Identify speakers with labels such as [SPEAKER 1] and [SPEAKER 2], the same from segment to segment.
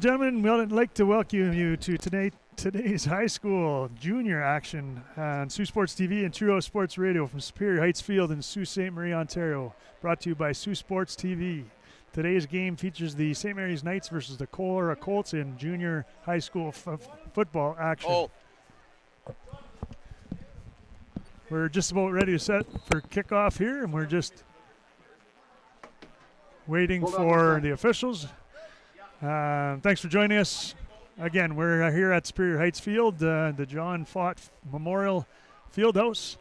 [SPEAKER 1] gentlemen, I'd like to welcome you to today's high school junior action on Saultsports TV and True Sports Radio from Superior Heights Field in Sault Ste. Marie, Ontario. Brought to you by Saultsports TV. Today's game features the St. Mary's Knights versus the KORAH Colts in junior high school football action.
[SPEAKER 2] Oh.
[SPEAKER 1] We're just about ready to set for kickoff here, and we're just waiting for the officials. Thanks for joining us. Again, we're here at Superior Heights Field, the John Fott Memorial Fieldhouse,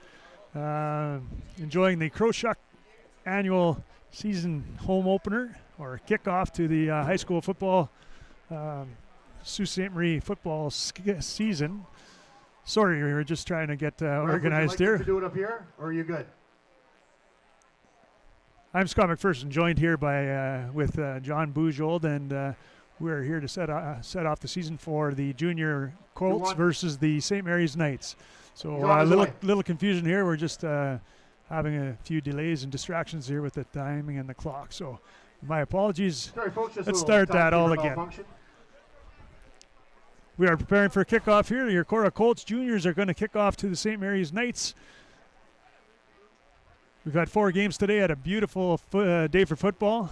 [SPEAKER 1] enjoying the Croshuck annual season home opener or kickoff to the high school football Sault Ste. Marie football season. Sorry, we were just trying to get organized here.
[SPEAKER 3] Would you like to do it up here, or are you good?
[SPEAKER 1] I'm Scott McPherson, joined here by with John Bujold, and we're here to set off the season for the junior Colts versus the St. Mary's Knights. So a little confusion here. We're just having a few delays and distractions here with the timing and the clock. So my apologies.
[SPEAKER 3] Sorry, folks,
[SPEAKER 1] let's start that all again. We are preparing for a kickoff here. Your KORAH Colts juniors are going to kick off to the St. Mary's Knights. We've had 4 games today at a beautiful day for football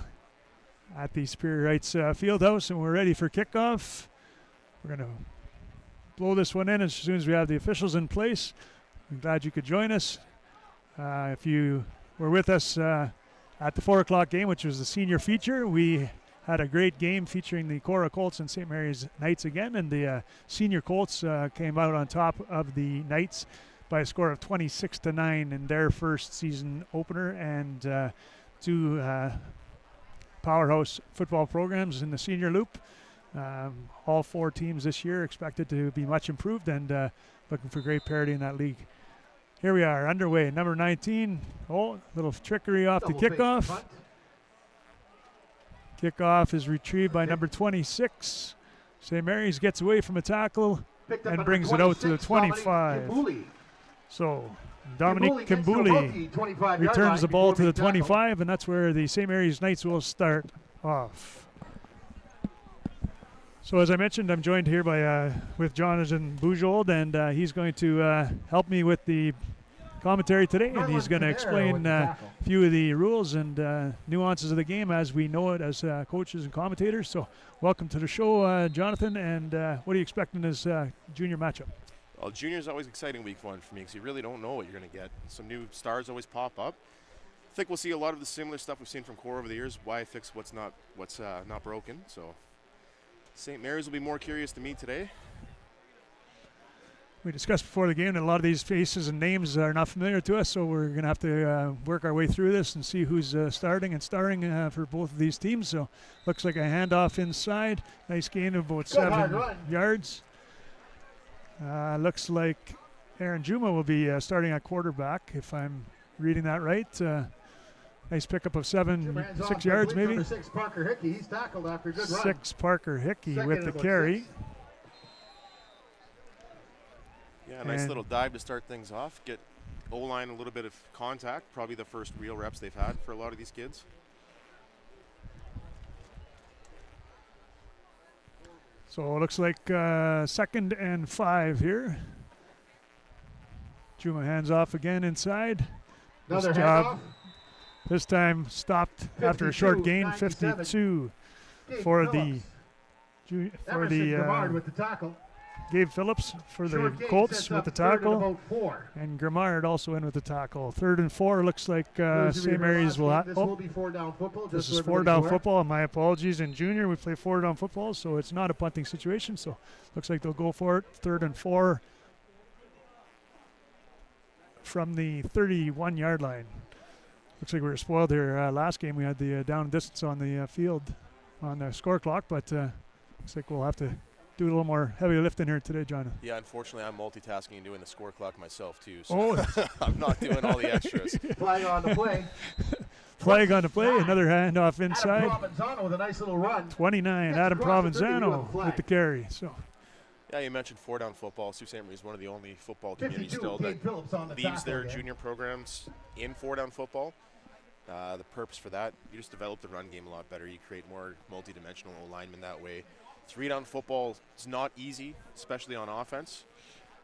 [SPEAKER 1] at the Superior Heights Fieldhouse, and we're ready for kickoff. We're going to blow this one in as soon as we have the officials in place. I'm glad you could join us. If you were with us at the 4 o'clock game, which was the senior feature, we had a great game featuring the KORAH Colts and St. Mary's Knights again, and the senior Colts came out on top of the Knights by a score of 26-9 in their first season opener, and 2 powerhouse football programs in the senior loop. All 4 teams this year expected to be much improved, and looking for great parity in that league. Here we are, underway. Number 19. Oh, little trickery off the kickoff. Kickoff is retrieved by number 26. St. Mary's gets away from a tackle and brings it out to the 25. So Dominique Kimbouli returns the ball to the 25, and that's where the St. Mary's Knights will start off. So as I mentioned, I'm joined here by with Jonathan Bujold, and he's going to help me with the commentary today, and he's going to explain a few of the rules and nuances of the game as we know it as coaches and commentators. So welcome to the show, Jonathan, and what are you expecting in this junior matchup?
[SPEAKER 2] Well, junior is always exciting week 1 for me because you really don't know what you're going to get. Some new stars always pop up. I think we'll see a lot of the similar stuff we've seen from KORAH over the years. Why fix what's not broken? So St. Mary's will be more curious to me today.
[SPEAKER 1] We discussed before the game that a lot of these faces and names are not familiar to us, so we're going to have to work our way through this and see who's starting and starring for both of these teams. So looks like a handoff inside. Nice gain of about 7 yards. Looks like Aaron Juma will be starting at quarterback, if I'm reading that right. Nice pickup of 6 yards maybe.
[SPEAKER 3] Number 6, Parker Hickey. He's tackled after a good run.
[SPEAKER 1] 6, Parker Hickey with the carry.
[SPEAKER 3] 6.
[SPEAKER 2] Yeah, nice little dive to start things off. Get O-line a little bit of contact. Probably the first real reps they've had for a lot of these kids.
[SPEAKER 1] So it looks like 2nd and 5 here. Juma hands off again inside.
[SPEAKER 3] Another handoff.
[SPEAKER 1] This time stopped after a short gain. 52 for the
[SPEAKER 3] Grimard with the tackle.
[SPEAKER 1] Gabe Phillips for the Colts with the tackle, and Grimard also in with the tackle. 3rd and 4 looks like St. Mary's will have.
[SPEAKER 3] This will be 4-down football.
[SPEAKER 1] This is 4-down football, and my apologies. In junior, we play 4-down football, so it's not a punting situation. So looks like they'll go for it. 3rd and 4 from the 31-yard line. Looks like we were spoiled here. Last game we had the down distance on the field on the score clock, but looks like we'll have to do a little more heavy lifting here today, John.
[SPEAKER 2] Yeah, unfortunately, I'm multitasking and doing the score clock myself, too. So I'm not doing all the extras.
[SPEAKER 3] Flag on the play.
[SPEAKER 1] Flag on the play. Another handoff inside.
[SPEAKER 3] Adam Provenzano with a nice little run.
[SPEAKER 1] 29, Adam Provenzano with the carry. So.
[SPEAKER 2] Yeah, you mentioned 4-down football. Sault Ste. Marie is one of the only football communities still that leaves their junior programs in 4-down football. The purpose for that, you just develop the run game a lot better. You create more multi-dimensional alignment that way. 3-down football is not easy, especially on offense.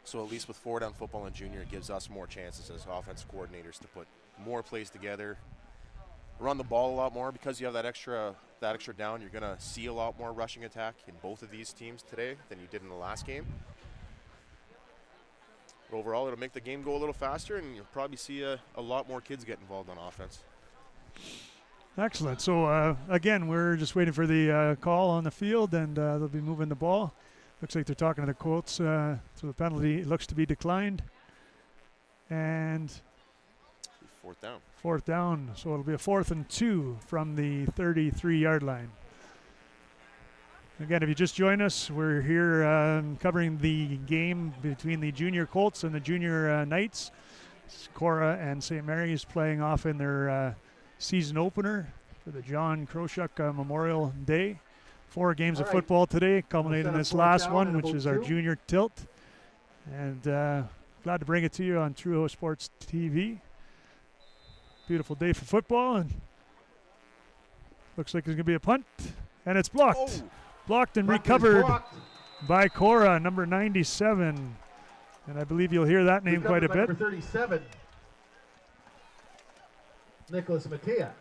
[SPEAKER 2] So at least with 4-down football in junior, it gives us more chances as offensive coordinators to put more plays together, run the ball a lot more. Because you have that extra down, you're going to see a lot more rushing attack in both of these teams today than you did in the last game. But overall, it'll make the game go a little faster, and you'll probably see a lot more kids get involved on offense.
[SPEAKER 1] Excellent. So, again, we're just waiting for the call on the field, and they'll be moving the ball. Looks like they're talking to the Colts, so the penalty looks to be declined. And
[SPEAKER 2] 4th down.
[SPEAKER 1] 4th down, so it'll be a 4th and 2 from the 33-yard line. Again, if you just join us, we're here covering the game between the junior Colts and the junior Knights. KORAH and St. Mary's playing off in their season opener for the John Kroshuk Memorial Day. 4 games of football today, culminating in this last one, which is our junior tilt. And glad to bring it to you on Saultsports TV. Beautiful day for football, and looks like there's going to be a punt, and it's blocked.
[SPEAKER 2] Oh.
[SPEAKER 1] Blocked and
[SPEAKER 3] Punt is
[SPEAKER 1] recovered
[SPEAKER 3] blocked.
[SPEAKER 1] by KORAH, number 97. And I believe you'll hear that name quite a bit.
[SPEAKER 3] Number 37. Nicholas Mattia.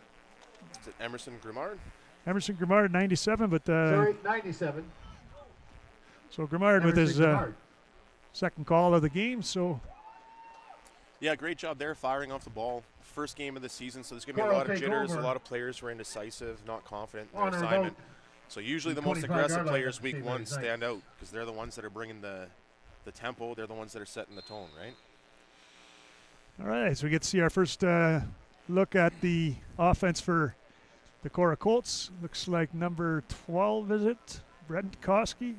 [SPEAKER 2] Is it Emerson Grimard?
[SPEAKER 1] Emerson Grimard, 97, but
[SPEAKER 3] Sorry, 97.
[SPEAKER 1] so Grimard with his
[SPEAKER 3] Grimard.
[SPEAKER 1] second call of the game. So
[SPEAKER 2] Yeah, great job there firing off the ball. First game of the season, so there's going to be a
[SPEAKER 3] KORAH
[SPEAKER 2] lot of
[SPEAKER 3] take
[SPEAKER 2] jitters,
[SPEAKER 3] over.
[SPEAKER 2] a lot of players who are indecisive, not confident in
[SPEAKER 3] On
[SPEAKER 2] their
[SPEAKER 3] or
[SPEAKER 2] assignment.
[SPEAKER 3] about
[SPEAKER 2] So usually the
[SPEAKER 3] the
[SPEAKER 2] most
[SPEAKER 3] 25
[SPEAKER 2] aggressive
[SPEAKER 3] yard line
[SPEAKER 2] players
[SPEAKER 3] at
[SPEAKER 2] week
[SPEAKER 3] St.
[SPEAKER 2] one
[SPEAKER 3] Mary's
[SPEAKER 2] stand out because they're the ones that are bringing the tempo. They're the ones that are setting the tone, right?
[SPEAKER 1] all right, so we get to see our first look at the offense for the KORAH Colts. Looks like number 12, is it? Brent Koski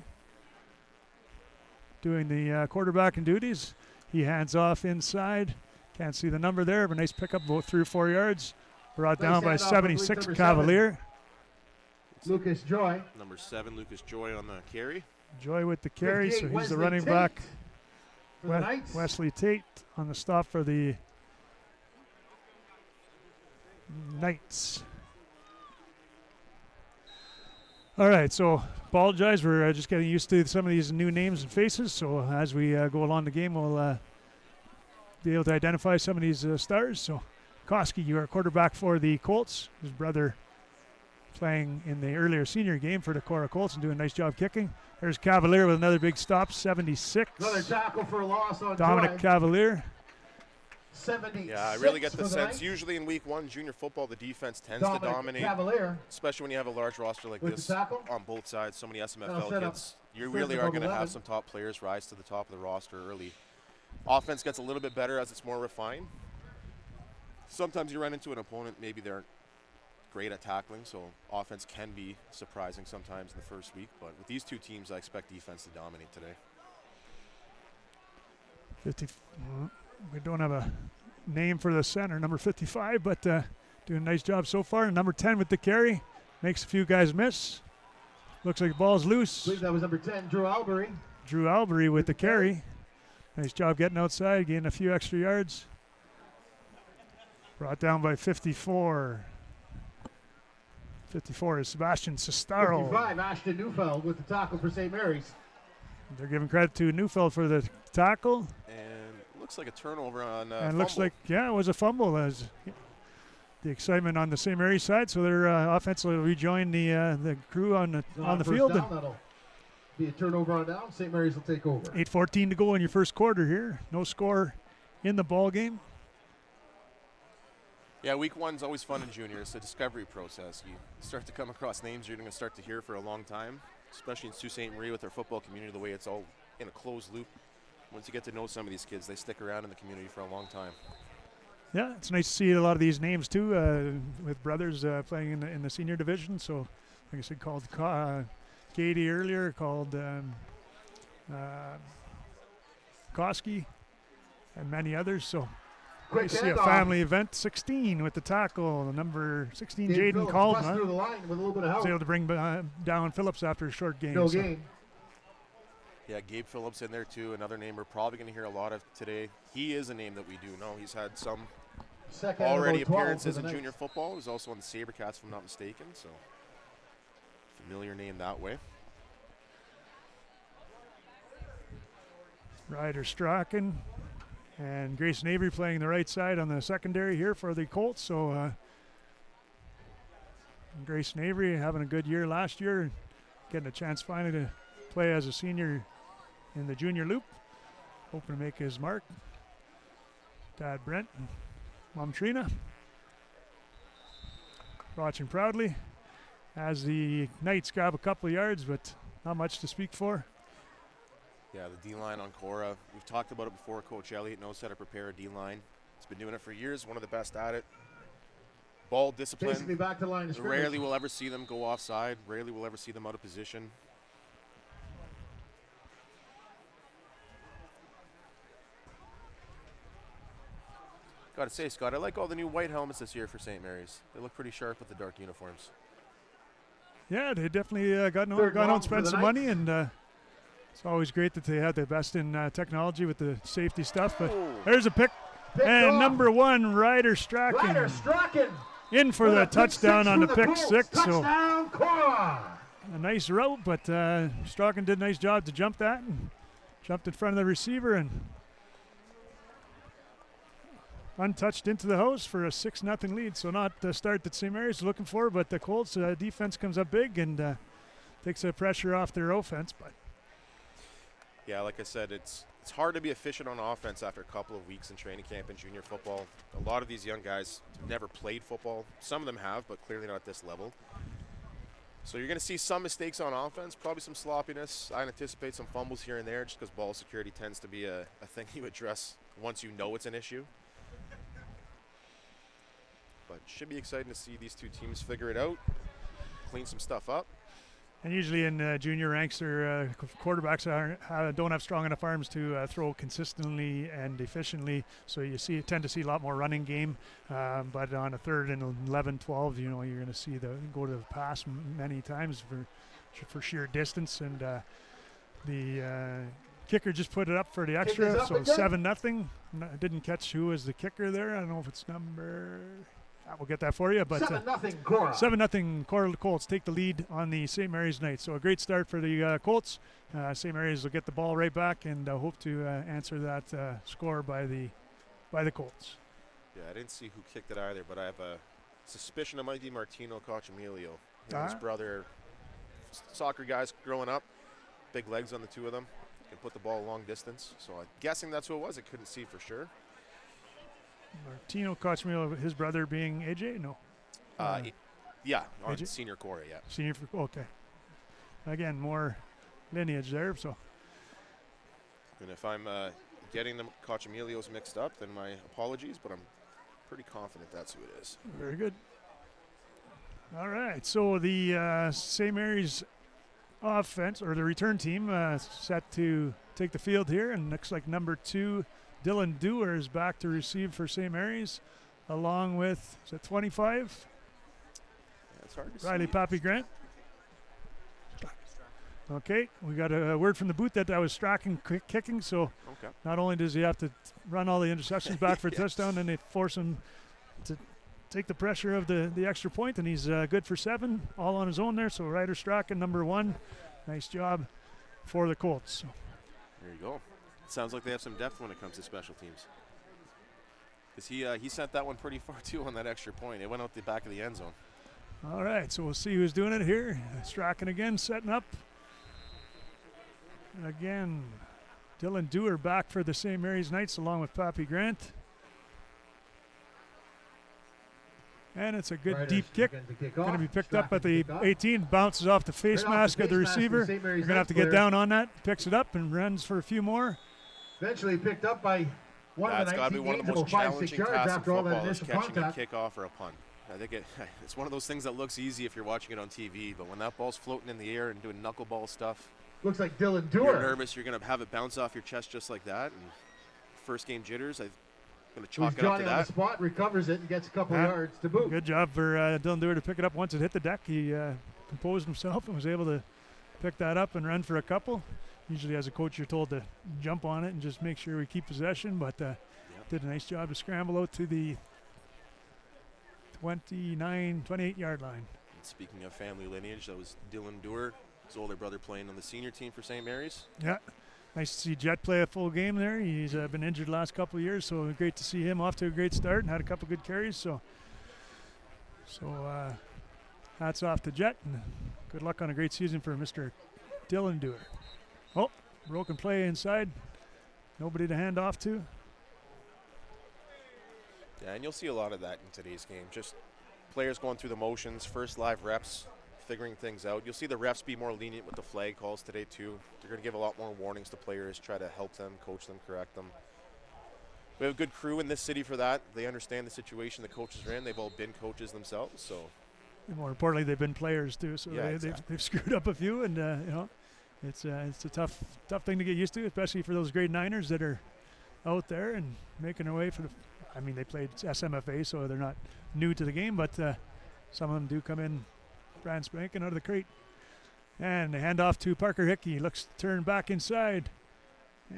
[SPEAKER 1] doing the quarterbacking duties. He hands off inside. Can't see the number there, but nice pickup, about 3 or 4 yards. Brought
[SPEAKER 3] Nice
[SPEAKER 1] down by
[SPEAKER 3] handoff, I believe,
[SPEAKER 1] 76
[SPEAKER 3] number
[SPEAKER 1] Cavalier.
[SPEAKER 3] Lucas Joy.
[SPEAKER 2] Number 7, Lucas Joy on the carry.
[SPEAKER 1] Joy with the carry, so
[SPEAKER 3] 58,
[SPEAKER 1] he's the
[SPEAKER 3] Wesley
[SPEAKER 1] running
[SPEAKER 3] Tate
[SPEAKER 1] back.
[SPEAKER 3] for the Knights.
[SPEAKER 1] Wesley Tate on the stop for the Knights. All right, so apologize. We're just getting used to some of these new names and faces. So as we go along the game, we'll be able to identify some of these stars. So Koski, you are quarterback for the Colts. His brother playing in the earlier senior game for the KORAH Colts and doing a nice job kicking. There's Cavalier with another big stop, 76.
[SPEAKER 3] Another tackle for a loss on
[SPEAKER 1] Dominic
[SPEAKER 3] Joy.
[SPEAKER 1] Cavalier.
[SPEAKER 3] 76
[SPEAKER 2] Yeah, I really get
[SPEAKER 3] for
[SPEAKER 2] the
[SPEAKER 3] the
[SPEAKER 2] sense.
[SPEAKER 3] Knights.
[SPEAKER 2] Usually in week one, junior football, the defense tends
[SPEAKER 3] Dominic
[SPEAKER 2] to dominate,
[SPEAKER 3] Cavalier
[SPEAKER 2] especially when you have a large roster like
[SPEAKER 3] with
[SPEAKER 2] this
[SPEAKER 3] the tackle.
[SPEAKER 2] on both sides. So many
[SPEAKER 3] Now
[SPEAKER 2] SMFL
[SPEAKER 3] set up
[SPEAKER 2] kids. You
[SPEAKER 3] third
[SPEAKER 2] really
[SPEAKER 3] and
[SPEAKER 2] are
[SPEAKER 3] about
[SPEAKER 2] going to
[SPEAKER 3] 11.
[SPEAKER 2] have some top players rise to the top of the roster early. Offense gets a little bit better as it's more refined. Sometimes you run into an opponent, maybe they're great at tackling, so offense can be surprising sometimes in the first week. But with these two teams, I expect defense to dominate today.
[SPEAKER 1] 50. We don't have a name for the center, number 55, but doing a nice job so far. Number 10 with the carry. Makes a few guys miss. Looks like the ball's
[SPEAKER 3] I
[SPEAKER 1] loose.
[SPEAKER 3] believe that was number 10, Drew Albury.
[SPEAKER 1] Drew Albury with the carry. Nice job getting outside, getting a few extra yards. Brought down by 54. 54 is Sebastian Sestaro.
[SPEAKER 3] 55, Ashton Neufeld with the tackle for St. Mary's.
[SPEAKER 1] They're giving credit to Neufeld for the tackle.
[SPEAKER 2] And looks like a turnover on
[SPEAKER 1] And looks
[SPEAKER 2] fumble.
[SPEAKER 1] like, yeah, it was a fumble. As the excitement on the St. Mary's side, so their offense will rejoin the crew on the
[SPEAKER 3] First
[SPEAKER 1] field.
[SPEAKER 3] down, that'll be a turnover on down. St. Mary's will take over.
[SPEAKER 1] 8:14 to go in your first quarter here. No score in the ball game.
[SPEAKER 2] Yeah, week one's always fun in junior. It's a discovery process. You start to come across names you're going to start to hear for a long time, especially in Sault Ste. Marie with their football community, the way it's all in a closed loop. Once you get to know some of these kids, they stick around in the community for a long time.
[SPEAKER 1] Yeah, it's nice to see a lot of these names too, with brothers playing in the senior division. So, like I said, called Katie earlier, called Koski, and many others. So,
[SPEAKER 3] Quick
[SPEAKER 1] nice to see a
[SPEAKER 3] handoff.
[SPEAKER 1] family event. 16 with the tackle, number 16,
[SPEAKER 3] Dave
[SPEAKER 1] Jaden
[SPEAKER 3] Phillips bust through
[SPEAKER 1] Caldman.
[SPEAKER 3] the line with a little bit of
[SPEAKER 1] Was
[SPEAKER 3] help.
[SPEAKER 1] able to bring down Phillips after a short game.
[SPEAKER 3] No
[SPEAKER 1] So
[SPEAKER 3] gain.
[SPEAKER 2] Yeah, Gabe Phillips in there too, another name we're probably going to hear a lot of today. He is a name that we do know. He's had some
[SPEAKER 3] Second and
[SPEAKER 2] already
[SPEAKER 3] about 12
[SPEAKER 2] appearances
[SPEAKER 3] for
[SPEAKER 2] in
[SPEAKER 3] the
[SPEAKER 2] junior
[SPEAKER 3] Knights.
[SPEAKER 2] football. He was also on the Sabercats, if I'm not mistaken, so familiar name that way.
[SPEAKER 1] Ryder Strachan and Grayson Avery playing the right side on the secondary here for the Colts. So Grayson Avery having a good year last year, getting a chance finally to play as a senior in the junior loop. Hoping to make his mark. Dad Brent and Mom Trina watching proudly as the Knights grab a couple of yards, but not much to speak for.
[SPEAKER 2] Yeah, the D-line on KORAH. We've talked about it before. Coach Elliott knows how to prepare a D-line. He's been doing it for years, one of the best at it. Ball discipline.
[SPEAKER 3] Basically back to line of scrimmage.
[SPEAKER 2] Rarely will ever see them go offside. Rarely will ever see them out of position. Gotta say, Scott, I like all the new white helmets this year for St. Mary's. They look pretty sharp with the dark uniforms.
[SPEAKER 1] Yeah, they definitely gone out and spent some money, and it's always great that they have the best in technology with the safety stuff. But there's a pick, and
[SPEAKER 3] off.
[SPEAKER 1] number 1, Ryder Strachan.
[SPEAKER 3] Ryder Strachan
[SPEAKER 1] In for the touchdown on the pick six. So
[SPEAKER 3] Touchdown, KORAH.
[SPEAKER 1] a nice route, but Strachan did a nice job to jump that and jumped in front of the receiver and untouched into the house for a 6-0 lead. So not the start that St. Mary's is looking for, but the Colts defense comes up big and takes the pressure off their offense. But
[SPEAKER 2] yeah, like I said, it's hard to be efficient on offense after a couple of weeks in training camp and junior football. A lot of these young guys have never played football. Some of them have, but clearly not at this level. So you're going to see some mistakes on offense, probably some sloppiness. I anticipate some fumbles here and there just because ball security tends to be a thing you address once you know it's an issue. But should be exciting to see these two teams figure it out, clean some stuff up.
[SPEAKER 1] And usually in junior ranks, their quarterbacks don't have strong enough arms to throw consistently and efficiently. So you tend to see a lot more running game. But on a 3rd and 11, 12, you're going to see go to the pass many times for sheer distance. And the kicker just put it up for the extra, so 7-0. Didn't catch who was the kicker there. I don't know if it's number. We'll get that for you, but
[SPEAKER 3] 7-0 KORAH.
[SPEAKER 1] 7-0 KORAH Colts take the lead on the St. Mary's Knights. So a great start for the Colts. St. Mary's will get the ball right back and hope to answer that score by the Colts.
[SPEAKER 2] Yeah, I didn't see who kicked it either, but I have a suspicion it might be Martino Cochamilio. His brother, soccer guys growing up, big legs on the two of them, can put the ball a long distance. So I'm guessing that's who it was. I couldn't see for sure.
[SPEAKER 1] Martino Cochamillo, his brother being AJ? No.
[SPEAKER 2] Yeah, on
[SPEAKER 1] AJ?
[SPEAKER 2] senior KORAH, yeah.
[SPEAKER 1] Senior, okay. Again, more lineage there. So.
[SPEAKER 2] And if I'm getting the Cochamilios mixed up, then my apologies, but I'm pretty confident that's who it is.
[SPEAKER 1] Very good. All right, so the St. Mary's offense, or the return team, set to take the field here, and looks like number 2, Dylan Dewar, is back to receive for St. Mary's, along with, is it 25?
[SPEAKER 2] Yeah, it's hard to
[SPEAKER 1] Riley
[SPEAKER 2] see.
[SPEAKER 1] Pappy Grant. Okay, we got a word from the booth that was Strachan kicking, so not only does he have to run all the interceptions back for a touchdown, and they force him to take the pressure of the extra point, and he's good for 7, all on his own there. So Ryder Strachan, number 1, nice job for the Colts. So.
[SPEAKER 2] There you go. Sounds like they have some depth when it comes to special teams. Because he sent that one pretty far, too, on that extra point. It went out the back of the end zone.
[SPEAKER 1] All right, so we'll see who's doing it here. Strachan again, setting up. And again, Dylan Dewar back for the St. Mary's Knights, along with Pappy Grant. And it's a good deep kick. Going to be picked up at the 18. Bounces off the face mask of the receiver. You're going to have to get down on that. Picks it up and runs for a few more.
[SPEAKER 3] Eventually picked up by one of the 19
[SPEAKER 2] That's got to be one of the most
[SPEAKER 3] 5, 6
[SPEAKER 2] challenging
[SPEAKER 3] yards
[SPEAKER 2] tasks in
[SPEAKER 3] after all that
[SPEAKER 2] football, is
[SPEAKER 3] initial
[SPEAKER 2] catching a
[SPEAKER 3] contact.
[SPEAKER 2] kickoff or a punt. I think it's one of those things that looks easy if you're watching it on TV, but when that ball's floating in the air and doing knuckleball stuff,
[SPEAKER 3] looks like Dylan
[SPEAKER 2] you're
[SPEAKER 3] Dewar.
[SPEAKER 2] nervous. You're going to have it bounce off your chest just like that. And first game jitters, I'm going to
[SPEAKER 3] He's
[SPEAKER 2] chalk it up
[SPEAKER 3] Johnny
[SPEAKER 2] to
[SPEAKER 3] on the
[SPEAKER 2] that.
[SPEAKER 3] spot, recovers it, and gets a couple yards to boot.
[SPEAKER 1] Good job for Dylan Dewar to pick it up once it hit the deck. He composed himself and was able to pick that up and run for a couple. Usually as a coach, you're told to jump on it and just make sure we keep possession, but did a nice job to scramble out to the 28-yard line.
[SPEAKER 2] And speaking of family lineage, that was Dylan Dewar, his older brother, playing on the senior team for St. Mary's.
[SPEAKER 1] Yeah, Nice to see Jet play a full game there. He's been injured the last couple of years, so great to see him off to a great start and had a couple good carries. So hats off to Jet, and good luck on a great season for Mr. Dylan Dewar. Oh, broken play inside. Nobody to hand off to.
[SPEAKER 2] Yeah, and you'll see a lot of that in today's game. Just players going through the motions, first live reps, figuring things out. You'll see the refs be more lenient with the flag calls today too. They're going to give a lot more warnings to players, try to help them, coach them, correct them. We have a good crew in this city for that. They understand the situation the coaches are in. They've all been coaches themselves, so.
[SPEAKER 1] And more importantly, they've been players too, so
[SPEAKER 2] Yeah,
[SPEAKER 1] they've screwed up a few, and you know, it's a tough thing to get used to, especially for those grade niners that are out there and making their way for the. I mean, they played SMFA, so they're not new to the game, but some of them do come in brand spanking out of the crate. And they hand off to Parker Hickey. Looks to turn back inside.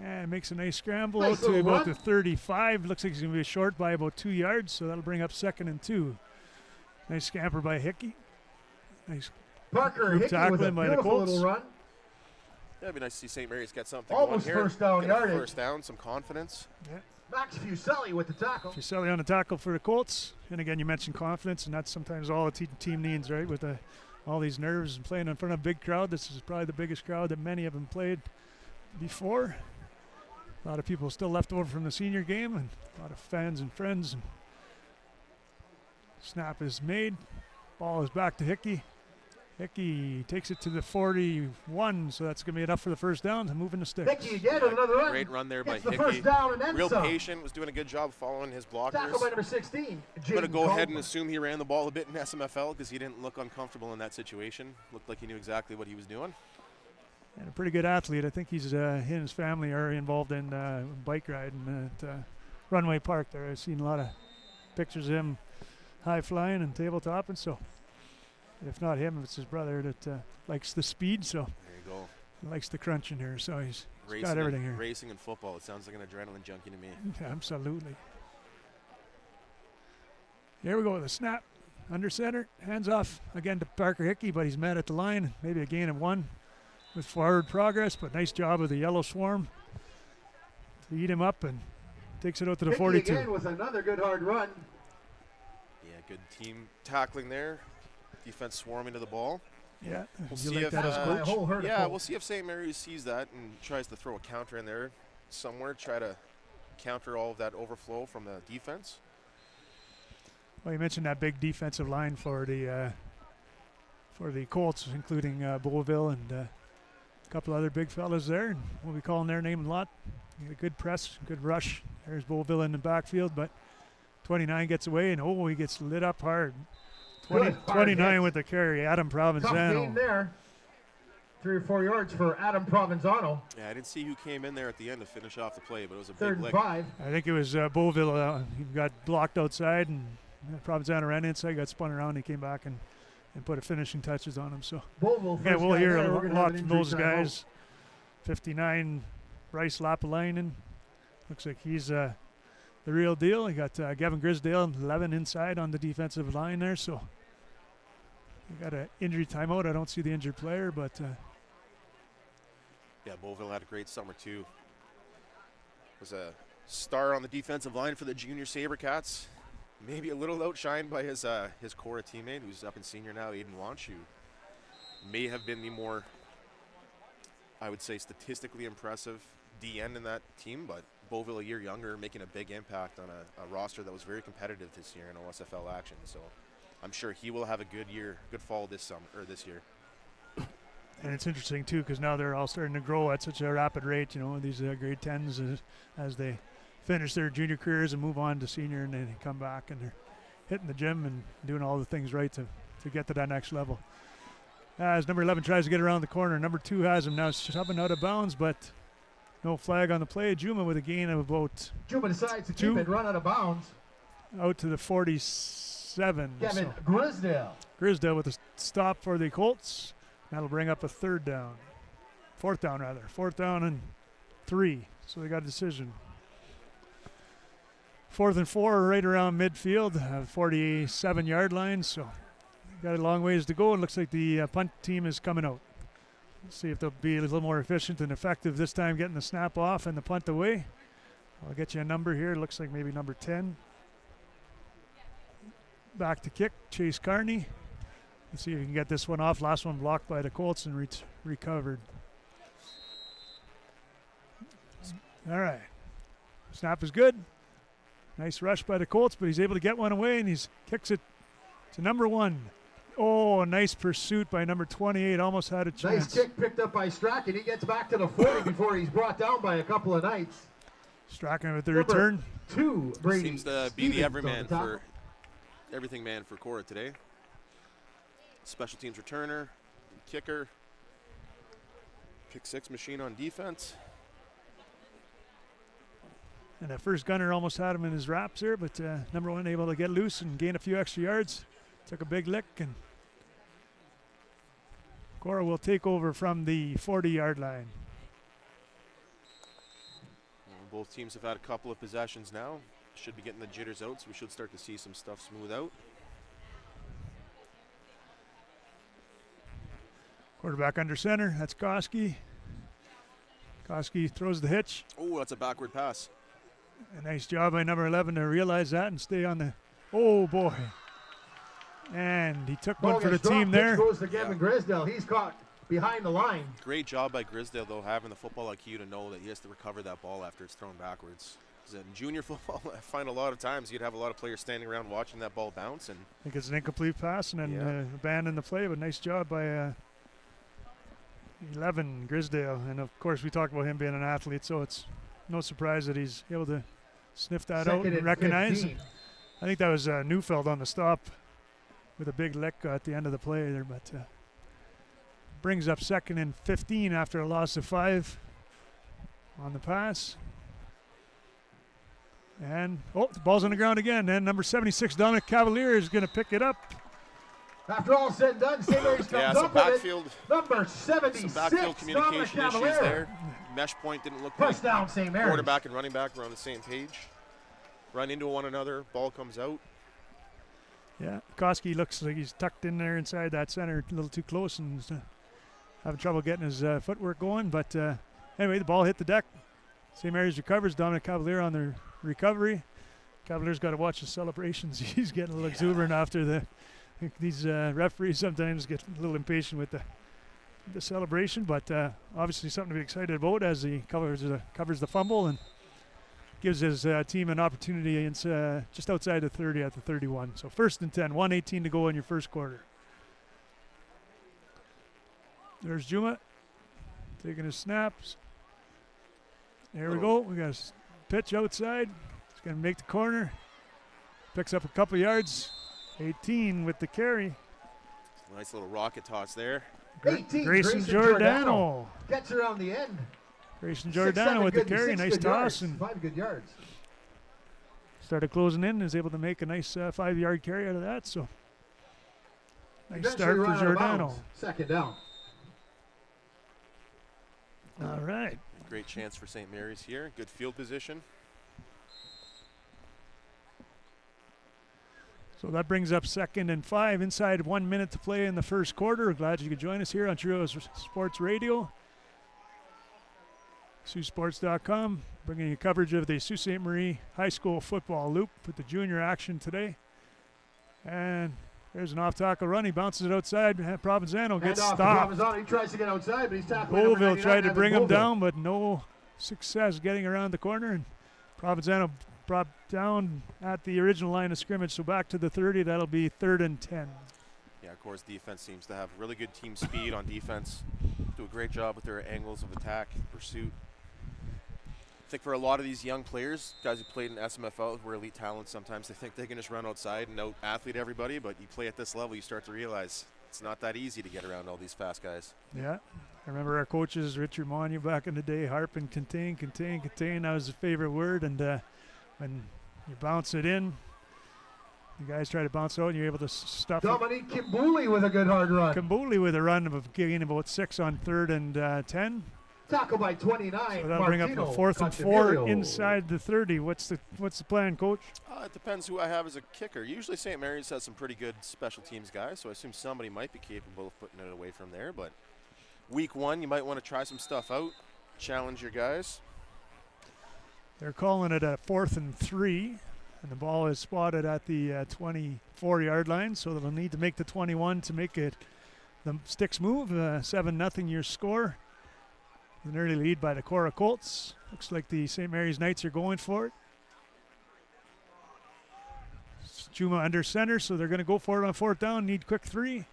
[SPEAKER 1] And makes a nice scramble out to about the 35. Looks like he's going to be short by about 2 yards, so that'll bring up 2nd and 2. Nice scamper by Hickey. Nice
[SPEAKER 3] Parker Hickey with a
[SPEAKER 1] by the
[SPEAKER 3] beautiful
[SPEAKER 1] Colts.
[SPEAKER 3] little run.
[SPEAKER 2] Yeah, it'd be nice to see St. Mary's get something
[SPEAKER 3] Almost
[SPEAKER 2] going here.
[SPEAKER 3] first down
[SPEAKER 2] Get a
[SPEAKER 3] yardage.
[SPEAKER 2] First down, some confidence.
[SPEAKER 1] Yeah.
[SPEAKER 3] Max Fuselli with the tackle.
[SPEAKER 1] Fuselli on the tackle for the Colts. And again, you mentioned confidence, and that's sometimes all a team needs, right? With all these nerves and playing in front of a big crowd. This is probably the biggest crowd that many of them played before. A lot of people still left over from the senior game, and a lot of fans and friends. And snap is made. Ball is back to Hickey. Hickey takes it to the 41, so that's going to be enough for the first down and moving the sticks.
[SPEAKER 3] Hickey again with another run.
[SPEAKER 2] Great run there by
[SPEAKER 3] Gets the
[SPEAKER 2] Hickey.
[SPEAKER 3] first down and then
[SPEAKER 2] Real
[SPEAKER 3] some.
[SPEAKER 2] patient, was doing a good job following his blockers.
[SPEAKER 3] Tackle by number 16.
[SPEAKER 2] I'm going to go ahead and assume he ran the ball a bit in SMFL because he didn't look uncomfortable in that situation. Looked like he knew exactly what he was doing.
[SPEAKER 1] And a pretty good athlete. I think he and his family are involved in bike riding at Runway Park there. I've seen a lot of pictures of him high flying and tabletopping. So if not him, it's his brother that likes the speed. So
[SPEAKER 2] There you go.
[SPEAKER 1] he likes the crunch in here. So he's
[SPEAKER 2] Racing
[SPEAKER 1] got everything here.
[SPEAKER 2] Racing and football. It sounds like an adrenaline junkie to me.
[SPEAKER 1] Absolutely. Here we go with a snap. Under center. Hands off again to Parker Hickey, but he's met at the line. Maybe a gain of 1 with forward progress, but nice job of the yellow swarm to eat him up and takes it out to the
[SPEAKER 3] Hickey
[SPEAKER 1] 42.
[SPEAKER 3] again with another good hard run.
[SPEAKER 2] Yeah, good team tackling there. Defense swarming to the ball.
[SPEAKER 1] Yeah,
[SPEAKER 2] We'll
[SPEAKER 1] you
[SPEAKER 2] see
[SPEAKER 1] like
[SPEAKER 2] if
[SPEAKER 1] that as a
[SPEAKER 3] a
[SPEAKER 1] coach?
[SPEAKER 3] whole herd of
[SPEAKER 2] yeah,
[SPEAKER 3] Colts.
[SPEAKER 2] we'll see if St. Mary's sees that and tries to throw a counter in there somewhere, try to counter all of that overflow from the defense.
[SPEAKER 1] Well, you mentioned that big defensive line for the Colts, including Beauville and a couple other big fellas there. And we'll be calling their name a lot. A good press, good rush. There's Beauville in the backfield, but 29 gets away, and he gets lit up hard. 29 with the carry, Adam
[SPEAKER 3] Tough game
[SPEAKER 1] Provenzano.
[SPEAKER 3] there. 3 or 4 yards for Adam Provenzano.
[SPEAKER 2] Yeah, I didn't see who came in there at the end to finish off the play, but it was a
[SPEAKER 3] 3rd
[SPEAKER 2] big
[SPEAKER 3] and
[SPEAKER 2] lick.
[SPEAKER 3] 5.
[SPEAKER 1] I think it was Beauville. He got blocked outside, and Provenzano ran inside, got spun around, he came back and put a finishing touches on him. So
[SPEAKER 3] Beauville
[SPEAKER 1] yeah,
[SPEAKER 3] first
[SPEAKER 1] we'll
[SPEAKER 3] guy
[SPEAKER 1] hear
[SPEAKER 3] there.
[SPEAKER 1] a
[SPEAKER 3] We're gonna
[SPEAKER 1] lot
[SPEAKER 3] have an
[SPEAKER 1] from those
[SPEAKER 3] injury time
[SPEAKER 1] guys. 59, Bryce Lapalainen. Looks like he's the real deal. He got Gavin Grisdale, 11 inside on the defensive line there. So we got an injury timeout. I don't see the injured player, but
[SPEAKER 2] Yeah, Beauville had a great summer too. Was a star on the defensive line for the junior SaberCats. Maybe a little outshined by his KORAH teammate, who's up in senior now, Aiden Wanch, who may have been the more, I would say, statistically impressive DN in that team, but Beauville a year younger, making a big impact on a roster that was very competitive this year in OSFL action. So I'm sure he will have a good year, good fall this year.
[SPEAKER 1] and it's interesting too because now they're all starting to grow at such a rapid rate. You know, these grade 10s as they finish their junior careers and move on to senior, and then they come back and they're hitting the gym and doing all the things right to get to that next level. As number 11 tries to get around the corner, number 2 has him now shoving out of bounds, but no flag on the play. Juma with a gain of about
[SPEAKER 3] Juma decides to
[SPEAKER 1] 2.
[SPEAKER 3] keep it, run out of bounds.
[SPEAKER 1] Out to the 47.
[SPEAKER 3] Kevin
[SPEAKER 1] So
[SPEAKER 3] Grisdale.
[SPEAKER 1] Grisdale with a stop for the Colts. That'll bring up a 4th down rather. 4th down and 3. So they got a decision. 4th and 4 right around midfield, 47-yard line. So got a long ways to go. It looks like the punt team is coming out. See if they'll be a little more efficient and effective this time getting the snap off and the punt away. I'll get you a number here. It looks like maybe number 10. Back to kick, Chase Carney. Let's see if we can get this one off. Last one blocked by the Colts and recovered. All right. Snap is good. Nice rush by the Colts, but he's able to get one away, and he kicks it to number 1. Oh, a nice pursuit by number 28. Almost had a chance.
[SPEAKER 3] Nice kick picked up by Strachan. He gets back to the 40 before he's brought down by a couple of Knights.
[SPEAKER 1] Strachan with the return.
[SPEAKER 3] 2, Brady.
[SPEAKER 2] Seems to be the everything man for KORAH today. Special teams returner, kicker, pick 6 machine on defense.
[SPEAKER 1] And that first gunner almost had him in his wraps there, but number 1 able to get loose and gain a few extra yards. Took a big lick, and KORAH will take over from the 40-yard line.
[SPEAKER 2] Well, both teams have had a couple of possessions now. Should be getting the jitters out, so we should start to see some stuff smooth out.
[SPEAKER 1] Quarterback under center, that's Koski. Koski throws the hitch.
[SPEAKER 2] Oh, that's a backward pass.
[SPEAKER 1] A nice job by number 11 to realize that and stay on the, oh boy. And he took one for the team there.
[SPEAKER 3] Goes to Gavin Grisdale. He's caught behind the line.
[SPEAKER 2] Great job by Grisdale, though, having the football IQ to know that he has to recover that ball after it's thrown backwards. Because in junior football, I find a lot of times you'd have a lot of players standing around watching that ball bounce. And
[SPEAKER 1] I think it's an incomplete pass and then abandon the play, but nice job by 11, Grisdale. And of course, we talked about him being an athlete, so it's no surprise that he's able to sniff that out and recognize. I think that was Neufeld on the stop with a big lick at the end of the play there, but brings up 2nd and 15 after a loss of 5 on the pass. And, oh, the ball's on the ground again. And number 76, Dominic Cavalier, is going to pick it up.
[SPEAKER 3] After all said and done, St. Mary's comes up with it. Number 76,
[SPEAKER 2] some backfield communication issues there. Mesh point didn't look
[SPEAKER 3] Press down, St. Mary's.
[SPEAKER 2] Quarterback and running back were on the same page. Run into one another, ball comes out.
[SPEAKER 1] Yeah, Koski looks like he's tucked in there inside that center a little too close and having trouble getting his footwork going. But anyway, the ball hit the deck. St. Mary's recovers. Dominic Cavalier on the recovery. Cavalier's got to watch the celebrations. He's getting a little exuberant after these referees sometimes get a little impatient with the celebration, but obviously something to be excited about as he covers the fumble and gives his team an opportunity just outside the 30 at the 31. So 1st and 10, 1:18 to go in your first quarter. There's Juma taking his snaps. There we go. We got a pitch outside. He's going to make the corner. Picks up a couple yards. 18 with the carry.
[SPEAKER 2] Nice little rocket toss there.
[SPEAKER 3] 18,
[SPEAKER 1] Grayson Giordano.
[SPEAKER 3] Gets around the end.
[SPEAKER 1] Grayson Giordano with the carry. Nice toss. And
[SPEAKER 3] 5 good yards.
[SPEAKER 1] Started closing in and is able to make a nice 5-yard carry out of that. So nice start for Giordano.
[SPEAKER 3] 2nd down.
[SPEAKER 1] All right.
[SPEAKER 2] Great chance for St. Mary's here. Good field position.
[SPEAKER 1] So that brings up 2nd and 5. Inside 1 minute to play in the first quarter. Glad you could join us here on True Sports Radio. SaultSports.com, bringing you coverage of the Sault Ste. Marie High School football loop with the junior action today. And there's an off-tackle run. He bounces it outside. Provenzano gets stopped.
[SPEAKER 3] He tries to get outside, but he's tackled.
[SPEAKER 1] Beauville tried to bring him down, but no success getting around the corner. And Provenzano brought down at the original line of scrimmage. So back to the 30. That'll be 3rd and 10.
[SPEAKER 2] Yeah, of course, defense seems to have really good team speed on defense. Do a great job with their angles of attack, pursuit. I think for a lot of these young players, guys who played in SMFL, who are elite talents, sometimes they think they can just run outside and out-athlete everybody, but you play at this level, you start to realize it's not that easy to get around all these fast guys.
[SPEAKER 1] Yeah. I remember our coaches, Richard Monyu, back in the day, harp and contain. That was his favorite word. And when you bounce it in, the guys try to bounce out, and you're able to stuff
[SPEAKER 3] Dominique Kimbouli with a good hard run.
[SPEAKER 1] Kimbouli with a run of getting about 6 on 3rd and 10.
[SPEAKER 3] Tackle by 29.
[SPEAKER 1] So that'll bring up a 4th and 4 inside the 30. What's the plan, Coach?
[SPEAKER 2] It depends who I have as a kicker. Usually St. Mary's has some pretty good special teams guys, so I assume somebody might be capable of putting it away from there. But week one, you might want to try some stuff out, challenge your guys.
[SPEAKER 1] They're calling it a 4th and 3, and the ball is spotted at the 24-yard line, so they'll need to make the 21 to make it the sticks move. 7-0 your score. An early lead by the KORAH Colts. Looks like the St. Mary's Knights are going for it. Juma under center, so they're going to go for it on 4th down. Need quick 3.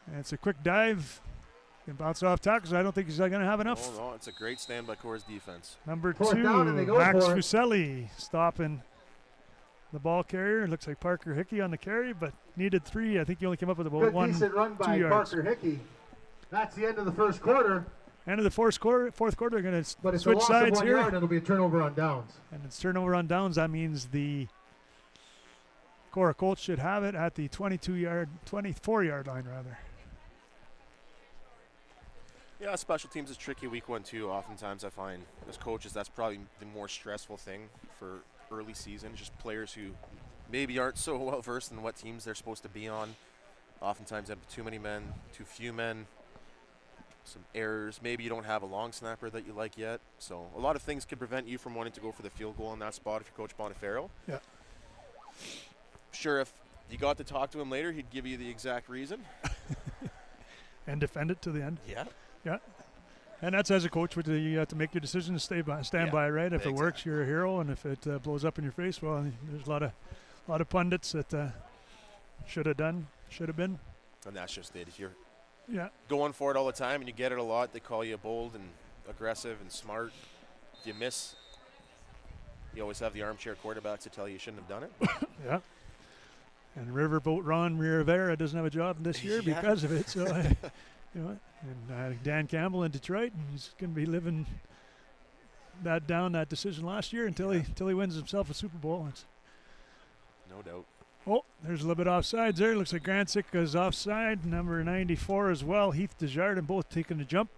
[SPEAKER 1] And it's a quick dive. Can bounce off tackles. I don't think he's going to have enough.
[SPEAKER 2] Oh, no, it's a great stand by KORAH's defense.
[SPEAKER 1] Number 2,
[SPEAKER 3] 4th down, and they go
[SPEAKER 1] Max
[SPEAKER 3] for it.
[SPEAKER 1] Fuselli stopping the ball carrier. Looks like Parker Hickey on the carry, but needed 3. I think he only came up with about
[SPEAKER 3] Good
[SPEAKER 1] 1,
[SPEAKER 3] decent run
[SPEAKER 1] 2
[SPEAKER 3] by
[SPEAKER 1] yards.
[SPEAKER 3] Parker Hickey. That's the end of the first quarter.
[SPEAKER 1] End of the fourth quarter, they're going to
[SPEAKER 3] But it's a
[SPEAKER 1] switch
[SPEAKER 3] loss
[SPEAKER 1] sides
[SPEAKER 3] of 1
[SPEAKER 1] here.
[SPEAKER 3] yard, and it'll be a turnover on downs.
[SPEAKER 1] And it's turnover on downs. That means the KORAH Colts should have it at the 24-yard line, rather.
[SPEAKER 2] Yeah, special teams is tricky week one too. Oftentimes I find as coaches that's probably the more stressful thing for early season. Just players who maybe aren't so well versed in what teams they're supposed to be on. Oftentimes have too many men, too few men, some errors. Maybe you don't have a long snapper that you like yet. So a lot of things could prevent you from wanting to go for the field goal on that spot if you're Coach Boniferro.
[SPEAKER 1] Yeah.
[SPEAKER 2] Sure, if you got to talk to him later, he'd give you the exact reason.
[SPEAKER 1] And defend it to the end.
[SPEAKER 2] Yeah.
[SPEAKER 1] Yeah. And that's as a coach, you have to make your decision to stand by, right? If it works, you're a hero, and if it blows up in your face, well, there's a lot of pundits that should have been.
[SPEAKER 2] And that's just it. If you're
[SPEAKER 1] Yeah.
[SPEAKER 2] going for it all the time and you get it a lot, they call you bold and aggressive and smart. If you miss, you always have the armchair quarterbacks to tell you shouldn't have done it.
[SPEAKER 1] Yeah. And Riverboat Ron Rivera doesn't have a job this year because of it. So, you know, and Dan Campbell in Detroit, and he's going to be living that decision last year until he wins himself a Super Bowl.
[SPEAKER 2] No doubt.
[SPEAKER 1] Oh, there's a little bit offsides there. Looks like Grantzik is offside. Number 94 as well. Heath Desjardins both taking a jump.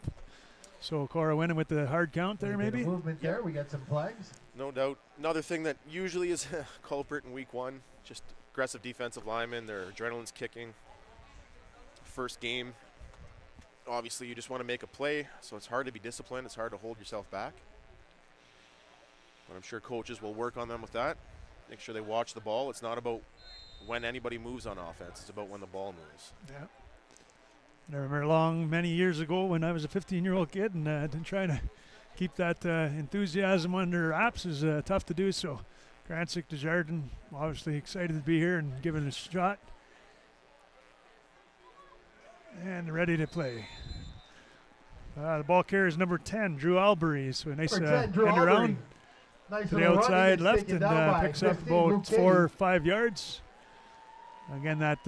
[SPEAKER 1] So KORAH winning with the hard count there, maybe.
[SPEAKER 3] Movement there. We got some flags.
[SPEAKER 2] No doubt. Another thing that usually is a culprit in week one, just aggressive defensive linemen. Their adrenaline's kicking. First game. Obviously, you just want to make a play, so it's hard to be disciplined. It's hard to hold yourself back. But I'm sure coaches will work on them with that. Make sure they watch the ball. It's not about when anybody moves on offense. It's about when the ball moves.
[SPEAKER 1] Yeah. And I remember many years ago when I was a 15-year-old kid and trying to keep that enthusiasm under wraps is tough to do. So Grantzik Desjardins, obviously excited to be here and give it a shot. And ready to play. The ball carrier is number 10, Drew Albury. So a nice end around to the outside left and picks up about 4 or 5 yards. Again, that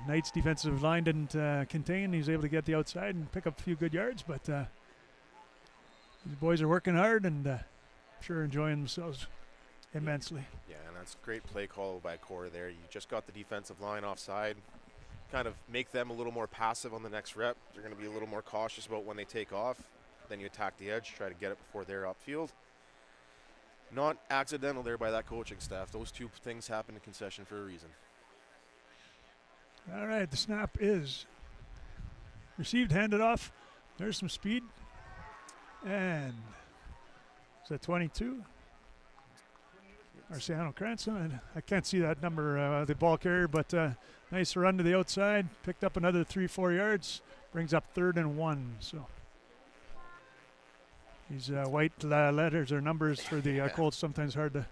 [SPEAKER 1] Knights defensive line didn't contain. He was able to get the outside and pick up a few good yards. But these boys are working hard and I'm sure enjoying themselves immensely.
[SPEAKER 2] Yeah, and that's great play call by KORAH there. You just got the defensive line offside. Kind of make them a little more passive on the next rep. They're going to be a little more cautious about when they take off. Then you attack the edge, try to get it before they're upfield. Not accidental there by that coaching staff. Those two things happen in concession for a reason.
[SPEAKER 1] All right, the snap is received, handed off. There's some speed. And is that 22? Arciano Cranston. I can't see that number, the ball carrier, but nice run to the outside. Picked up another 3-4 yards. Brings up 3rd and 1. So these white letters or numbers for the Colts sometimes hard to.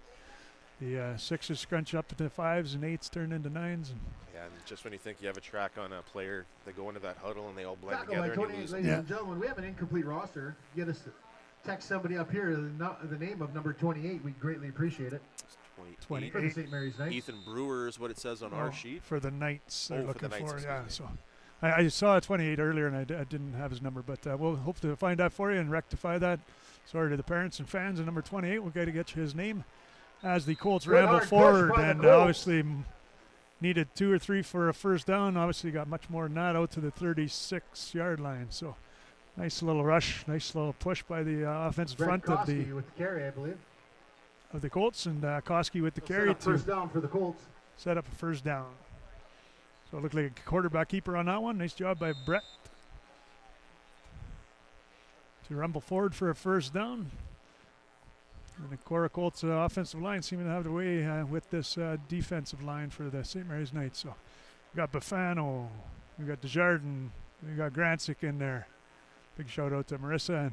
[SPEAKER 1] The 6s scrunch up to 5s and 8s turn into 9s. And
[SPEAKER 2] yeah, and just when you think you have a track on a player, they go into that huddle and they all blend
[SPEAKER 3] Tackle
[SPEAKER 2] together
[SPEAKER 3] by
[SPEAKER 2] and you lose.
[SPEAKER 3] ladies and gentlemen, we have an incomplete roster. Get us text somebody up here the name of number 28. We greatly appreciate it.
[SPEAKER 1] 28.
[SPEAKER 3] For the St. Mary's Knights.
[SPEAKER 2] Ethan Brewer is what it says on our sheet.
[SPEAKER 1] For the Knights, they're looking
[SPEAKER 2] for the Knights,
[SPEAKER 1] yeah. So I saw 28 earlier and I didn't have his number, but we'll hope to find that for you and rectify that. Sorry to the parents and fans. And number 28, we'll get to get you his name as the Colts ramble forward, and obviously needed 2 or 3 for a first down. Obviously got much more than that out to the 36-yard line. So nice little rush, nice little push by the offensive front of the
[SPEAKER 3] with the carry, I believe.
[SPEAKER 1] Of the Colts, and Koski with the carry to
[SPEAKER 3] first down for the Colts.
[SPEAKER 1] Set up a first down. So it looked like a quarterback keeper on that one. Nice job by Brett. to rumble forward for a first down. And the KORAH Colts offensive line seeming to have the way with this defensive line for the St. Mary's Knights. So we got Bafano, we got Desjardins, we got Grantzik in there. Big shout out to Marissa and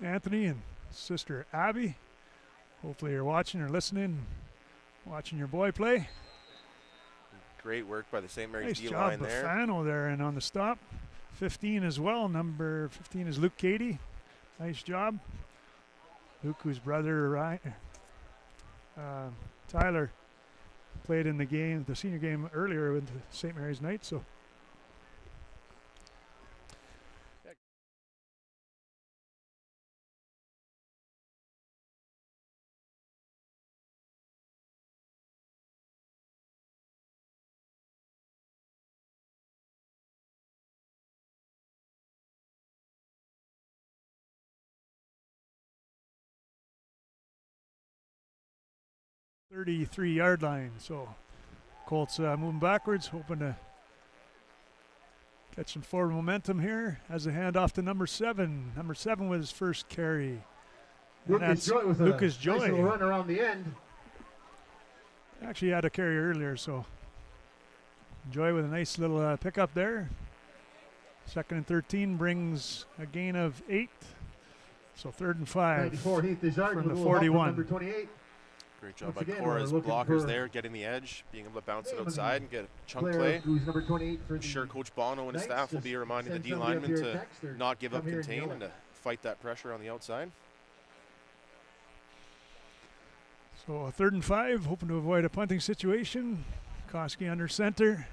[SPEAKER 1] Anthony and sister Abby. Hopefully you're watching or listening, watching your boy play.
[SPEAKER 2] Great work by the St. Mary's
[SPEAKER 1] Nice
[SPEAKER 2] D-line
[SPEAKER 1] job,
[SPEAKER 2] there.
[SPEAKER 1] Bafano there and on the stop. 15 as well. Number 15 is Luke Cady. Nice job. Luke, whose brother Tyler played in the game, the senior game earlier with the St. Mary's Knights. So .33-yard line. So Colts moving backwards, hoping to catch some forward momentum here as a handoff to number 7. Number 7 with his first carry. And
[SPEAKER 3] Lucas Joy with
[SPEAKER 1] Lucas
[SPEAKER 3] a
[SPEAKER 1] Joy.
[SPEAKER 3] nice little run around the end.
[SPEAKER 1] Actually had a carry earlier, so Joy with a nice little pickup there. 2nd and 13 brings a gain of 8. So 3rd and 5
[SPEAKER 3] 94 Heath Desjardins
[SPEAKER 1] from
[SPEAKER 3] with
[SPEAKER 1] the
[SPEAKER 3] a little help from
[SPEAKER 1] 41.
[SPEAKER 3] number 28.
[SPEAKER 2] Great job
[SPEAKER 3] Once
[SPEAKER 2] by
[SPEAKER 3] again,
[SPEAKER 2] KORAH's
[SPEAKER 3] we're looking
[SPEAKER 2] blockers
[SPEAKER 3] for
[SPEAKER 2] there, getting the edge, being able to bounce it
[SPEAKER 3] name of the
[SPEAKER 2] outside and get a chunk
[SPEAKER 3] Player
[SPEAKER 2] play.
[SPEAKER 3] who's number 28 for
[SPEAKER 2] I'm
[SPEAKER 3] the
[SPEAKER 2] sure Coach Bono and his
[SPEAKER 3] Knights,
[SPEAKER 2] staff will
[SPEAKER 3] just
[SPEAKER 2] be reminding the
[SPEAKER 3] send somebody up
[SPEAKER 2] D-linemen
[SPEAKER 3] here a
[SPEAKER 2] to
[SPEAKER 3] text or
[SPEAKER 2] not give up
[SPEAKER 3] come here and
[SPEAKER 2] contain
[SPEAKER 3] yell
[SPEAKER 2] and
[SPEAKER 3] it.
[SPEAKER 2] to fight that pressure on the outside.
[SPEAKER 1] So a 3rd and 5, hoping to avoid a punting situation. Koski under center,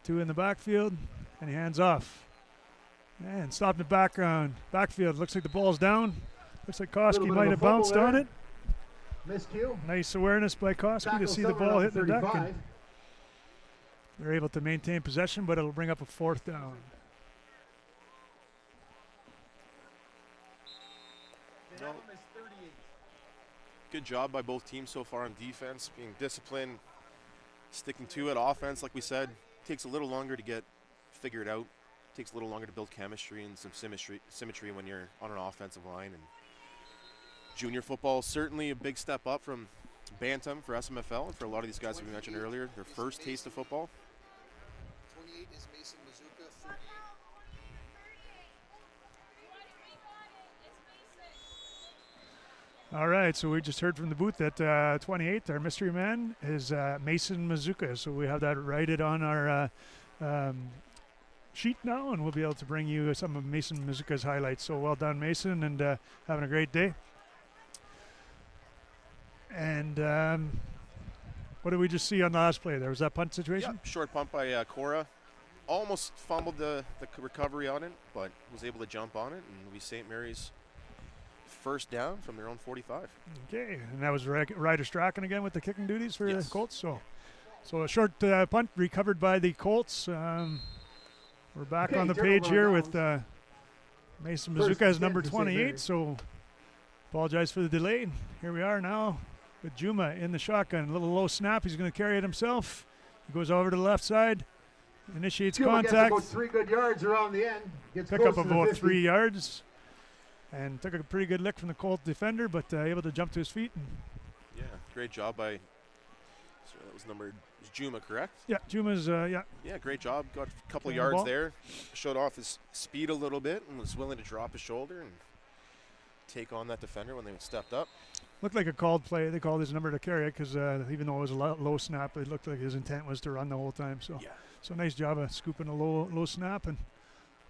[SPEAKER 1] 2 in the backfield, and he hands off. And stopped in the backfield. Looks like the ball's down. Looks like Koski
[SPEAKER 3] bit
[SPEAKER 1] might
[SPEAKER 3] of a
[SPEAKER 1] have
[SPEAKER 3] fumble
[SPEAKER 1] bounced
[SPEAKER 3] there.
[SPEAKER 1] on it.
[SPEAKER 3] Miscue.
[SPEAKER 1] Nice awareness by Koski to
[SPEAKER 3] Tackle
[SPEAKER 1] see the
[SPEAKER 3] somewhere
[SPEAKER 1] ball
[SPEAKER 3] around
[SPEAKER 1] hit the deck.
[SPEAKER 3] 35.
[SPEAKER 1] And they're able to maintain possession, but it'll bring up a 4th down.
[SPEAKER 3] The
[SPEAKER 2] No.
[SPEAKER 3] outcome is 38.
[SPEAKER 2] Good job by both teams so far on defense, being disciplined, sticking to it. Offense, like we said, takes a little longer to get figured out. Takes a little longer to build chemistry and some symmetry when you're on an offensive line. And junior football is certainly a big step up from Bantam for SMFL and for a lot of these guys that we mentioned earlier, their first taste of football.
[SPEAKER 4] 28 is Mason Mazuka, 38.
[SPEAKER 1] All right, so we just heard from the booth that 28, our mystery man, is Mason Mazuka. So we have that righted on our sheet now, and we'll be able to bring you some of Mason Mazuka's highlights. So well done, Mason, and having a great day. And what did we just see on the last play there? Was that punt situation?
[SPEAKER 2] Yeah, short punt by KORAH. Almost fumbled the recovery on it, but was able to jump on it, and we St. Mary's first down from their own 45.
[SPEAKER 1] Okay, and that was Ryder Strachan again with the kicking duties for
[SPEAKER 2] Yes.
[SPEAKER 1] the Colts. So a short punt recovered by the Colts. We're back
[SPEAKER 3] Okay,
[SPEAKER 1] on the
[SPEAKER 3] turnover
[SPEAKER 1] page
[SPEAKER 3] on
[SPEAKER 1] here
[SPEAKER 3] downs.
[SPEAKER 1] with Mason
[SPEAKER 3] First
[SPEAKER 1] Mazuka as
[SPEAKER 3] and
[SPEAKER 1] number
[SPEAKER 3] 10 for St.
[SPEAKER 1] 28.
[SPEAKER 3] Mary's.
[SPEAKER 1] So apologize for the delay. Here we are now with Juma in the shotgun. A little low snap. He's going to carry it himself. He goes over to the left side, initiates
[SPEAKER 3] Cuba gets
[SPEAKER 1] contact,
[SPEAKER 3] about 3 good yards around the end. Gets
[SPEAKER 1] pick
[SPEAKER 3] close
[SPEAKER 1] up
[SPEAKER 3] to the
[SPEAKER 1] about
[SPEAKER 3] 50.
[SPEAKER 1] 3 yards, and took a pretty good lick from the Colt defender, but able to jump to his feet. And
[SPEAKER 2] Yeah, great job by, so that was Juma, correct?
[SPEAKER 1] yeah, Juma's, yeah.
[SPEAKER 2] Yeah, great job. Got a couple
[SPEAKER 1] Throwing the
[SPEAKER 2] yards
[SPEAKER 1] ball.
[SPEAKER 2] there. Showed off his speed a little bit and was willing to drop his shoulder and take on that defender when they stepped up.
[SPEAKER 1] Looked like a called play. They called his number to carry it because even though it was a low snap, it looked like his intent was to run the whole time. So,
[SPEAKER 2] Yeah.
[SPEAKER 1] so nice job of scooping a low snap, and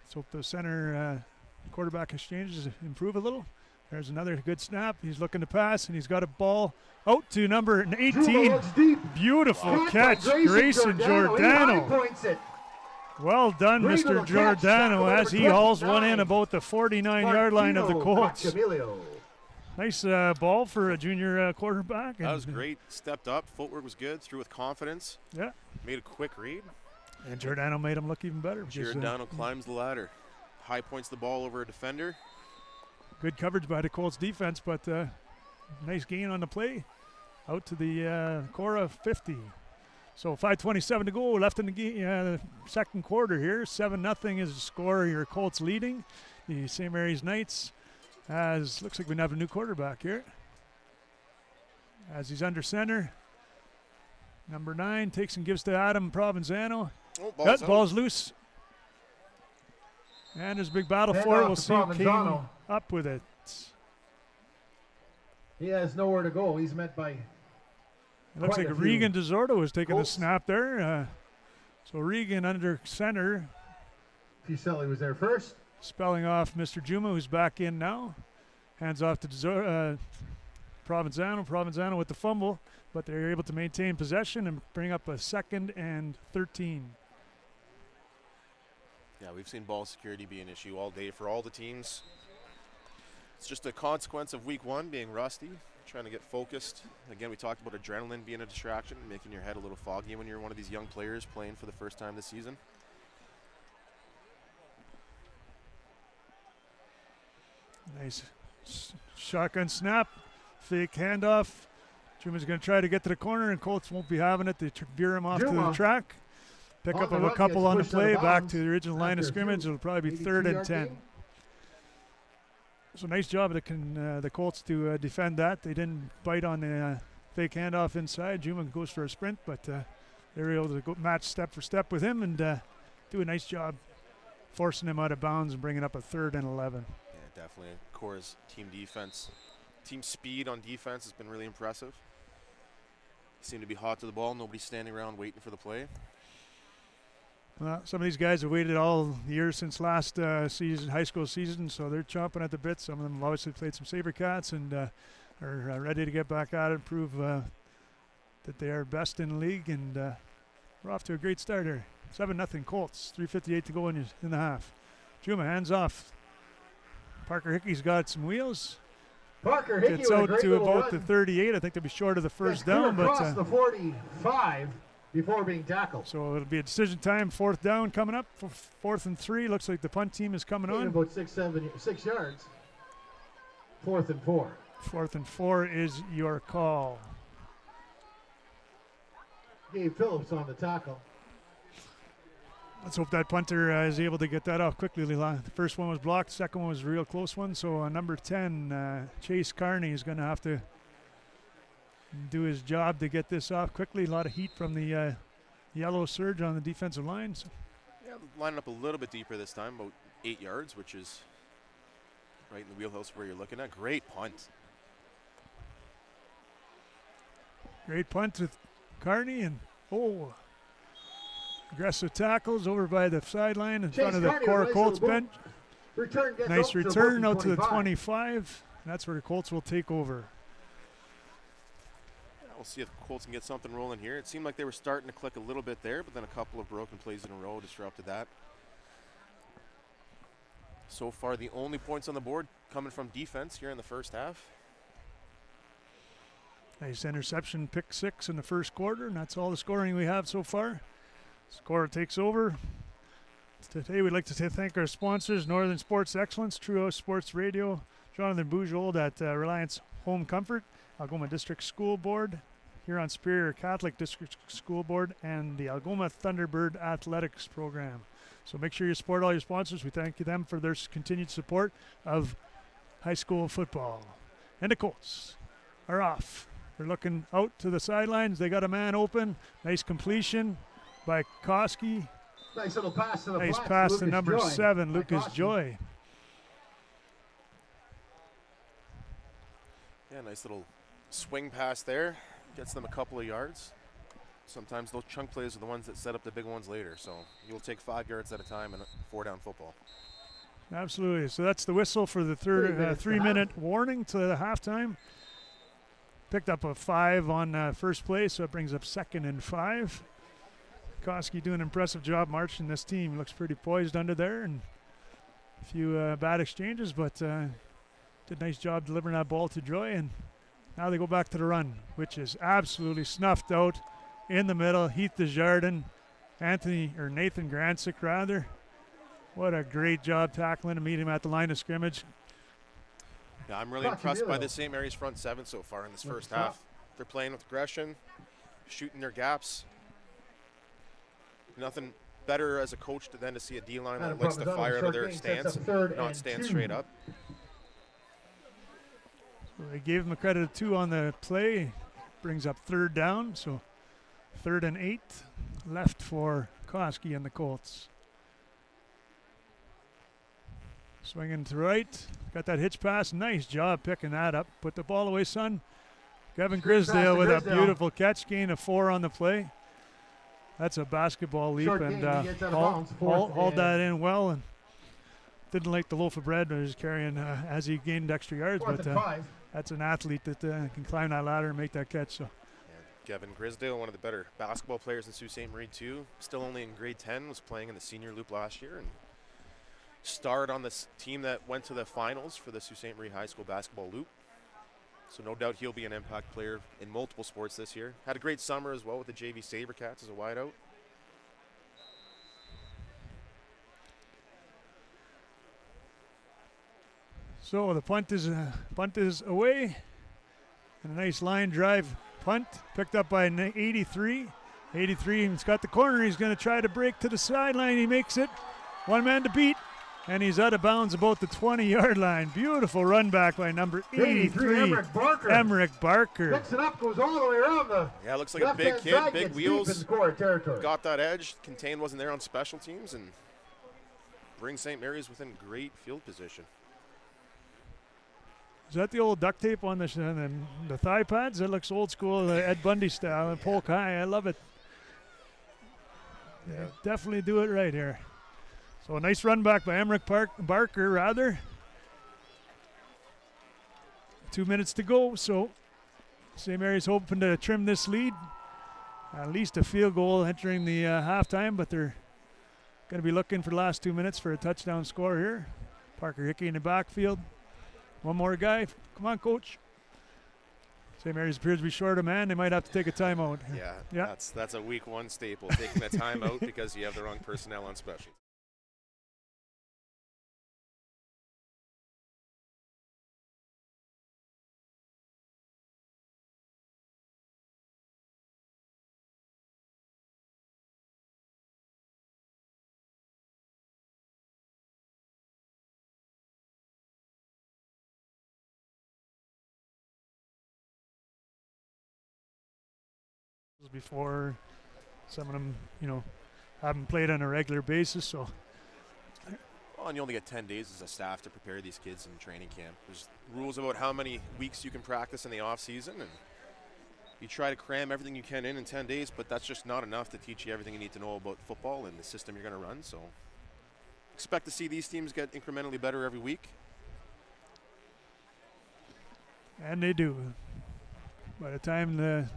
[SPEAKER 1] let's hope the center quarterback exchanges improve a little. There's another good snap. He's looking to pass, and he's got a ball out to number
[SPEAKER 3] Juma
[SPEAKER 1] 18.
[SPEAKER 3] looks deep.
[SPEAKER 1] Beautiful
[SPEAKER 3] Caught by
[SPEAKER 1] catch, Grayson
[SPEAKER 3] He
[SPEAKER 1] Giordano.
[SPEAKER 3] high points it.
[SPEAKER 1] Well done,
[SPEAKER 3] Great
[SPEAKER 1] Mr.
[SPEAKER 3] little catch.
[SPEAKER 1] Giordano,
[SPEAKER 3] Tackle
[SPEAKER 1] as he
[SPEAKER 3] number
[SPEAKER 1] hauls one in
[SPEAKER 3] 29.
[SPEAKER 1] about the 49-yard line of the
[SPEAKER 3] Martino
[SPEAKER 1] Colts.
[SPEAKER 3] Cacciamilio.
[SPEAKER 1] Nice ball for a junior quarterback.
[SPEAKER 2] That was
[SPEAKER 1] and,
[SPEAKER 2] great. Stepped up. Footwork was good. Threw with confidence.
[SPEAKER 1] Yeah.
[SPEAKER 2] Made a quick read.
[SPEAKER 1] And Giordano made him look even better. because,
[SPEAKER 2] Giordano climbs the ladder. High points the ball over a defender.
[SPEAKER 1] good coverage by the Colts defense, but nice gain on the play. Out to the KORAH 50. So 5:27 to go left in the second quarter here. 7-0 is the score. Your Colts leading. the St. Mary's Knights, as looks like we have a new quarterback here. As he's under center. Number 9 takes and gives to Adam Provenzano.
[SPEAKER 2] Oh,
[SPEAKER 1] Ball's loose. And there's a big battle
[SPEAKER 3] Hand
[SPEAKER 1] for it.
[SPEAKER 3] off
[SPEAKER 1] We'll
[SPEAKER 3] to
[SPEAKER 1] see who came
[SPEAKER 3] Provenzano.
[SPEAKER 1] up with it.
[SPEAKER 3] He has nowhere to go. He's met by
[SPEAKER 1] It looks
[SPEAKER 3] quite
[SPEAKER 1] like
[SPEAKER 3] a few
[SPEAKER 1] Regan DeZordo was taking the
[SPEAKER 3] Colts.
[SPEAKER 1] snap there. So Regan under center,
[SPEAKER 3] Fuselli was there first.
[SPEAKER 1] spelling off Mr. Juma, who's back in now. Hands off to Provenzano. Provenzano with the fumble, but they're able to maintain possession and bring up a 2nd and 13.
[SPEAKER 2] Yeah, we've seen ball security be an issue all day for all the teams. It's just a consequence of week 1 being rusty, trying to get focused. Again, we talked about adrenaline being a distraction, making your head a little foggy when you're one of these young players playing for the first time this season.
[SPEAKER 1] Nice shotgun snap, fake handoff. Juma's going to try to get to the corner, and Colts won't be having it. They veer him off to the
[SPEAKER 3] Juma
[SPEAKER 1] track. Pick
[SPEAKER 3] on
[SPEAKER 1] up
[SPEAKER 3] the
[SPEAKER 1] of a
[SPEAKER 3] run,
[SPEAKER 1] couple
[SPEAKER 3] gets
[SPEAKER 1] on the
[SPEAKER 3] pushed out of
[SPEAKER 1] play, back
[SPEAKER 3] bounds
[SPEAKER 1] to the original line of
[SPEAKER 3] after a
[SPEAKER 1] scrimmage.
[SPEAKER 3] few
[SPEAKER 1] It'll probably be 3rd and
[SPEAKER 3] 82-yard
[SPEAKER 1] 10.
[SPEAKER 3] gain.
[SPEAKER 1] So nice job of the Colts to defend that. They didn't bite on the fake handoff inside. Juma goes for a sprint, but they were able to go match step for step with him and do a nice job forcing him out of bounds and bringing up a 3rd and 11.
[SPEAKER 2] Yeah, definitely. KORAH's team defense, team speed on defense has been really impressive. Seem to be hot to the ball. Nobody's standing around waiting for the play.
[SPEAKER 1] Well, some of these guys have waited all year since last season, high school season, so they're chomping at the bit. Some of them have obviously played some SaberCats and are ready to get back at it, prove that they are best in the league, and we're off to a great start here. 7-0 Colts, 3:58 to go in the half. Juma hands off. Parker Hickey's got some wheels.
[SPEAKER 3] Parker Hickey
[SPEAKER 1] Gets
[SPEAKER 3] with a
[SPEAKER 1] out
[SPEAKER 3] great
[SPEAKER 1] to
[SPEAKER 3] little
[SPEAKER 1] about
[SPEAKER 3] run.
[SPEAKER 1] the 38. I think they'll be short of the first
[SPEAKER 3] Gets clear
[SPEAKER 1] down, but
[SPEAKER 3] across the 45 before being tackled.
[SPEAKER 1] so it'll be a decision time. 4th down coming up. 4th and 3. Looks like the punt team is coming
[SPEAKER 3] Gain
[SPEAKER 1] on.
[SPEAKER 3] about 6 yards. 4th and 4.
[SPEAKER 1] 4th and 4 is your call.
[SPEAKER 3] Gabe Phillips on the tackle.
[SPEAKER 1] Let's hope that punter is able to get that off quickly. The first one was blocked. The second one was a real close one. So number 10, Chase Carney, is going to have to do his job to get this off quickly. A lot of heat from the yellow surge on the defensive line. So
[SPEAKER 2] Yeah, lining up a little bit deeper this time, about 8 yards, which is right in the wheelhouse where you're looking at. Great punt.
[SPEAKER 1] great punt with Carney, and aggressive tackles over by the sideline in front of the
[SPEAKER 3] Carney,
[SPEAKER 1] KORAH
[SPEAKER 3] nice
[SPEAKER 1] Colts
[SPEAKER 3] little
[SPEAKER 1] bench.
[SPEAKER 3] Return gets
[SPEAKER 1] Nice
[SPEAKER 3] up to the
[SPEAKER 1] return out to the
[SPEAKER 3] 25.
[SPEAKER 1] 25. That's where the Colts will take over.
[SPEAKER 2] Yeah, we'll see if the Colts can get something rolling here. It seemed like they were starting to click a little bit there, but then a couple of broken plays in a row disrupted that. So far, the only points on the board coming from defense here in the first half.
[SPEAKER 1] Nice interception, pick 6 in the first quarter, and that's all the scoring we have so far. Scorer takes over. Today we'd like to thank our sponsors, Northern Sports Excellence, True House Sports Radio, Jonathan Bougeold at Reliance Home Comfort, Algoma District School Board, Huron Superior Catholic District School Board, and the Algoma Thunderbird Athletics Program. So make sure you support all your sponsors. We thank them for their continued support of high school football. And the Colts are off. They're looking out to the sidelines. They got a man open. Nice completion by Koski.
[SPEAKER 3] Nice little pass to the
[SPEAKER 1] Nice
[SPEAKER 3] flats,
[SPEAKER 1] pass to
[SPEAKER 3] Lucas
[SPEAKER 1] number
[SPEAKER 3] Joy.
[SPEAKER 1] 7,
[SPEAKER 3] by
[SPEAKER 1] Lucas
[SPEAKER 3] Koski.
[SPEAKER 1] Joy.
[SPEAKER 2] Yeah, nice little swing pass there. Gets them a couple of yards. Sometimes those chunk plays are the ones that set up the big ones later. So you'll take 5 yards at a time in a 4-down football.
[SPEAKER 1] Absolutely. So that's the whistle for the 3-minute warning to the halftime. Picked up a 5 on first play, so it brings up 2nd and 5. Koski doing an impressive job marching this team. Looks pretty poised under there, and a few bad exchanges, but did a nice job delivering that ball to Joy. And now they go back to the run, which is absolutely snuffed out in the middle. Heath Desjardins, Nathan Gransick rather. What a great job tackling to meet him at the line of scrimmage.
[SPEAKER 2] Yeah, I'm really impressed by the St. Mary's front 7 so far in this first half. They're playing with aggression, shooting their gaps. Nothing better as a coach to see a D-line
[SPEAKER 3] Adam
[SPEAKER 2] that likes to
[SPEAKER 3] Provenzano,
[SPEAKER 2] fire out
[SPEAKER 3] short
[SPEAKER 2] of their
[SPEAKER 3] gain, sets
[SPEAKER 2] stance
[SPEAKER 3] up third
[SPEAKER 2] and not
[SPEAKER 3] and
[SPEAKER 2] stand
[SPEAKER 3] 2.
[SPEAKER 2] straight up.
[SPEAKER 1] So they gave him a credit of 2 on the play. Brings up 3rd down. So 3rd and 8 left for Koski and the Colts. Swinging to right. Got that hitch pass. Nice job picking that up. Put the ball away, son. Kevin Grisdale with a beautiful catch. Gain of 4 on the play. That's a basketball leap.
[SPEAKER 3] Short
[SPEAKER 1] And
[SPEAKER 3] gain, he gets out of bounds, fourth
[SPEAKER 1] hauled that
[SPEAKER 3] and-
[SPEAKER 1] in well. And didn't like the loaf of bread he was carrying as he gained extra yards.
[SPEAKER 3] Fourth
[SPEAKER 1] But
[SPEAKER 3] and 5.
[SPEAKER 1] that's an athlete that can climb that ladder and make that catch. So
[SPEAKER 2] Kevin Grisdale, one of the better basketball players in Sault Ste. Marie too. Still only in grade 10, was playing in the senior loop last year and starred on this team that went to the finals for the Sault Ste. Marie High School basketball loop. So no doubt he'll be an impact player in multiple sports this year. Had a great summer as well with the JV Sabercats as a wideout.
[SPEAKER 1] So the punt is away. And a nice line drive punt picked up by 83. 83, he's got the corner. He's going to try to break to the sideline. He makes it. 1 man to beat. And he's out of bounds about the 20-yard line. Beautiful run back by number 83,
[SPEAKER 3] Emmerich Barker.
[SPEAKER 1] Emmerich Barker.
[SPEAKER 3] Picks it up, goes all the way around the
[SPEAKER 2] Yeah, looks like a big
[SPEAKER 3] left-hand
[SPEAKER 2] kid,
[SPEAKER 3] side,
[SPEAKER 2] big
[SPEAKER 3] gets
[SPEAKER 2] wheels.
[SPEAKER 3] deep in KORAH territory.
[SPEAKER 2] Got that edge. Contain wasn't there on special teams and brings St. Mary's within great field position.
[SPEAKER 1] Is that the old duct tape on the thigh pads? That looks old school, Ed Bundy style, and Polk High. I love it.
[SPEAKER 2] Yeah.
[SPEAKER 1] Definitely do it right here. So a nice run back by Emmerich Barker, rather. 2 minutes to go, so St. Mary's hoping to trim this lead. At least a field goal entering the halftime, but they're going to be looking for the last 2 minutes for a touchdown score here. Parker Hickey in the backfield. One more guy. Come on, coach. St. Mary's appears to be short a man. They might have to take a timeout.
[SPEAKER 2] Yeah. That's a week 1 staple, taking a timeout because you have the wrong personnel on special.
[SPEAKER 1] Before some of them, haven't played on a regular basis. So
[SPEAKER 2] Well, and you only get 10 days as a staff to prepare these kids in training camp. There's rules about how many weeks you can practice in the off season, and you try to cram everything you can in 10 days, but that's just not enough to teach you everything you need to know about football and the system you're going to run. So expect to see these teams get incrementally better every week.
[SPEAKER 1] and they do. By the time the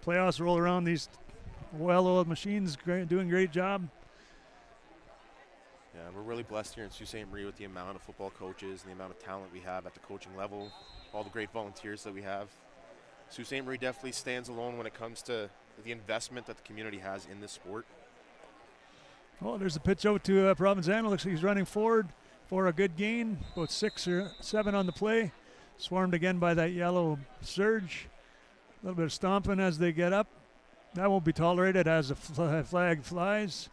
[SPEAKER 1] playoffs roll around, these well-oiled machines doing a great job.
[SPEAKER 2] Yeah, we're really blessed here in Sault Ste. Marie with the amount of football coaches and the amount of talent we have at the coaching level, all the great volunteers that we have. Sault Ste. Marie definitely stands alone when it comes to the investment that the community has in this sport.
[SPEAKER 1] Oh, there's a pitch out to Provenzano. Looks like he's running forward for a good gain. About 6 or 7 on the play. Swarmed again by that yellow surge. A little bit of stomping as they get up. That won't be tolerated as the flag flies.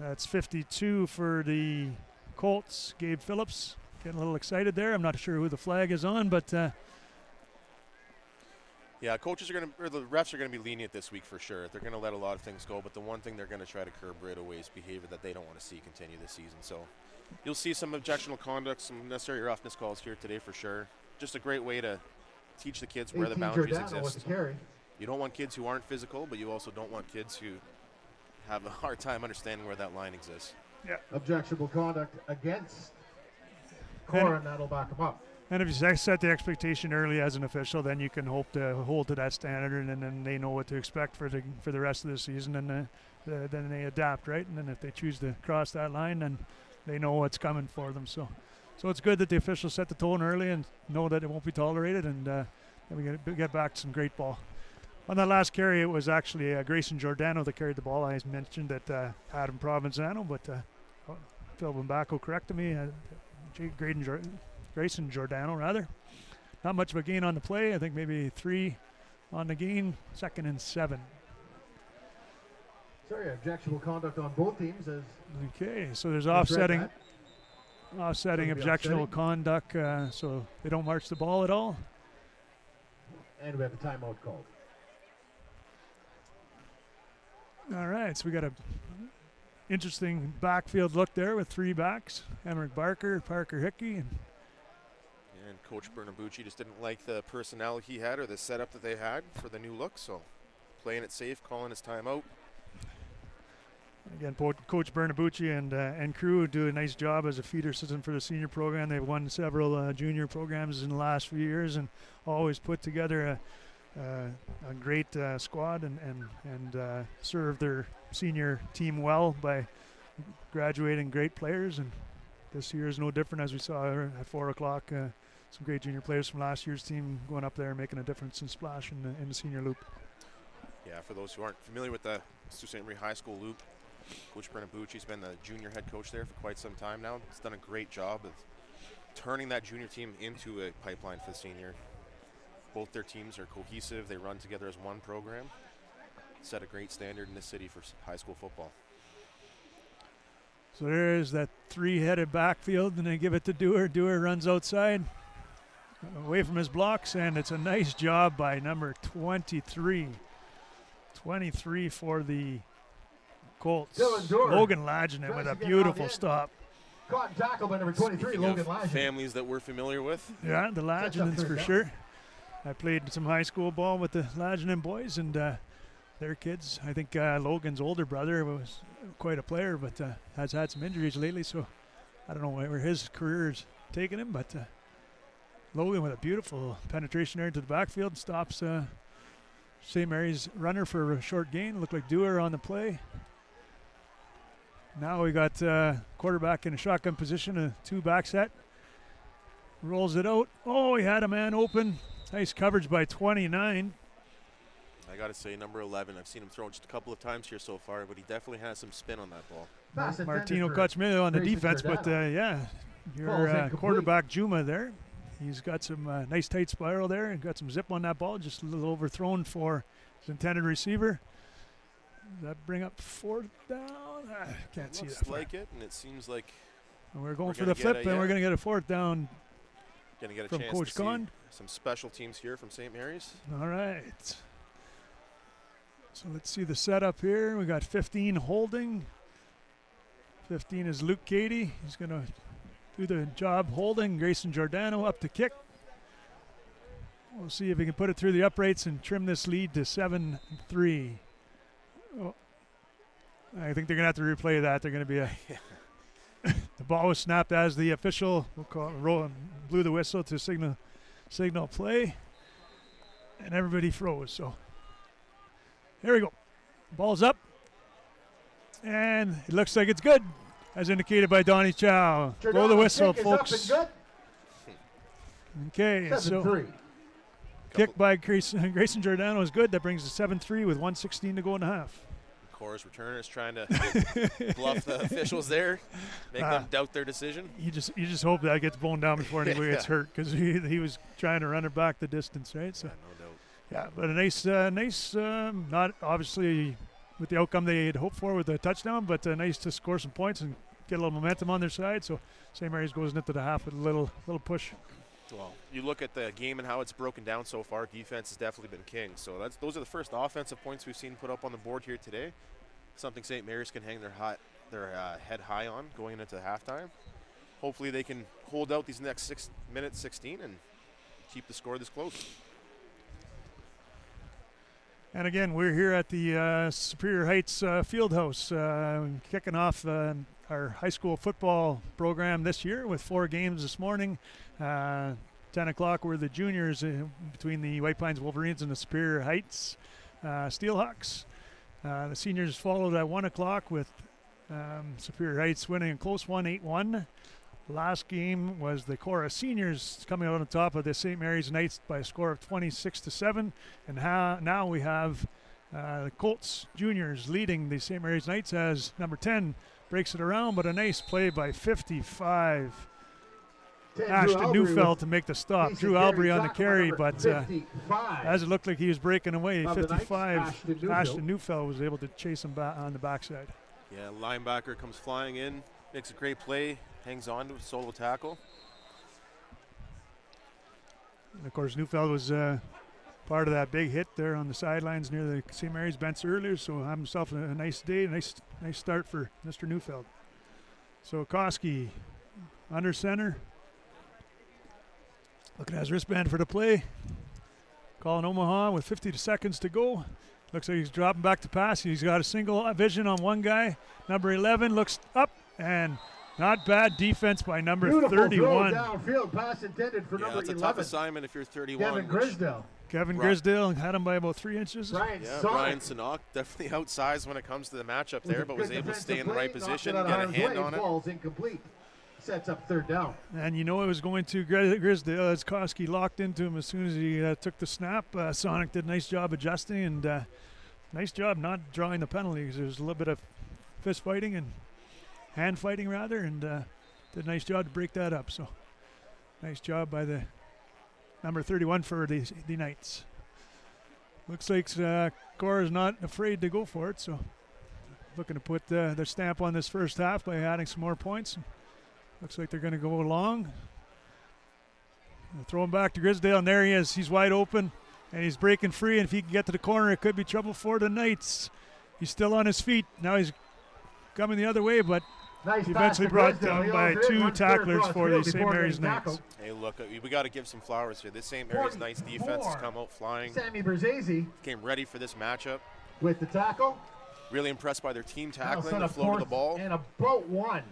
[SPEAKER 1] That's 52 for the Colts. Gabe Phillips getting a little excited there. I'm not sure who the flag is on, but
[SPEAKER 2] yeah, coaches are going to, or the refs are going to be lenient this week for sure. They're going to let a lot of things go, but the one thing they're going to try to curb right away is behavior that they don't want to see continue this season. So you'll see some objectionable conduct, some necessary roughness calls here today for sure. Just a great way to teach the kids where the boundaries exist. You don't want kids who aren't physical, but you also don't want kids who have a hard time understanding where that line exists.
[SPEAKER 1] yeah.
[SPEAKER 3] Objectionable conduct against KORAH, and that'll back them up.
[SPEAKER 1] And if you set the expectation early as an official, then you can hope to hold to that standard, and then they know what to expect for the rest of the season, and then they adapt, right? And then if they choose to cross that line, then they know what's coming for them. So it's good that the officials set the tone early and know that it won't be tolerated, and then we get back to some great ball. On that last carry, it was actually Grayson Giordano that carried the ball. I mentioned that Adam Provenzano, but Phil Bambaco corrected me. Grayson Giordano, rather. Not much of a gain on the play. I think maybe 3 on the gain. 2nd and 7.
[SPEAKER 3] Sorry, objectionable conduct on both teams. As
[SPEAKER 1] Okay, so there's
[SPEAKER 3] misread
[SPEAKER 1] offsetting
[SPEAKER 3] that.
[SPEAKER 1] offsetting
[SPEAKER 3] Gonna be
[SPEAKER 1] objectionable
[SPEAKER 3] offsetting.
[SPEAKER 1] conduct, so they don't march the ball at all.
[SPEAKER 3] And we have a timeout called.
[SPEAKER 1] All right, so we got a interesting backfield look there with 3 backs: Emmerich Barker, Parker Hickey, and
[SPEAKER 2] And Coach Bernabucci just didn't like the personnel he had or the setup that they had for the new look, so playing it safe, calling his timeout.
[SPEAKER 1] again, Coach Bernabucci and crew do a nice job as a feeder system for the senior program. They've won several junior programs in the last few years and always put together a great squad and serve their senior team well by graduating great players. And this year is no different, as we saw at 4 o'clock. Some great junior players from last year's team going up there and making a difference and splash in the senior loop.
[SPEAKER 2] Yeah, for those who aren't familiar with the Sault Ste. Marie High School loop, Coach Bernabucci's been the junior head coach there for quite some time now. He's done a great job of turning that junior team into a pipeline for the senior. Both their teams are cohesive. They run together as one program. Set a great standard in this city for high school football.
[SPEAKER 1] So there's that 3-headed backfield, and they give it to Dewar. Dewar runs outside, away from his blocks, and it's a nice job by number 23. 23 for the Colts.
[SPEAKER 3] Dylan Dewar
[SPEAKER 1] Logan Laginen
[SPEAKER 3] tries
[SPEAKER 1] with
[SPEAKER 3] to
[SPEAKER 1] a
[SPEAKER 3] get
[SPEAKER 1] beautiful
[SPEAKER 3] out in.
[SPEAKER 1] stop.
[SPEAKER 3] Caught and tackled by number 23,
[SPEAKER 2] Speaking
[SPEAKER 3] Logan
[SPEAKER 2] of
[SPEAKER 3] Laginen.
[SPEAKER 2] families that we're familiar with,
[SPEAKER 1] Yeah, the
[SPEAKER 3] Sets up
[SPEAKER 1] Laginens
[SPEAKER 3] third
[SPEAKER 1] for
[SPEAKER 3] down.
[SPEAKER 1] sure. I played some high school ball with the Laginen boys, and their kids. I think Logan's older brother was quite a player, but has had some injuries lately, so I don't know where his career's taken him, but Logan with a beautiful penetration there into the backfield stops St. Mary's runner for a short gain. Looked like Dewar on the play. Now we got quarterback in a shotgun position, a 2-back set. Rolls it out. Oh, he had a man open. Nice coverage by 29.
[SPEAKER 2] I got to say, number 11, I've seen him throw just a couple of times here so far, but he definitely has some spin on that ball.
[SPEAKER 3] Pass intended
[SPEAKER 1] Martino
[SPEAKER 3] for
[SPEAKER 1] Kutchmiller on the
[SPEAKER 3] Grayson
[SPEAKER 1] defense, but
[SPEAKER 3] Giordano.
[SPEAKER 1] yeah,
[SPEAKER 3] Ball's
[SPEAKER 1] your
[SPEAKER 3] incomplete.
[SPEAKER 1] quarterback Juma there. He's got some nice tight spiral there and got some zip on that ball, just a little overthrown for his intended receiver. Does that bring up 4th down? Can't see
[SPEAKER 2] Looks
[SPEAKER 1] that far.
[SPEAKER 2] like it, and it seems like
[SPEAKER 1] And we're going
[SPEAKER 2] we're
[SPEAKER 1] for
[SPEAKER 2] gonna
[SPEAKER 1] the flip,
[SPEAKER 2] get
[SPEAKER 1] and
[SPEAKER 2] a-
[SPEAKER 1] we're going to get a 4th down
[SPEAKER 2] going to get a
[SPEAKER 1] from
[SPEAKER 2] chance
[SPEAKER 1] Coach
[SPEAKER 2] to see
[SPEAKER 1] Kahn.
[SPEAKER 2] some special teams here from St. Mary's.
[SPEAKER 1] All right. So let's see the setup here. We got 15 holding. 15 is Luke Cady. He's going to do the job holding. Grayson Giordano up to kick. We'll see if he can put it through the uprights and trim this lead to 7-3. Oh, I think they're going to have to replay that. They're going to be a. The ball was snapped as the official blew the whistle to signal play, and everybody froze. So here we go. Ball's up, and it looks like it's good, as indicated by Donnie Chow. Blow the
[SPEAKER 3] Giordano's
[SPEAKER 1] whistle,
[SPEAKER 3] kick is up
[SPEAKER 1] folks.
[SPEAKER 3] and
[SPEAKER 1] Okay,
[SPEAKER 3] good.
[SPEAKER 1] so
[SPEAKER 3] 7-3.
[SPEAKER 1] kick by Grayson Giordano is good. That brings us 7-3 with 1:16 to go in the half.
[SPEAKER 2] KORAH's returner is trying to bluff the officials there, make them doubt their decision.
[SPEAKER 1] You just hope that gets blown down before anybody gets hurt, because he was trying to run it back the distance, right? So.
[SPEAKER 2] Yeah, no doubt.
[SPEAKER 1] Yeah, but a nice, not obviously with the outcome they had hoped for with the touchdown, but nice to score some points and get a little momentum on their side. So St. Mary's goes into the half with a little push.
[SPEAKER 2] Well, you look at the game and how it's broken down so far. Defense has definitely been king. So those are the first offensive points we've seen put up on the board here today. Something St. Mary's can hang their head high on going into halftime. Hopefully they can hold out these next 6 minutes, 16, and keep the score this close.
[SPEAKER 1] And again, we're here at the Superior Heights Fieldhouse, kicking off our high school football program this year with 4 games this morning. 10 o'clock were the juniors between the White Pines Wolverines and the Superior Heights Steelhawks. The seniors followed at 1 o'clock with Superior Heights winning a close one, 8-1. Last game was the KORAH seniors coming out on top of the St. Mary's Knights by a score of 26-7. And now we have the Colts juniors leading the St. Mary's Knights as number 10 breaks it around, but a nice play by 55. Ashton Neufeld to make the stop.
[SPEAKER 3] Decent
[SPEAKER 1] Drew
[SPEAKER 3] carry,
[SPEAKER 1] Albury on the
[SPEAKER 3] tackle by
[SPEAKER 1] carry,
[SPEAKER 3] number
[SPEAKER 1] but
[SPEAKER 3] 55.
[SPEAKER 1] as it looked like he was breaking away,
[SPEAKER 3] Of the Knights,
[SPEAKER 1] 55,
[SPEAKER 3] Ashton
[SPEAKER 1] Ashton Neufeld was able to chase him back on the backside.
[SPEAKER 2] Yeah, linebacker comes flying in, makes a great play, hangs on to a solo tackle.
[SPEAKER 1] And of course, Neufeld was part of that big hit there on the sidelines near the St. Mary's bench earlier, so have himself a nice day, nice start for Mr. Neufeld. So Koski under center. Looking at his wristband for the play. Calling Omaha with 50 seconds to go. Looks like he's dropping back to pass. He's got a single vision on one guy. Number 11 looks up, and not bad defense by number
[SPEAKER 3] Beautiful
[SPEAKER 1] 31.
[SPEAKER 3] throw downfield, pass intended for
[SPEAKER 2] Yeah,
[SPEAKER 3] number
[SPEAKER 2] that's a
[SPEAKER 3] 11.
[SPEAKER 2] tough assignment if you're 31.
[SPEAKER 3] Kevin
[SPEAKER 2] which-
[SPEAKER 3] Grisdale.
[SPEAKER 1] Kevin
[SPEAKER 2] Right.
[SPEAKER 1] Grisdale had him by about 3 inches.
[SPEAKER 3] Brian
[SPEAKER 2] Yeah,
[SPEAKER 3] Sonic.
[SPEAKER 2] Brian Sanok definitely outsized when it comes to the matchup
[SPEAKER 3] With a
[SPEAKER 2] there, but was
[SPEAKER 3] good
[SPEAKER 2] able to stay in
[SPEAKER 3] defensive
[SPEAKER 2] the right
[SPEAKER 3] play, knocked
[SPEAKER 2] position,
[SPEAKER 3] it out
[SPEAKER 2] get
[SPEAKER 3] of
[SPEAKER 2] a
[SPEAKER 3] harm's
[SPEAKER 2] hand
[SPEAKER 3] way,
[SPEAKER 2] on it.
[SPEAKER 3] Ball's incomplete. Sets up third down.
[SPEAKER 1] And you know it was going to Grisdale as Koski locked into him as soon as he took the snap. Sonic did a nice job adjusting, and nice job not drawing the penalty, because there was a little bit of fist fighting and hand fighting rather, and did a nice job to break that up. So nice job by the number 31 for the Knights. Looks like KORAH is not afraid to go for it, so looking to put their stamp on this first half by adding some more points. Looks like they're going to go long. Throw him back to Grisdale, and there he is. He's wide open, and he's breaking free, and if he can get to the corner, it could be trouble for the Knights. He's still on his feet. Now he's coming the other way, but
[SPEAKER 3] Nice
[SPEAKER 1] eventually
[SPEAKER 3] pass to
[SPEAKER 1] brought
[SPEAKER 3] Grisdale.
[SPEAKER 1] down
[SPEAKER 3] He
[SPEAKER 1] by
[SPEAKER 3] overhit,
[SPEAKER 1] 2
[SPEAKER 3] runs clear
[SPEAKER 1] tacklers
[SPEAKER 3] across
[SPEAKER 1] for
[SPEAKER 3] field
[SPEAKER 1] the St.
[SPEAKER 3] before
[SPEAKER 1] Mary's
[SPEAKER 3] getting
[SPEAKER 1] Knights.
[SPEAKER 3] tackled.
[SPEAKER 2] Hey, look, we got to give some flowers here. This St. Mary's Knights defense has come out flying,
[SPEAKER 3] Sammy Berzesi
[SPEAKER 2] came ready for this matchup.
[SPEAKER 3] with the tackle.
[SPEAKER 2] Really impressed by their team
[SPEAKER 3] Now
[SPEAKER 2] tackling,
[SPEAKER 3] set
[SPEAKER 2] the
[SPEAKER 3] up
[SPEAKER 2] flow of the
[SPEAKER 3] fourth
[SPEAKER 2] ball.
[SPEAKER 3] and about 1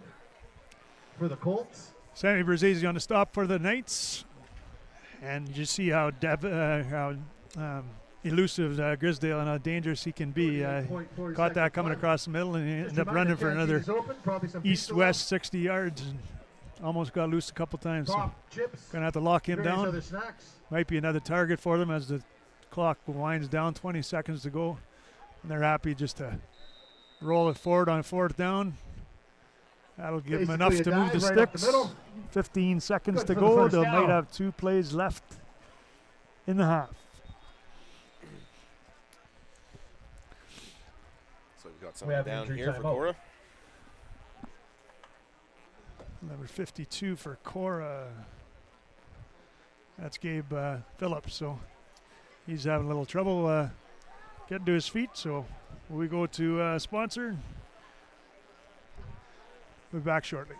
[SPEAKER 3] for the Colts.
[SPEAKER 1] Sammy Berzesi on the stop for the Knights. And you see how elusive Grisdale and how dangerous he can be.
[SPEAKER 3] 38.4
[SPEAKER 1] Caught that
[SPEAKER 3] seconds
[SPEAKER 1] coming
[SPEAKER 3] left.
[SPEAKER 1] across the middle, and he ended
[SPEAKER 3] Just
[SPEAKER 1] up
[SPEAKER 3] reminder,
[SPEAKER 1] running for
[SPEAKER 3] canteen
[SPEAKER 1] another
[SPEAKER 3] is open, probably some pizza
[SPEAKER 1] east-west 60 yards, and almost got loose a couple times.
[SPEAKER 3] left.
[SPEAKER 1] So
[SPEAKER 3] Pop, chips,
[SPEAKER 1] gonna have to lock him
[SPEAKER 3] various
[SPEAKER 1] down.
[SPEAKER 3] other snacks.
[SPEAKER 1] Might be another target for them as the clock winds down. 20 seconds to go, and they're happy just to roll it forward on 4th down. That'll give them enough
[SPEAKER 3] Basically
[SPEAKER 1] to
[SPEAKER 3] a
[SPEAKER 1] move the
[SPEAKER 3] dive right up the
[SPEAKER 1] sticks.
[SPEAKER 3] middle.
[SPEAKER 1] 15 seconds
[SPEAKER 3] Good
[SPEAKER 1] to
[SPEAKER 3] for the
[SPEAKER 1] go.
[SPEAKER 3] first
[SPEAKER 1] They
[SPEAKER 3] down.
[SPEAKER 1] might have 2 plays left in the half.
[SPEAKER 2] So we've got
[SPEAKER 3] We
[SPEAKER 2] something
[SPEAKER 3] have
[SPEAKER 2] down
[SPEAKER 3] injury
[SPEAKER 2] here for
[SPEAKER 3] timeout.
[SPEAKER 2] KORAH.
[SPEAKER 1] Number 52 for KORAH. That's Gabe Phillips. So he's having a little trouble getting to his feet. So we go to sponsor. We'll be back shortly.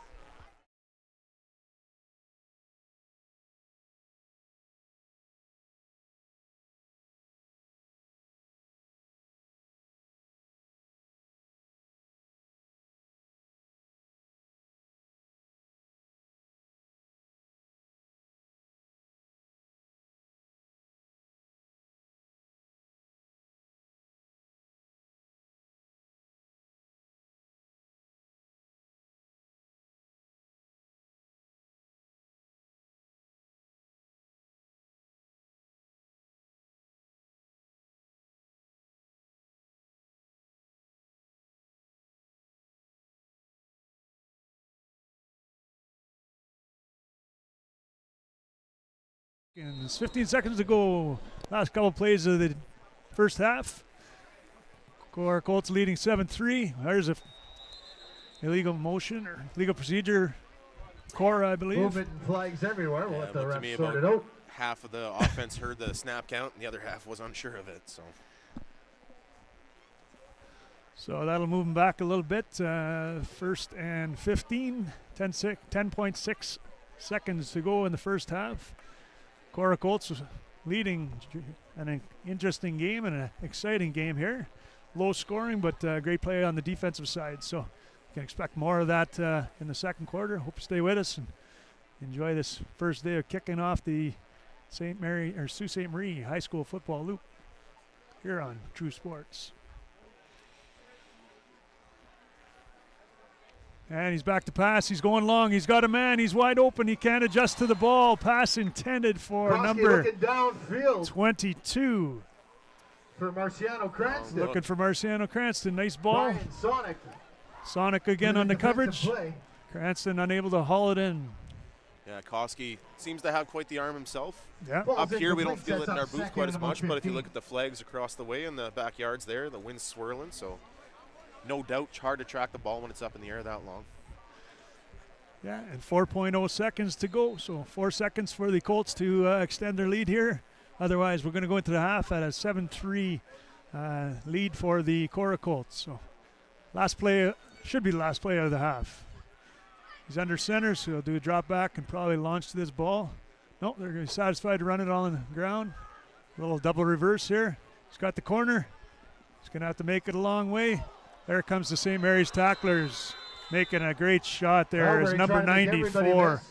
[SPEAKER 1] And it's 15 seconds to go. Last couple plays of the first half. KORAH Colts leading 7-3. There's a illegal motion or legal procedure. KORAH, I believe.
[SPEAKER 3] Movement and flags everywhere. We'll
[SPEAKER 2] Yeah,
[SPEAKER 3] let the
[SPEAKER 2] looked to me
[SPEAKER 3] refs sort it
[SPEAKER 2] about
[SPEAKER 3] out.
[SPEAKER 2] half of the offense heard the snap count, and the other half was unsure of it.
[SPEAKER 1] So that'll move them back a little bit. 1st and 15. 10.6 seconds to go in the first half. KORAH Colts leading an interesting game and an exciting game here. Low scoring, but great play on the defensive side. So you can expect more of that in the second quarter. Hope you stay with us and enjoy this first day of kicking off the Sault Ste. Marie High School football loop here on True Sports. And he's back to pass. He's going long. He's got a man. He's wide open. He can't adjust to the ball. Pass intended for
[SPEAKER 3] Koski
[SPEAKER 1] number
[SPEAKER 3] looking downfield
[SPEAKER 1] 22.
[SPEAKER 3] for Marciano Cranston.
[SPEAKER 1] Looking for Marciano Cranston. Nice ball.
[SPEAKER 3] Brian Sonic
[SPEAKER 1] Sonic again
[SPEAKER 3] with
[SPEAKER 1] on the
[SPEAKER 3] defensive
[SPEAKER 1] coverage.
[SPEAKER 3] play.
[SPEAKER 1] Cranston unable to haul it in.
[SPEAKER 2] Yeah, Koski seems to have quite the arm himself.
[SPEAKER 1] Yeah.
[SPEAKER 3] Ball's
[SPEAKER 2] Up here, we don't
[SPEAKER 3] incomplete,
[SPEAKER 2] feel
[SPEAKER 3] sets
[SPEAKER 2] it in
[SPEAKER 3] up
[SPEAKER 2] our booth
[SPEAKER 3] second
[SPEAKER 2] quite
[SPEAKER 3] and
[SPEAKER 2] as
[SPEAKER 3] about
[SPEAKER 2] much, but if you
[SPEAKER 3] 15.
[SPEAKER 2] look at the flags across the way in the backyards there, the wind's swirling, so no doubt it's hard to track the ball when it's up in the air that long.
[SPEAKER 1] Yeah, and 4.0 seconds to go. So 4 seconds for the Colts to extend their lead here. Otherwise, we're going to go into the half at a 7-3 lead for the KORAH Colts. So last play should be the last play of the half. He's under center, so he'll do a drop back and probably launch to this ball. No, they're going to be satisfied to run it on the ground. A little double reverse here. He's got the corner. He's going to have to make it a long way. There comes the St. Mary's tacklers, making a great shot there as
[SPEAKER 3] Albury
[SPEAKER 1] number
[SPEAKER 3] trying to make everybody
[SPEAKER 1] 94
[SPEAKER 3] miss.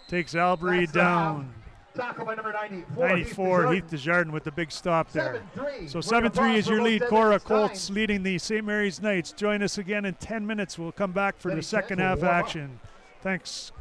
[SPEAKER 1] takes Albury
[SPEAKER 3] That's the half.
[SPEAKER 1] down.
[SPEAKER 3] Tackle by number 94.
[SPEAKER 1] 94, Heath Desjardins with the big stop there.
[SPEAKER 3] 7-3.
[SPEAKER 1] So
[SPEAKER 3] We're
[SPEAKER 1] 7-3
[SPEAKER 3] gonna
[SPEAKER 1] is your
[SPEAKER 3] pause
[SPEAKER 1] lead.
[SPEAKER 3] for about 7
[SPEAKER 1] KORAH
[SPEAKER 3] minutes
[SPEAKER 1] Colts
[SPEAKER 3] time.
[SPEAKER 1] leading the St. Mary's Knights. Join us again in 10 minutes. We'll come back for
[SPEAKER 3] Then
[SPEAKER 1] the
[SPEAKER 3] he checks,
[SPEAKER 1] second
[SPEAKER 3] we'll
[SPEAKER 1] half
[SPEAKER 3] warm up.
[SPEAKER 1] action. Thanks.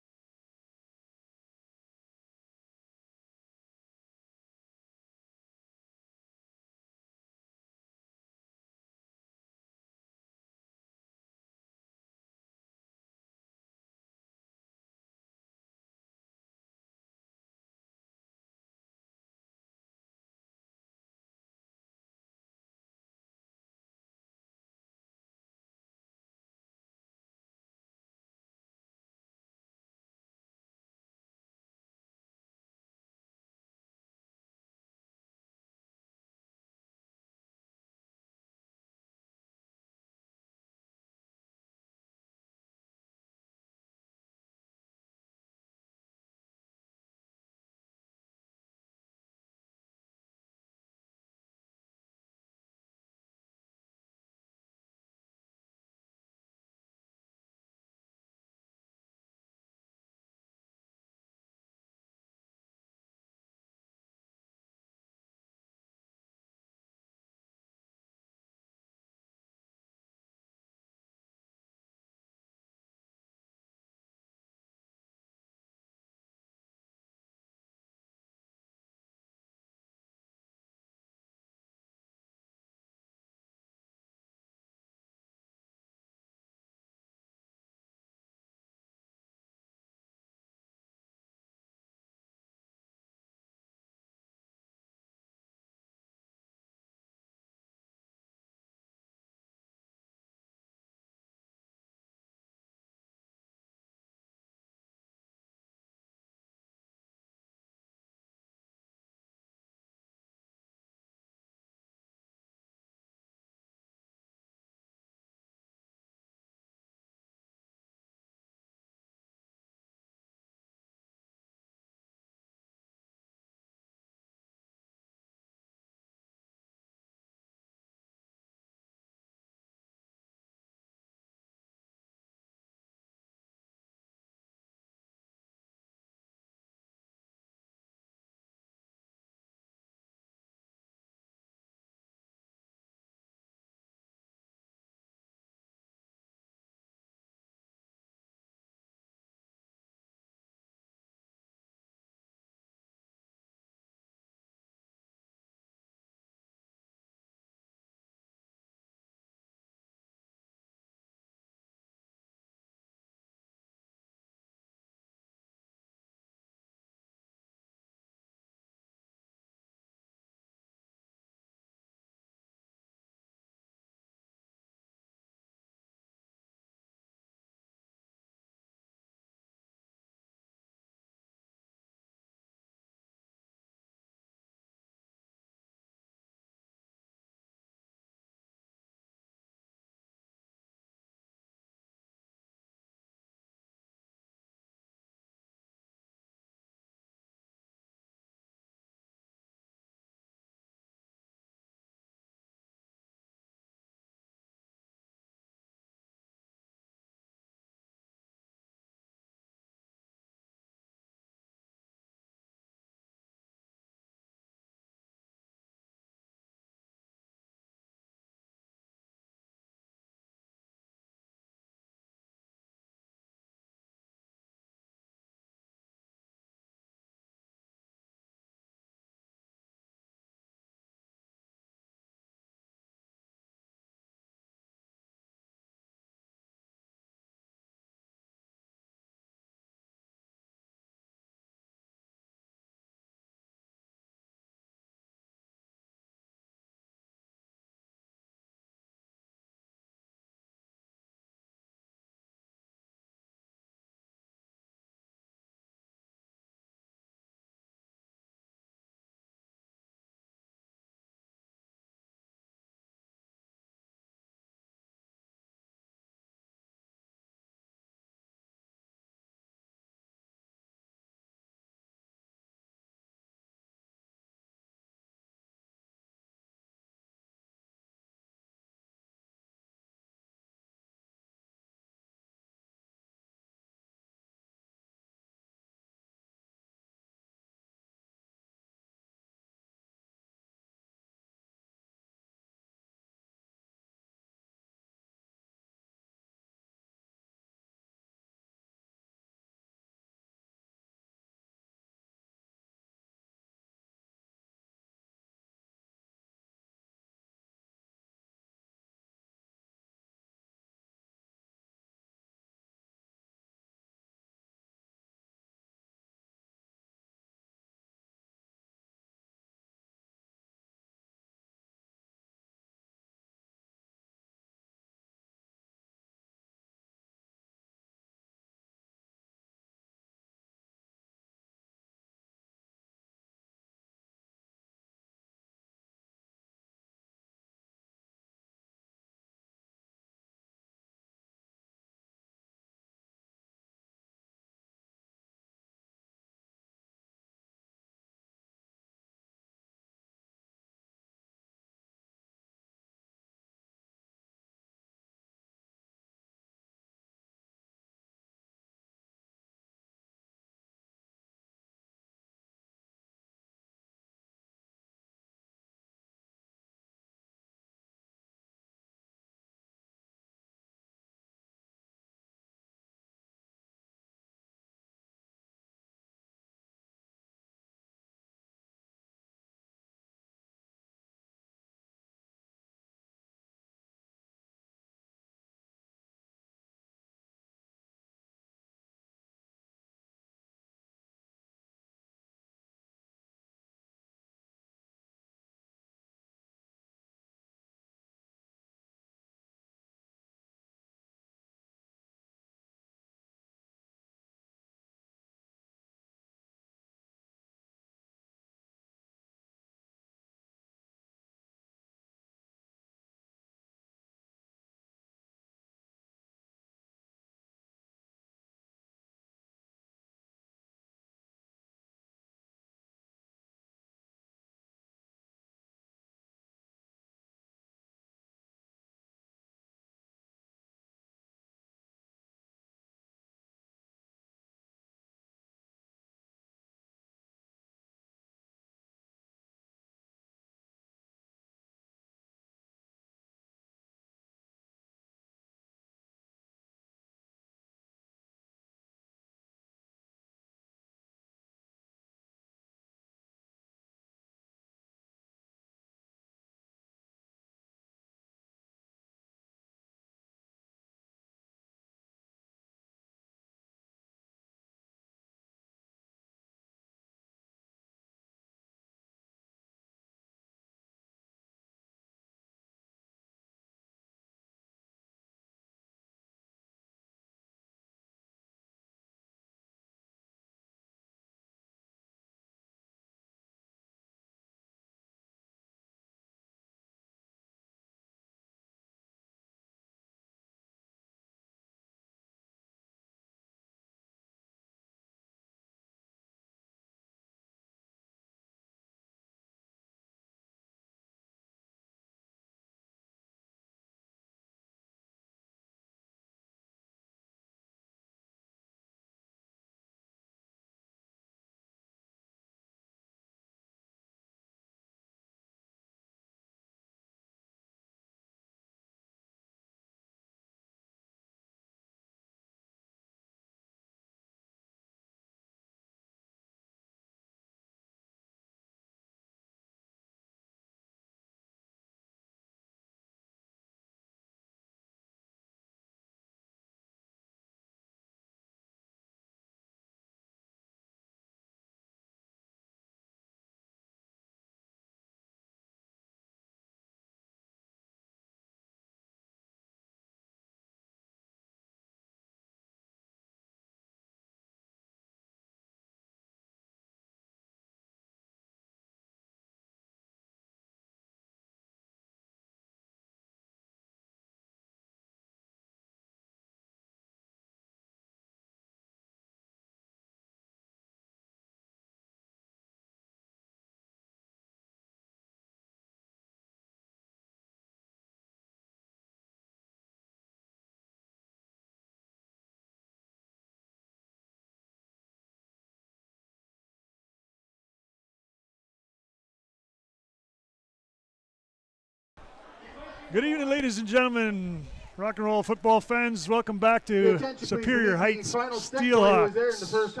[SPEAKER 1] Good evening, ladies and gentlemen, rock and roll football fans. Welcome back to Superior Heights Steelhawks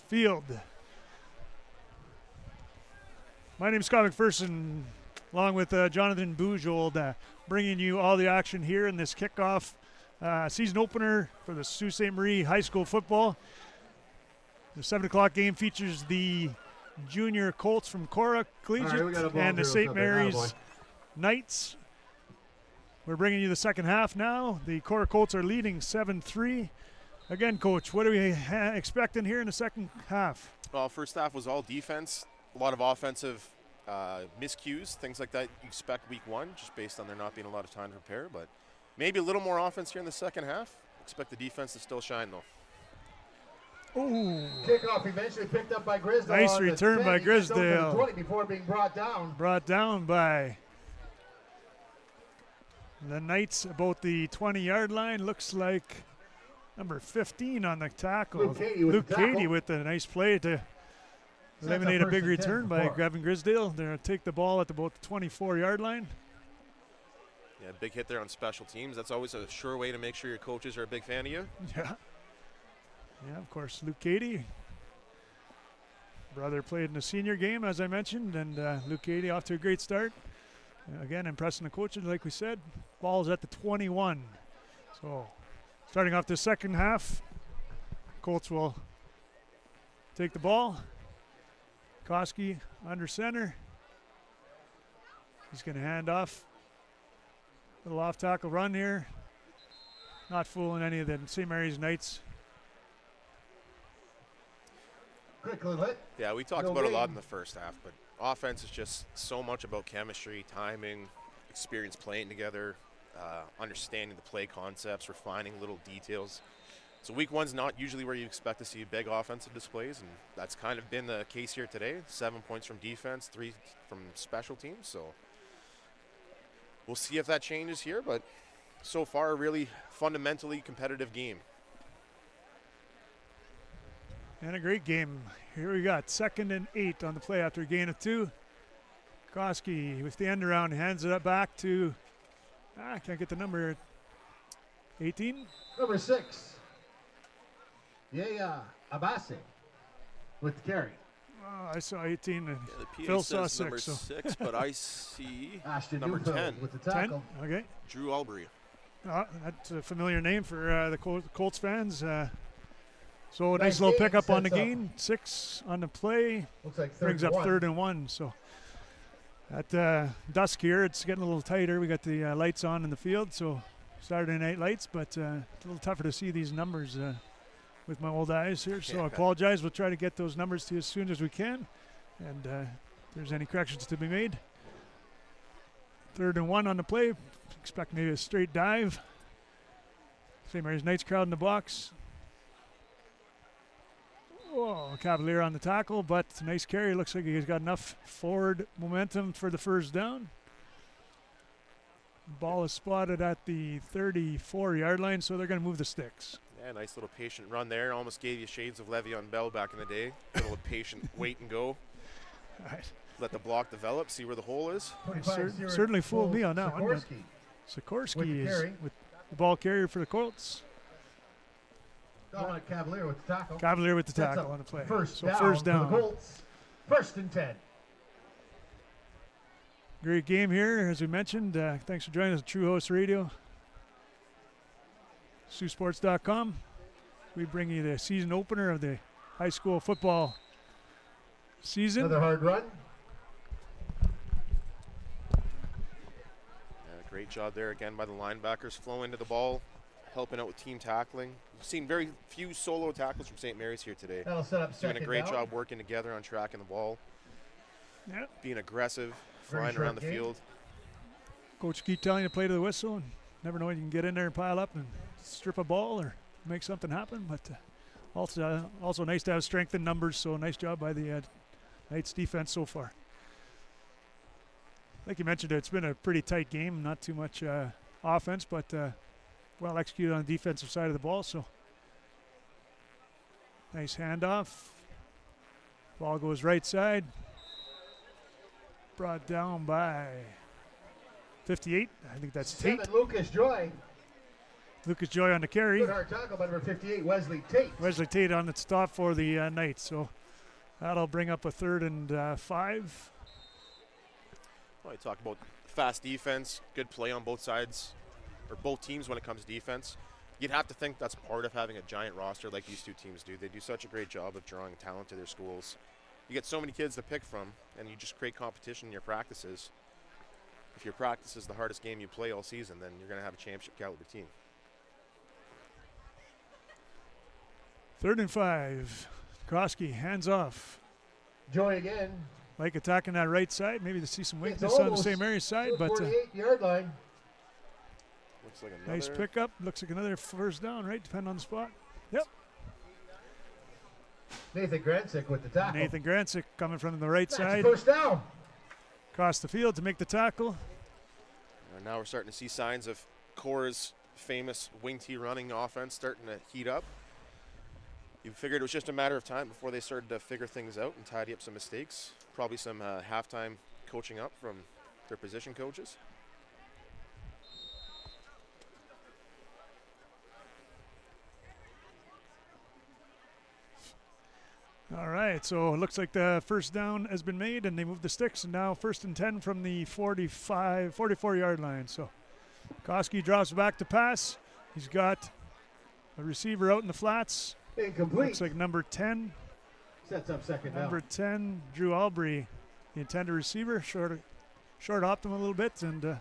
[SPEAKER 1] Field. My name is Scott McPherson, along with Jonathan Bujold, bringing you all the action here in this kickoff season opener for the Sault Ste. Marie High School football. The 7 o'clock game features the junior Colts from KORAH Collegiate and the St. Mary's Knights. We're bringing you the second half now. The KORAH Colts are leading 7-3. Again, Coach, what are we expecting here in the second half?
[SPEAKER 2] Well, first half was all defense. A lot of offensive miscues, things like that you expect week one, just based on there not being a lot of time to prepare. But maybe a little more offense here in the second half. Expect the defense to still shine, though.
[SPEAKER 1] Ooh.
[SPEAKER 3] Kickoff eventually picked up by Grisdale.
[SPEAKER 1] Nice return by Grisdale.
[SPEAKER 3] 20 before being brought down.
[SPEAKER 1] Brought down by the Knights about the 20-yard line. Looks like number 15 on the tackle.
[SPEAKER 3] Luke
[SPEAKER 1] Cady with a nice play to eliminate a big return by Gavin Grisdale. They're going to take the ball at about the 24-yard line.
[SPEAKER 2] Yeah, big hit there on special teams. That's always a sure way to make sure your coaches are a big fan of you.
[SPEAKER 1] Yeah. Yeah, of course, Luke Cady. Brother played in the senior game, as I mentioned, and Luke Cady off to a great start. Again, impressing the coaches, like we said. Ball's at the 21. So, starting off the second half, Colts will take the ball. Koski under center. He's going to hand off. Little off tackle run here. Not fooling any of the St. Mary's Knights.
[SPEAKER 3] Quickly lit.
[SPEAKER 2] Yeah, we talked about a lot in the first half, but offense is just so much about chemistry, timing, experience playing together, understanding the play concepts, refining little details. So week one's not usually where you expect to see big offensive displays, and that's kind of been the case here today. 7 points from defense, 3 from special teams. So we'll see if that changes here, but so far a really fundamentally competitive game.
[SPEAKER 1] And a great game. Here we got 2nd and 8 on the play after a gain of 2. Koski with the end around hands it up back to, I can't get the number, 18?
[SPEAKER 3] Number 6. Yeah, Abase with the carry.
[SPEAKER 1] Oh, I saw 18 and
[SPEAKER 2] Yeah, the PA
[SPEAKER 1] Phil
[SPEAKER 2] says
[SPEAKER 1] saw
[SPEAKER 2] number
[SPEAKER 1] 6.
[SPEAKER 2] 6, but I see
[SPEAKER 3] Ashton
[SPEAKER 2] number
[SPEAKER 3] Newfield
[SPEAKER 2] 10.
[SPEAKER 3] with the
[SPEAKER 1] 10?
[SPEAKER 3] tackle.
[SPEAKER 1] Okay.
[SPEAKER 2] Drew Albury.
[SPEAKER 1] That's a familiar name for the Colts fans. So
[SPEAKER 3] Nice
[SPEAKER 1] nice little
[SPEAKER 3] gain,
[SPEAKER 1] pickup on the
[SPEAKER 3] sets up.
[SPEAKER 1] gain. 6 on the play.
[SPEAKER 3] Looks like
[SPEAKER 1] Brings up 3rd and 1. So at dusk here, it's getting a little tighter. We got the lights on in the field, so Saturday night lights, but it's a little tougher to see these numbers with my old eyes here. So I apologize. We'll try to get those numbers to you as soon as we can. And if there's any corrections to be made. 3rd and 1 on the play. Expect maybe a straight dive. St. Mary's Knights crowd in the box. Oh, Cavalier on the tackle, but nice carry. Looks like he's got enough forward momentum for the first down. Ball is spotted at the 34-yard line, so they're going to move the sticks.
[SPEAKER 2] Yeah, nice little patient run there. Almost gave you shades of Le'Veon Bell back in the day. A little patient wait and go.
[SPEAKER 1] All right.
[SPEAKER 2] Let the block develop, see where the hole is.
[SPEAKER 1] Certainly fooled me on that one. But Sikorsky is with the ball carrier for the Colts.
[SPEAKER 3] Dominic Cavalier with the tackle.
[SPEAKER 1] Cavalier with the tackle on the play.
[SPEAKER 3] First
[SPEAKER 1] So
[SPEAKER 3] down
[SPEAKER 1] first
[SPEAKER 3] for the
[SPEAKER 1] down.
[SPEAKER 3] Colts. 1st and 10.
[SPEAKER 1] Great game here, as we mentioned. Thanks for joining us at True Host Radio. Saultsports.com. We bring you the season opener of the high school football season.
[SPEAKER 3] Another hard run.
[SPEAKER 2] Yeah, great job there again by the linebackers. Flow into the ball, helping out with team tackling. We've seen very few solo tackles from St. Mary's here today.
[SPEAKER 3] That'll set up
[SPEAKER 2] Doing
[SPEAKER 3] second
[SPEAKER 2] a great
[SPEAKER 3] down.
[SPEAKER 2] job working together on tracking the ball,
[SPEAKER 1] Yeah.
[SPEAKER 2] being aggressive,
[SPEAKER 3] Very
[SPEAKER 2] flying
[SPEAKER 3] short
[SPEAKER 2] around the
[SPEAKER 3] game.
[SPEAKER 2] field.
[SPEAKER 1] Coach keep telling you to play to the whistle, and never know when you can get in there and pile up and strip a ball or make something happen. But also nice to have strength in numbers. So nice job by the Knights defense so far. Like you mentioned, it's been a pretty tight game. Not too much offense, but well executed on the defensive side of the ball. So nice handoff. Ball goes right side. Brought down by 58. I think that's Tate.
[SPEAKER 3] 7, Lucas Joy.
[SPEAKER 1] Lucas Joy on the carry.
[SPEAKER 3] Good hard tackle by number 58, Wesley Tate.
[SPEAKER 1] Wesley Tate on the stop for the Knights. So that'll bring up a 3rd and 5.
[SPEAKER 2] Well, you talk about fast defense, good play on both sides, or both teams when it comes to defense. You'd have to think that's part of having a giant roster like these two teams do. They do such a great job of drawing talent to their schools. You get so many kids to pick from, and you just create competition in your practices. If your practice is the hardest game you play all season, then you're going to have a championship caliber team.
[SPEAKER 1] 3rd and 5. Koski hands off.
[SPEAKER 3] Joy again.
[SPEAKER 1] Like attacking that right side. Maybe to see some
[SPEAKER 3] It's
[SPEAKER 1] weakness on the
[SPEAKER 3] almost
[SPEAKER 1] St. Mary's side, but
[SPEAKER 3] 48-yard line.
[SPEAKER 2] Looks like another.
[SPEAKER 1] nice pickup. Looks like another 1st down, right? Depending on the spot. Yep.
[SPEAKER 3] Nathan Gransick with the tackle.
[SPEAKER 1] Nathan Gransick coming from the right
[SPEAKER 3] That's
[SPEAKER 1] side.
[SPEAKER 3] 1st down.
[SPEAKER 1] Across the field to make the tackle.
[SPEAKER 2] And now we're starting to see signs of KORAH's famous wing T running offense starting to heat up. You figured it was just a matter of time before they started to figure things out and tidy up some mistakes. Probably some halftime coaching up from their position coaches.
[SPEAKER 1] All right, so it looks like the 1st down has been made, and they moved the sticks, and now 1st and 10 from the 44-yard line. So Koski drops back to pass. He's got a receiver out in the flats.
[SPEAKER 3] Incomplete.
[SPEAKER 1] Looks like number 10.
[SPEAKER 3] Sets up 2nd
[SPEAKER 1] Number
[SPEAKER 3] down.
[SPEAKER 1] 10, Drew Albury, the intended receiver. Short hopped him a little bit, and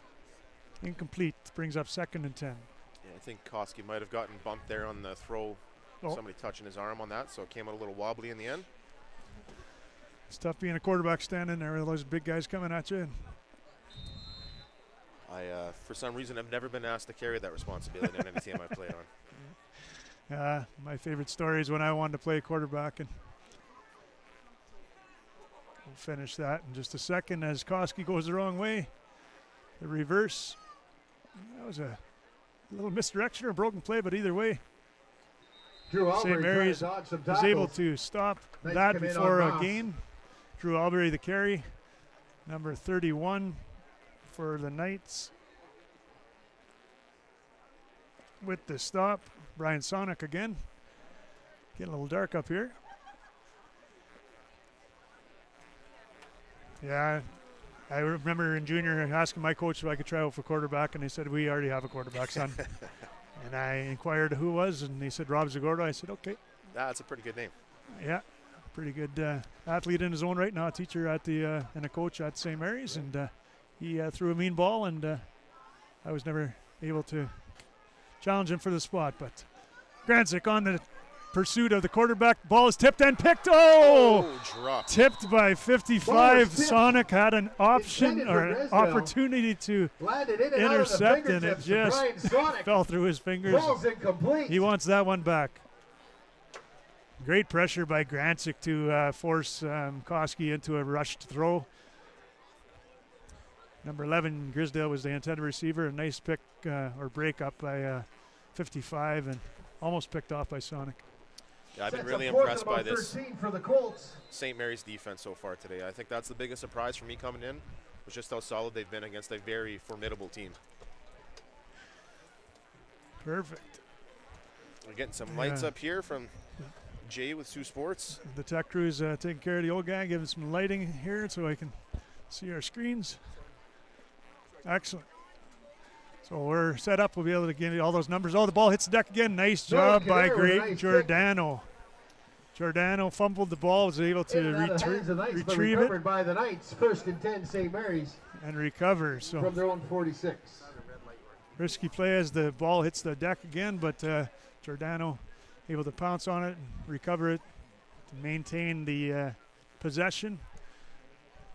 [SPEAKER 1] incomplete. Brings up 2nd and 10.
[SPEAKER 2] Yeah, I think Koski might have gotten bumped there on the throw.
[SPEAKER 1] Oh.
[SPEAKER 2] Somebody touching his arm on that, so it came out a little wobbly in the end.
[SPEAKER 1] It's tough being a quarterback standing there with all those big guys coming at you.
[SPEAKER 2] I, for some reason, have never been asked to carry that responsibility on any team I played on.
[SPEAKER 1] My favorite story is when I wanted to play quarterback, and we'll finish that in just a second as Koski goes the wrong way. The reverse. That was a little misdirection or a broken play, but either way,
[SPEAKER 3] Drew
[SPEAKER 1] St.
[SPEAKER 3] Albury
[SPEAKER 1] Mary's
[SPEAKER 3] tries to dodge some
[SPEAKER 1] was
[SPEAKER 3] tackles.
[SPEAKER 1] able to stop
[SPEAKER 3] Knights
[SPEAKER 1] that
[SPEAKER 3] come in
[SPEAKER 1] before
[SPEAKER 3] on
[SPEAKER 1] a
[SPEAKER 3] Ross.
[SPEAKER 1] gain. Drew Albury the carry, number 31 for the Knights. With the stop, Brian Sonic again. Getting a little dark up here. Yeah, I remember in junior asking my coach if I could try out for quarterback, and they said, we already have a quarterback, son. And I inquired who it was, and they said, Rob Zagordo. I said, okay.
[SPEAKER 2] That's a pretty good name.
[SPEAKER 1] Yeah, pretty good athlete in his own right now, a teacher at the and a coach at St. Mary's, and he threw a mean ball, and I was never able to challenge him for the spot. But Gransick on the pursuit of the quarterback. Ball is tipped and picked. Oh!
[SPEAKER 2] Dropped.
[SPEAKER 1] Tipped by
[SPEAKER 3] Ball
[SPEAKER 1] 55.
[SPEAKER 3] is tipped.
[SPEAKER 1] Sonic had an option
[SPEAKER 3] Intended
[SPEAKER 1] or
[SPEAKER 3] for
[SPEAKER 1] an
[SPEAKER 3] Grisdale.
[SPEAKER 1] opportunity to
[SPEAKER 3] Landed in and out of the
[SPEAKER 1] intercept, and it
[SPEAKER 3] fingertips of
[SPEAKER 1] just
[SPEAKER 3] Brian Sonic.
[SPEAKER 1] fell through his fingers.
[SPEAKER 3] Ball's incomplete.
[SPEAKER 1] He wants that one back. Great pressure by Gransick to force Koski into a rushed throw. Number 11, Grisdale, was the intended receiver. A nice pick or break up by 55 and almost picked off by Sonic.
[SPEAKER 2] Yeah, I've been
[SPEAKER 3] Sets
[SPEAKER 2] really
[SPEAKER 3] up 4th
[SPEAKER 2] impressed
[SPEAKER 3] and
[SPEAKER 2] by
[SPEAKER 3] about
[SPEAKER 2] this
[SPEAKER 3] 13 for the Colts.
[SPEAKER 2] St. Mary's defense so far today. I think that's the biggest surprise for me coming in, was just how solid they've been against a very formidable team.
[SPEAKER 1] Perfect.
[SPEAKER 2] We're getting some lights up here from Jay with Saultsports.
[SPEAKER 1] The tech crew is taking care of the old guy, giving some lighting here so I can see our screens. Excellent. So we're set up. We'll be able to give you all those numbers. Oh, the ball hits the deck again. Nice job by
[SPEAKER 3] Cadero with a
[SPEAKER 1] great
[SPEAKER 3] nice kick.
[SPEAKER 1] Giordano. Giordano fumbled the ball, was able to
[SPEAKER 3] In and out of the hands of the Knights, but
[SPEAKER 1] retrieve it
[SPEAKER 3] recovered by the Knights. 1st and 10, St. Mary's
[SPEAKER 1] and recover. So
[SPEAKER 3] from their own 46.
[SPEAKER 1] risky play as the ball hits the deck again, but Giordano able to pounce on it and recover it to maintain the possession.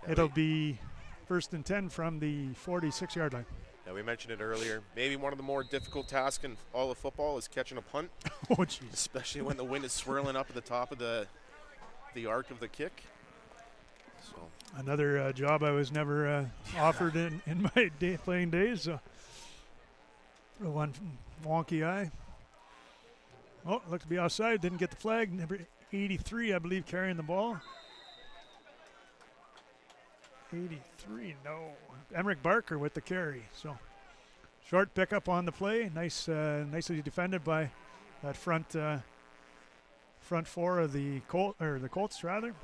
[SPEAKER 2] Yeah,
[SPEAKER 1] It'll be 1st and 10 from the 46-yard line.
[SPEAKER 2] Yeah, we mentioned it earlier. Maybe one of the more difficult tasks in all of football is catching a punt,
[SPEAKER 1] Oh, jeez.
[SPEAKER 2] especially when the wind is swirling up at the top of the arc of the kick. So
[SPEAKER 1] Another job I was never offered in my playing days. So one wonky eye. Oh, looked to be offside. Didn't get the flag. Number 83, I believe, carrying the ball. 83, no. Emmerich Barker with the carry. So short pickup on the play. Nicely defended by that front four of the Colts rather.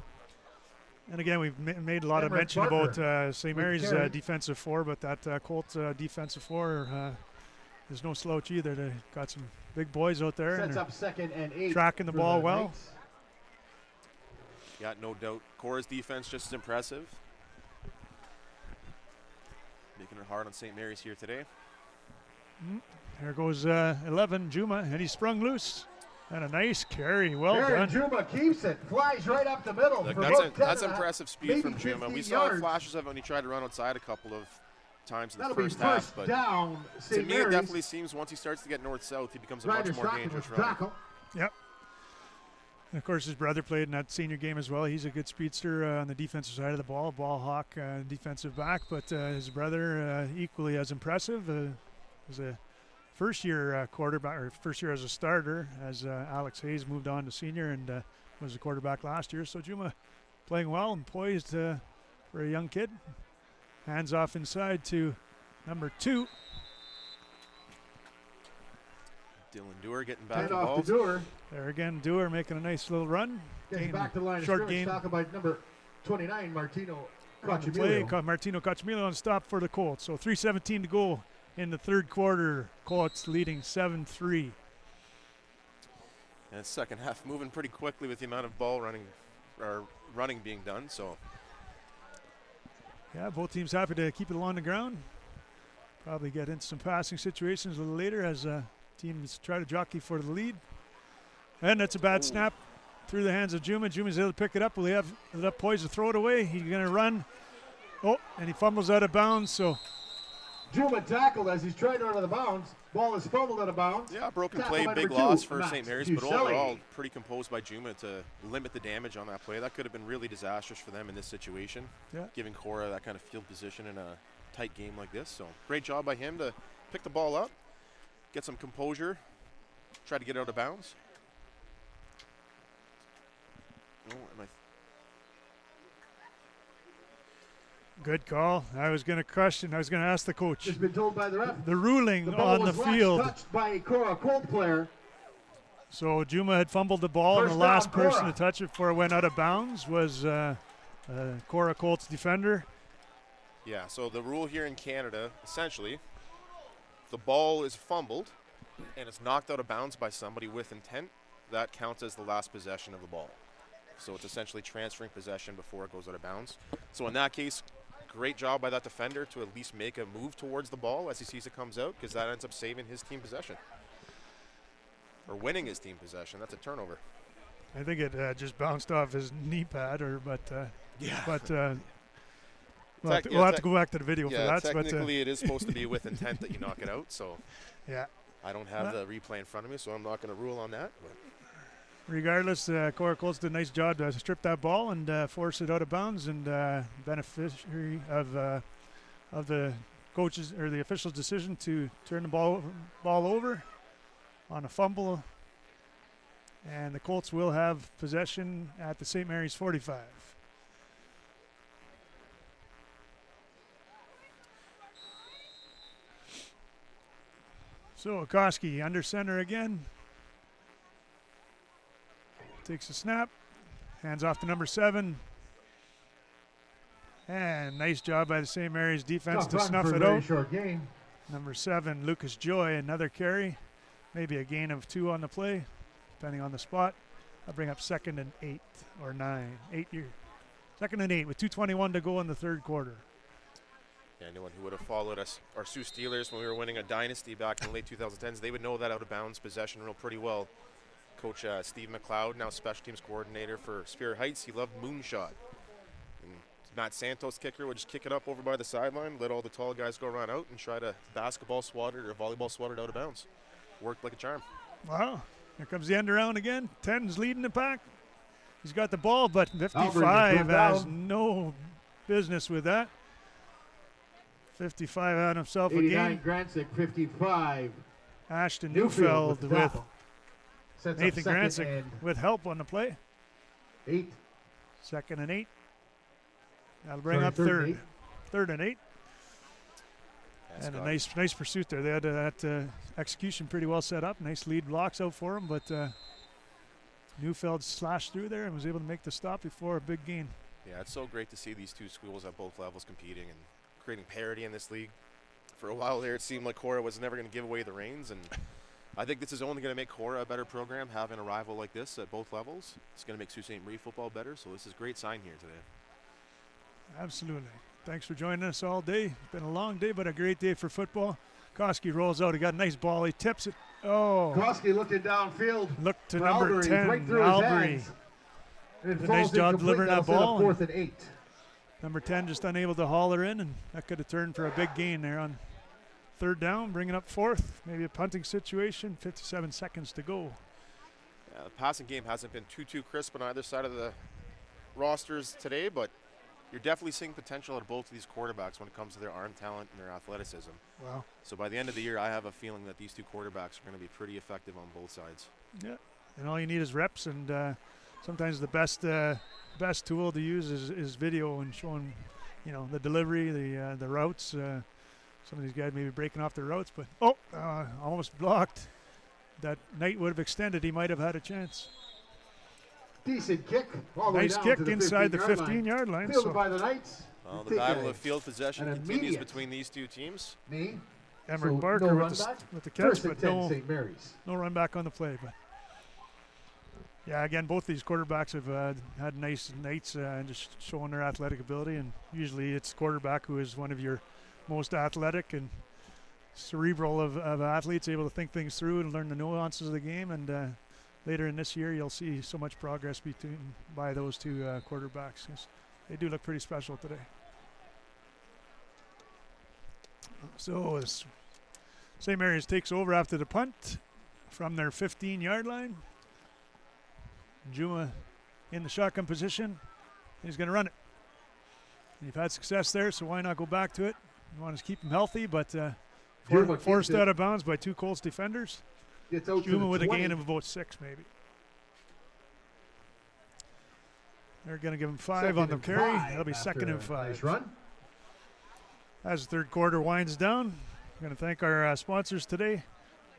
[SPEAKER 1] And again, we've made a lot of
[SPEAKER 3] Emmerich
[SPEAKER 1] mention
[SPEAKER 3] Barker
[SPEAKER 1] about St.
[SPEAKER 3] with
[SPEAKER 1] Mary's
[SPEAKER 3] carry.
[SPEAKER 1] defensive four, but that Colt defensive four is no slouch either. They got some big boys out there. And
[SPEAKER 3] Sets up 2nd and 8.
[SPEAKER 1] tracking the
[SPEAKER 3] for
[SPEAKER 1] ball well.
[SPEAKER 3] Knights.
[SPEAKER 2] Yeah, no doubt. KORAH's defense just as impressive. Making it hard on St. Mary's here today.
[SPEAKER 1] There goes 11, Juma, and he sprung loose. And a nice carry. Well
[SPEAKER 3] Aaron
[SPEAKER 1] done.
[SPEAKER 3] Juma keeps it. Flies right up the middle.
[SPEAKER 2] Look,
[SPEAKER 3] for
[SPEAKER 2] that's,
[SPEAKER 3] about 10
[SPEAKER 2] that's
[SPEAKER 3] and a half,
[SPEAKER 2] impressive speed
[SPEAKER 3] maybe
[SPEAKER 2] from Juma. We
[SPEAKER 3] 15
[SPEAKER 2] saw
[SPEAKER 3] yards.
[SPEAKER 2] flashes of it when he tried to run outside a couple of times in the
[SPEAKER 3] That'll be
[SPEAKER 2] first half.
[SPEAKER 3] first
[SPEAKER 2] But
[SPEAKER 3] down.
[SPEAKER 2] to
[SPEAKER 3] St.
[SPEAKER 2] me, it
[SPEAKER 3] Mary's.
[SPEAKER 2] definitely seems once he starts to get north-south, he becomes a much
[SPEAKER 3] Ryder
[SPEAKER 2] more
[SPEAKER 3] Stockton
[SPEAKER 2] dangerous
[SPEAKER 3] with
[SPEAKER 2] runner.
[SPEAKER 3] tackle.
[SPEAKER 1] Yep. And of course, his brother played in that senior game as well. He's a good speedster on the defensive side of the ball hawk, defensive back. But his brother, equally as impressive, was a first-year quarterback, or first year as a starter, as Alex Hayes moved on to senior and was a quarterback last year. So Juma playing well and poised for a young kid. Hands off inside to number 2.
[SPEAKER 2] Dylan Dewar getting back
[SPEAKER 3] Hand off
[SPEAKER 2] involved.
[SPEAKER 3] to Dewar.
[SPEAKER 1] There again, Dewar making a nice little run.
[SPEAKER 3] Gets
[SPEAKER 1] Gain-
[SPEAKER 3] back to the line of
[SPEAKER 1] short
[SPEAKER 3] scrimmage.
[SPEAKER 1] gain.
[SPEAKER 3] Talking about number 29, Martino
[SPEAKER 1] On the play,
[SPEAKER 3] Cochamillo.
[SPEAKER 1] Martino Cochamillo on stop for the Colts. So 3:17 to go in the third quarter. Colts leading 7-3.
[SPEAKER 2] And second half moving pretty quickly with the amount of ball running being done. So
[SPEAKER 1] Yeah, both teams happy to keep it along the ground. Probably get into some passing situations a little later as teams try to jockey for the lead. And that's a bad snap through the hands of Juma. Juma's able to pick it up. Will he have it up poised to throw it away? He's going to run. Oh, and he fumbles out of bounds. So
[SPEAKER 3] Juma tackled as he's trying to run out of the bounds. Ball is fumbled out of bounds.
[SPEAKER 2] yeah, broken
[SPEAKER 3] Tackle
[SPEAKER 2] play,
[SPEAKER 3] by
[SPEAKER 2] big
[SPEAKER 3] number 2,
[SPEAKER 2] loss for
[SPEAKER 3] Max
[SPEAKER 2] St. Mary's, but
[SPEAKER 3] Fuseli.
[SPEAKER 2] overall pretty composed by Juma to limit the damage on that play. That could have been really disastrous for them in this situation.
[SPEAKER 1] Yeah.
[SPEAKER 2] Giving KORAH that kind of field position in a tight game like this. So great job by him to pick the ball up, get some composure, try to get out of bounds. Oh,
[SPEAKER 1] good call. I was going to ask the coach.
[SPEAKER 3] Just been told by the ref.
[SPEAKER 1] The ruling
[SPEAKER 3] The ball
[SPEAKER 1] on the
[SPEAKER 3] was last
[SPEAKER 1] field.
[SPEAKER 3] touched by a KORAH Colt player.
[SPEAKER 1] So Juma had fumbled the ball, and the
[SPEAKER 3] First
[SPEAKER 1] last
[SPEAKER 3] down,
[SPEAKER 1] person
[SPEAKER 3] KORAH.
[SPEAKER 1] to touch it before it went out of bounds was KORAH Colts defender.
[SPEAKER 2] yeah, so the rule here in Canada, essentially, if the ball is fumbled and it's knocked out of bounds by somebody with intent, that counts as the last possession of the ball. So it's essentially transferring possession before it goes out of bounds. So in that case, great job by that defender to at least make a move towards the ball as he sees it comes out, because that ends up saving his team possession. Or winning his team possession. That's a turnover.
[SPEAKER 1] I think it just bounced off his knee pad,
[SPEAKER 2] Yeah.
[SPEAKER 1] we'll have to go back to the video
[SPEAKER 2] Yeah,
[SPEAKER 1] for that.
[SPEAKER 2] technically it is supposed to be with intent that you knock it out. So
[SPEAKER 1] Yeah.
[SPEAKER 2] I don't have the replay in front of me, so I'm not going to rule on that. But
[SPEAKER 1] Regardless, KORAH Colts did a nice job to strip that ball and force it out of bounds, and beneficiary of the coaches or the officials' decision to turn the ball over on a fumble, and the Colts will have possession at the St. Mary's 45. So Okoski under center again. Takes a snap, hands off to number 7. And nice job by the St. Mary's defense
[SPEAKER 3] Tough
[SPEAKER 1] to
[SPEAKER 3] run
[SPEAKER 1] snuff
[SPEAKER 3] for a
[SPEAKER 1] it
[SPEAKER 3] very
[SPEAKER 1] out.
[SPEAKER 3] short gain.
[SPEAKER 1] Number 7, Lucas Joy, another carry. Maybe a gain of 2 on the play, depending on the spot. I'll bring up 2nd and 8 or 9. 2nd and 8 with 2:21 to go in the third quarter.
[SPEAKER 2] yeah, anyone who would have followed us, our Sioux Steelers, when we were winning a dynasty back in the late 2010s, they would know that out of bounds possession rule pretty well. Coach Steve McLeod, now special teams coordinator for Spear Heights, he loved moonshot. And Matt Santos, kicker, would just kick it up over by the sideline, let all the tall guys go run out and try to basketball swat it or volleyball swat it out of bounds. Worked like a charm.
[SPEAKER 1] Wow. Here comes the end around again. 10's leading the pack. He's got the ball, but
[SPEAKER 3] Albert
[SPEAKER 1] 55
[SPEAKER 3] is
[SPEAKER 1] has
[SPEAKER 3] down.
[SPEAKER 1] no business with that. 55 had himself a
[SPEAKER 3] 89
[SPEAKER 1] game.
[SPEAKER 3] Gransick, 55.
[SPEAKER 1] Ashton
[SPEAKER 3] Newfield
[SPEAKER 1] Neufeld
[SPEAKER 3] with
[SPEAKER 1] with
[SPEAKER 3] tackle. Sets up
[SPEAKER 1] Nathan
[SPEAKER 3] 2nd
[SPEAKER 1] Gransick
[SPEAKER 3] and
[SPEAKER 1] with help on the play.
[SPEAKER 3] 8.
[SPEAKER 1] 2nd and 8. That'll bring
[SPEAKER 3] Sorry,
[SPEAKER 1] up
[SPEAKER 3] third
[SPEAKER 1] third.
[SPEAKER 3] and 8.
[SPEAKER 1] Third and 8.
[SPEAKER 2] Yeah,
[SPEAKER 1] And a
[SPEAKER 2] Scott.
[SPEAKER 1] nice pursuit there. They had that execution pretty well set up. Nice lead blocks out for him, but Neufeld slashed through there and was able to make the stop before a big gain.
[SPEAKER 2] Yeah, it's so great to see these two schools at both levels competing and creating parity in this league. For a while there, it seemed like KORAH was never going to give away the reins, and I think this is only going to make KORAH a better program, having a rival like this at both levels. It's going to make Sault Ste. Marie football better, so this is a great sign here today.
[SPEAKER 1] Absolutely. Thanks for joining us all day. It's been a long day, but a great day for football. Koski rolls out. He got a nice ball. He tips it. Oh.
[SPEAKER 3] Koski looking downfield.
[SPEAKER 1] Look to
[SPEAKER 3] for
[SPEAKER 1] number
[SPEAKER 3] Albury,
[SPEAKER 1] 10,
[SPEAKER 3] right through his
[SPEAKER 1] Albury.
[SPEAKER 3] hands. And it
[SPEAKER 1] Did a
[SPEAKER 3] falls
[SPEAKER 1] nice job
[SPEAKER 3] incomplete.
[SPEAKER 1] delivering that
[SPEAKER 3] That'll set up
[SPEAKER 1] ball.
[SPEAKER 3] 4th and 8.
[SPEAKER 1] Number 10 just unable to haul her in, and that could have turned for a big gain there on third down, bringing up fourth. Maybe a punting situation. 57 seconds to go.
[SPEAKER 2] Yeah, the passing game hasn't been too crisp on either side of the rosters today, but you're definitely seeing potential at both of these quarterbacks when it comes to their arm talent and their athleticism.
[SPEAKER 1] Wow.
[SPEAKER 2] So by the end of the year, I have a feeling that these two quarterbacks are going to be pretty effective on both sides.
[SPEAKER 1] Yeah, and all you need is reps, and sometimes the best tool to use is video and showing, the delivery, the routes. Some of these guys may be breaking off their routes, but almost blocked. That Knight would have extended. He might have had a chance.
[SPEAKER 3] Decent kick. All the way
[SPEAKER 1] Nice
[SPEAKER 3] down
[SPEAKER 1] kick
[SPEAKER 3] to the
[SPEAKER 1] inside the
[SPEAKER 3] 15-yard
[SPEAKER 1] 15-yard line.
[SPEAKER 3] Fielded
[SPEAKER 1] So
[SPEAKER 3] by the Knights.
[SPEAKER 2] Well, the
[SPEAKER 3] Take
[SPEAKER 2] battle
[SPEAKER 3] a-
[SPEAKER 2] of field possession
[SPEAKER 3] an
[SPEAKER 2] continues
[SPEAKER 3] immediate
[SPEAKER 2] between these two teams.
[SPEAKER 3] knee.
[SPEAKER 1] Emmerich
[SPEAKER 3] So
[SPEAKER 1] Barker
[SPEAKER 3] no
[SPEAKER 1] with
[SPEAKER 3] run
[SPEAKER 1] the,
[SPEAKER 3] back.
[SPEAKER 1] with the catch,
[SPEAKER 3] First and
[SPEAKER 1] but
[SPEAKER 3] 10, St. Mary's.
[SPEAKER 1] no run back on the play. But yeah, again, both these quarterbacks have had nice nights and just showing their athletic ability. And usually it's quarterback who is one of your most athletic and cerebral of athletes, able to think things through and learn the nuances of the game. And later in this year, you'll see so much progress by those two quarterbacks. 'Cause they do look pretty special today. So as St. Mary's takes over after the punt from their 15-yard line. Juma in the shotgun position. He's going to run it. And you've had success there, so why not go back to it? You want to keep him healthy, but
[SPEAKER 3] Juma
[SPEAKER 1] forced
[SPEAKER 3] keeps it.
[SPEAKER 1] out of bounds by two Colts defenders.
[SPEAKER 3] Gets out to
[SPEAKER 1] Juma
[SPEAKER 3] the
[SPEAKER 1] with a
[SPEAKER 3] 20.
[SPEAKER 1] gain of about 6, maybe. They're going to give him 5
[SPEAKER 3] Second
[SPEAKER 1] on the
[SPEAKER 3] and
[SPEAKER 1] carry.
[SPEAKER 3] 5
[SPEAKER 1] That'll be
[SPEAKER 3] after
[SPEAKER 1] second and
[SPEAKER 3] a
[SPEAKER 1] 5.
[SPEAKER 3] Nice run.
[SPEAKER 1] As the third quarter winds down, we're going to thank our sponsors today.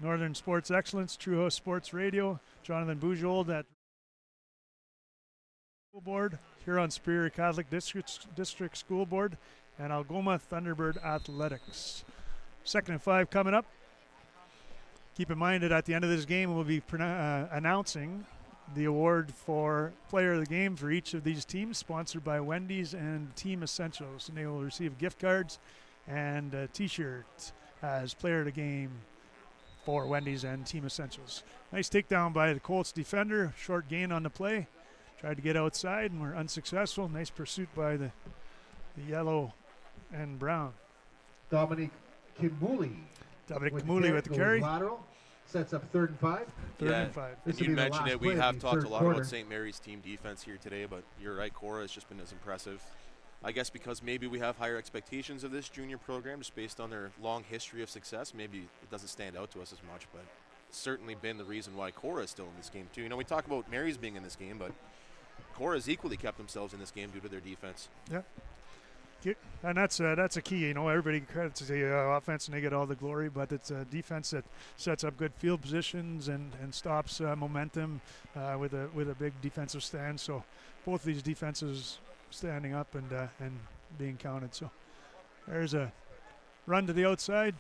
[SPEAKER 1] Northern Sports Excellence, True Host Sports Radio, Jonathan Bujold at School Board, Huron Superior Catholic District School Board, and Algoma Thunderbird Athletics. Second and 5 coming up. Keep in mind that at the end of this game, we'll be announcing the award for Player of the Game for each of these teams, sponsored by Wendy's and Team Essentials. And they will receive gift cards and a T-shirt as Player of the Game for Wendy's and Team Essentials. Nice takedown by the Colts defender. Short gain on the play. Tried to get outside and were unsuccessful. Nice pursuit by the yellow and brown.
[SPEAKER 3] Dominic Kimuli.
[SPEAKER 1] Dominic Kamuli with the carry.
[SPEAKER 3] Lateral. Sets up 3rd and 5.
[SPEAKER 1] Third and 5.
[SPEAKER 3] This
[SPEAKER 2] And
[SPEAKER 3] will
[SPEAKER 2] you
[SPEAKER 3] be the
[SPEAKER 2] mentioned
[SPEAKER 3] last
[SPEAKER 2] it. We
[SPEAKER 3] play of
[SPEAKER 2] have
[SPEAKER 3] the
[SPEAKER 2] talked a
[SPEAKER 3] third
[SPEAKER 2] lot
[SPEAKER 3] quarter.
[SPEAKER 2] about St. Mary's team defense here today, but you're right, KORAH has just been as impressive. I guess because maybe we have higher expectations of this junior program just based on their long history of success. Maybe it doesn't stand out to us as much, but it's certainly been the reason why KORAH is still in this game too. We talk about Mary's being in this game, but KORAH has equally kept themselves in this game due to their defense.
[SPEAKER 1] Yeah. And that's a key. Everybody credits the offense and they get all the glory, but it's a defense that sets up good field positions and stops momentum with a big defensive stand. So both of these defenses standing up and being counted. So there's a run to the outside.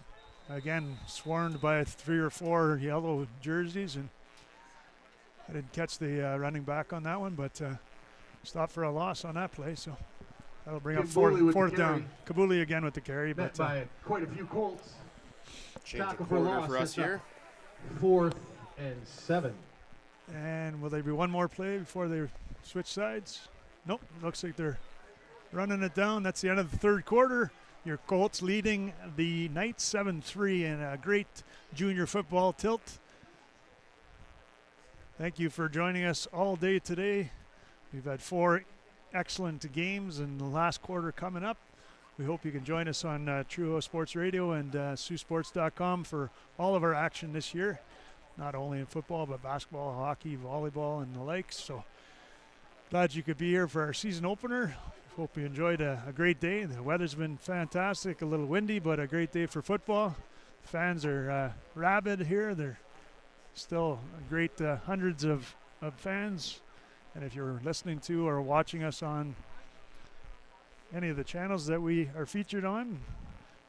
[SPEAKER 1] Again, swarmed by 3 or 4 yellow jerseys, and I didn't catch the running back on that one, but stopped for a loss on that play. So that'll bring up
[SPEAKER 3] Kabuli with the
[SPEAKER 1] fourth
[SPEAKER 3] carry.
[SPEAKER 1] down. Kabuli again with the carry.
[SPEAKER 3] Met
[SPEAKER 1] But
[SPEAKER 3] by quite a few Colts.
[SPEAKER 2] Change of
[SPEAKER 3] Tackle for
[SPEAKER 2] quarter
[SPEAKER 3] loss.
[SPEAKER 2] for us
[SPEAKER 3] Sets up
[SPEAKER 2] here.
[SPEAKER 3] 4th and 7.
[SPEAKER 1] and will there be one more play before they switch sides? Nope. Looks like they're running it down. That's the end of the third quarter. Your Colts leading the Knights 7-3 in a great junior football tilt. Thank you for joining us all day today. We've had 4 excellent games in the last quarter coming up. We hope you can join us on True Host Sports Radio and Saultsports.com for all of our action this year, not only in football, but basketball, hockey, volleyball, and the likes. So glad you could be here for our season opener. Hope you enjoyed a great day. The weather's been fantastic, a little windy, but a great day for football. Fans are rabid here. They're still great hundreds of fans. And if you're listening to or watching us on any of the channels that we are featured on,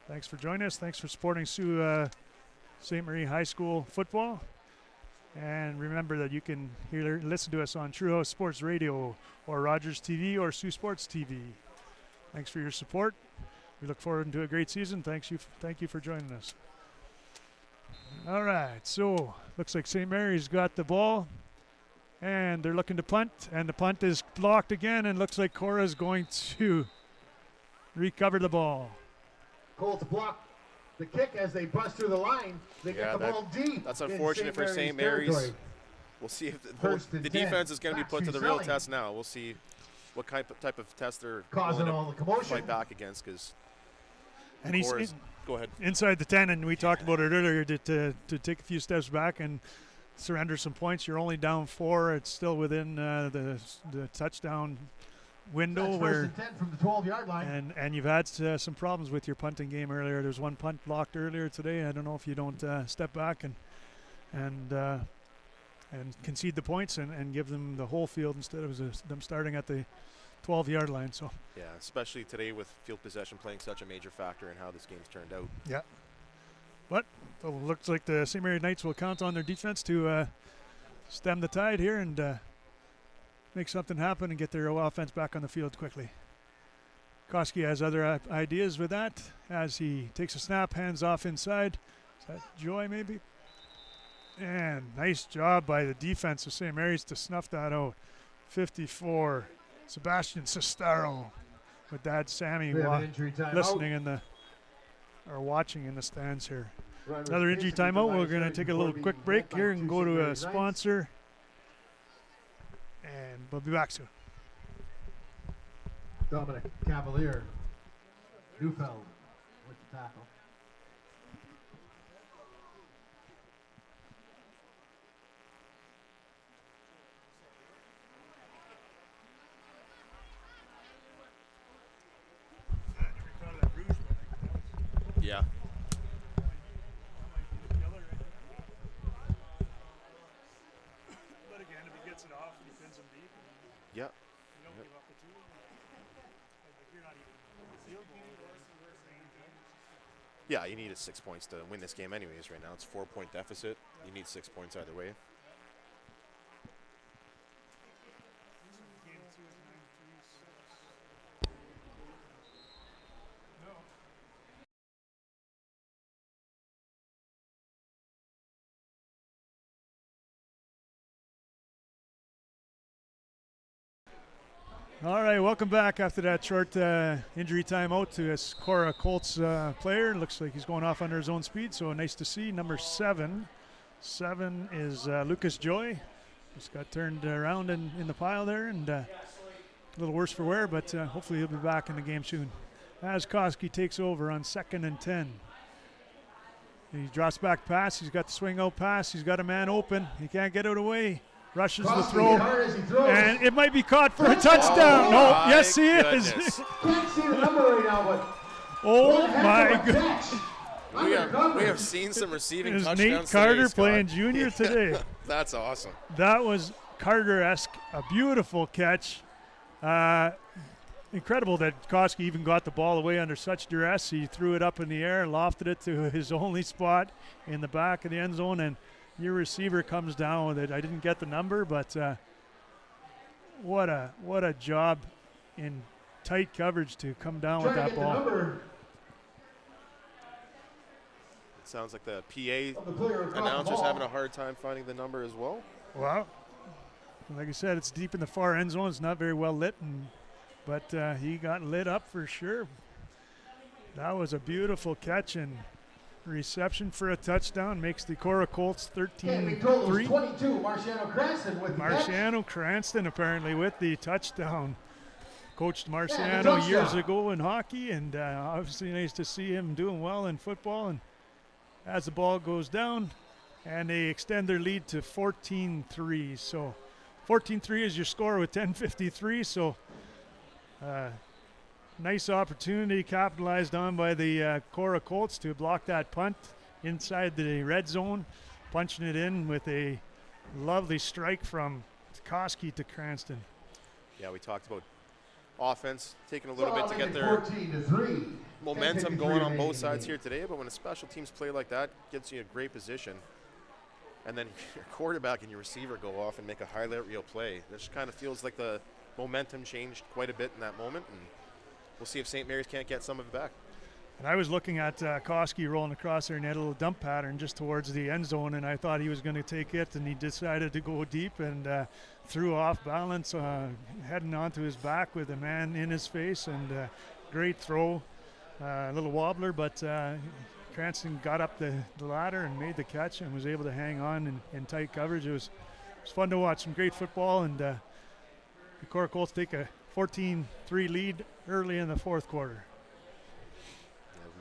[SPEAKER 1] thanks for joining us. Thanks for supporting St. Marie High School football. And remember that you can listen to us on Saultsports Radio or Rogers TV or Saultsports TV. Thanks for your support. We look forward to a great season. Thank you for joining us. All right, so looks like St. Mary's got the ball, and they're looking to punt, and the punt is blocked again, and looks like KORAH is going to recover the ball.
[SPEAKER 3] Colts block the kick as they bust through the line. They get the ball deep.
[SPEAKER 2] That's unfortunate for St. Mary's. We'll see if the defense is going to be put to the real test now. We'll see what type of test they're
[SPEAKER 3] causing all the commotion.
[SPEAKER 2] Fight back against, because go ahead.
[SPEAKER 1] Inside the 10, and we talked about it earlier, to take a few steps back and surrender some points. You're only down 4. It's still within the touchdown window.
[SPEAKER 3] That's
[SPEAKER 1] where
[SPEAKER 3] first and 10 from the 12-yard line.
[SPEAKER 1] And you've had some problems with your punting game earlier. There's one punt blocked earlier today. I don't know if you don't step back and concede the points and give them the whole field instead of them starting at the 12-yard line. So
[SPEAKER 2] yeah, especially today with field possession playing such a major factor in how this game's turned out.
[SPEAKER 1] Yeah, but it looks like the St. Mary Knights will count on their defense to stem the tide here and make something happen and get their offense back on the field quickly. Koski has other ideas with that as he takes a snap, hands off inside. Is that Joy maybe? And nice job by the defense of St. Mary's to snuff that out. 54, Sebastian Sestaro with Dad Sammy listening or watching in the stands here. Another injury timeout. We're going to take a little quick break here and go to a sponsor. And we'll be back soon.
[SPEAKER 3] Dominic Cavalier, Neufeld with the tackle.
[SPEAKER 2] Yeah.
[SPEAKER 1] But again, if he gets it off, he pins him deep.
[SPEAKER 2] Yeah.
[SPEAKER 1] You don't give up the 2. Like you're not even in the field goal.
[SPEAKER 2] Yeah, you need 6 points to win this game anyways right now. It's a 4-point deficit. You need 6 points either way.
[SPEAKER 1] All right, welcome back after that short injury timeout to this KORAH Colts player. Looks like he's going off under his own speed, so nice to see. Number 7. 7 is Lucas Joy. Just got turned around in the pile there, and a little worse for wear, but hopefully he'll be back in the game soon. As Koski takes over on 2nd and 10. He drops back pass. He's got the swing out pass. He's got a man open. He can't get out of the way. Rushes the throw, and it might be caught for a touchdown. No, yes, he is.
[SPEAKER 3] Can't see the number right now, but
[SPEAKER 1] oh my goodness.
[SPEAKER 2] We have seen some receiving
[SPEAKER 1] Is
[SPEAKER 2] touchdowns
[SPEAKER 1] Nate Carter
[SPEAKER 2] today,
[SPEAKER 1] playing junior today?
[SPEAKER 2] That's awesome.
[SPEAKER 1] That was Carter-esque, a beautiful catch. Incredible that Koski even got the ball away under such duress. He threw it up in the air, lofted it to his only spot in the back of the end zone, and your receiver comes down with it. I didn't get the number, but what a job in tight coverage to come down with that ball.
[SPEAKER 2] It sounds like the PA announcer's having a hard time finding the number as well.
[SPEAKER 1] Well, like I said, it's deep in the far end zone. It's not very well lit, but he got lit up for sure. That was a beautiful catch and reception for a touchdown. Makes the KORAH Colts 13-3.
[SPEAKER 3] 22, Marciano Cranston with
[SPEAKER 1] Marciano Cranston apparently with the touchdown. Coached Marciano years ago in hockey, and obviously nice to see him doing well in football. And as the ball goes down, and they extend their lead to 14-3. So 14-3 is your score with 10:53. So nice opportunity capitalized on by the KORAH Colts to block that punt inside the red zone, punching it in with a lovely strike from Koski to Cranston.
[SPEAKER 2] Yeah, we talked about offense taking a little bit to get their momentum going on both sides here today, but when a special teams play like that, gets you in a great position, and then your quarterback and your receiver go off and make a highlight reel play. It just kind of feels like the momentum changed quite a bit in that moment, and we'll see if St. Mary's can't get some of it back.
[SPEAKER 1] And I was looking at Koski rolling across there, and he had a little dump pattern just towards the end zone, and I thought he was going to take it, and he decided to go deep and threw off balance, heading onto his back with a man in his face, and great throw. A little wobbler, but Cranston got up the ladder and made the catch and was able to hang on in tight coverage. It was fun to watch, some great football, and the KORAH Colts take a 14-3 lead early in the fourth quarter.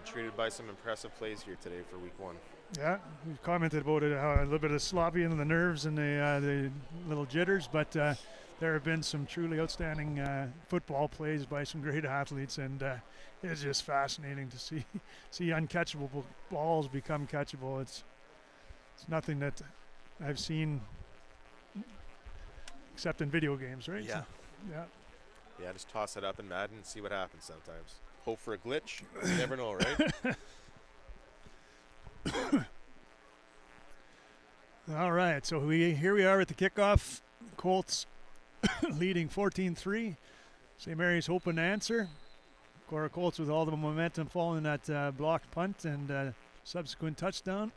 [SPEAKER 2] Treated by some impressive plays here today for week 1.
[SPEAKER 1] Yeah, we commented about it, how a little bit of sloppy in the nerves and the little jitters, but there have been some truly outstanding football plays by some great athletes, and it's just fascinating to see uncatchable balls become catchable. It's nothing that I've seen except in video games, right?
[SPEAKER 2] Yeah.
[SPEAKER 1] So,
[SPEAKER 2] yeah, just toss it up in Madden and see what happens sometimes. Hope for a glitch. You never know, right?
[SPEAKER 1] All right, so here we are at the kickoff. Colts leading 14-3. St. Mary's hoping to answer. KORAH Colts with all the momentum following that blocked punt and subsequent touchdown.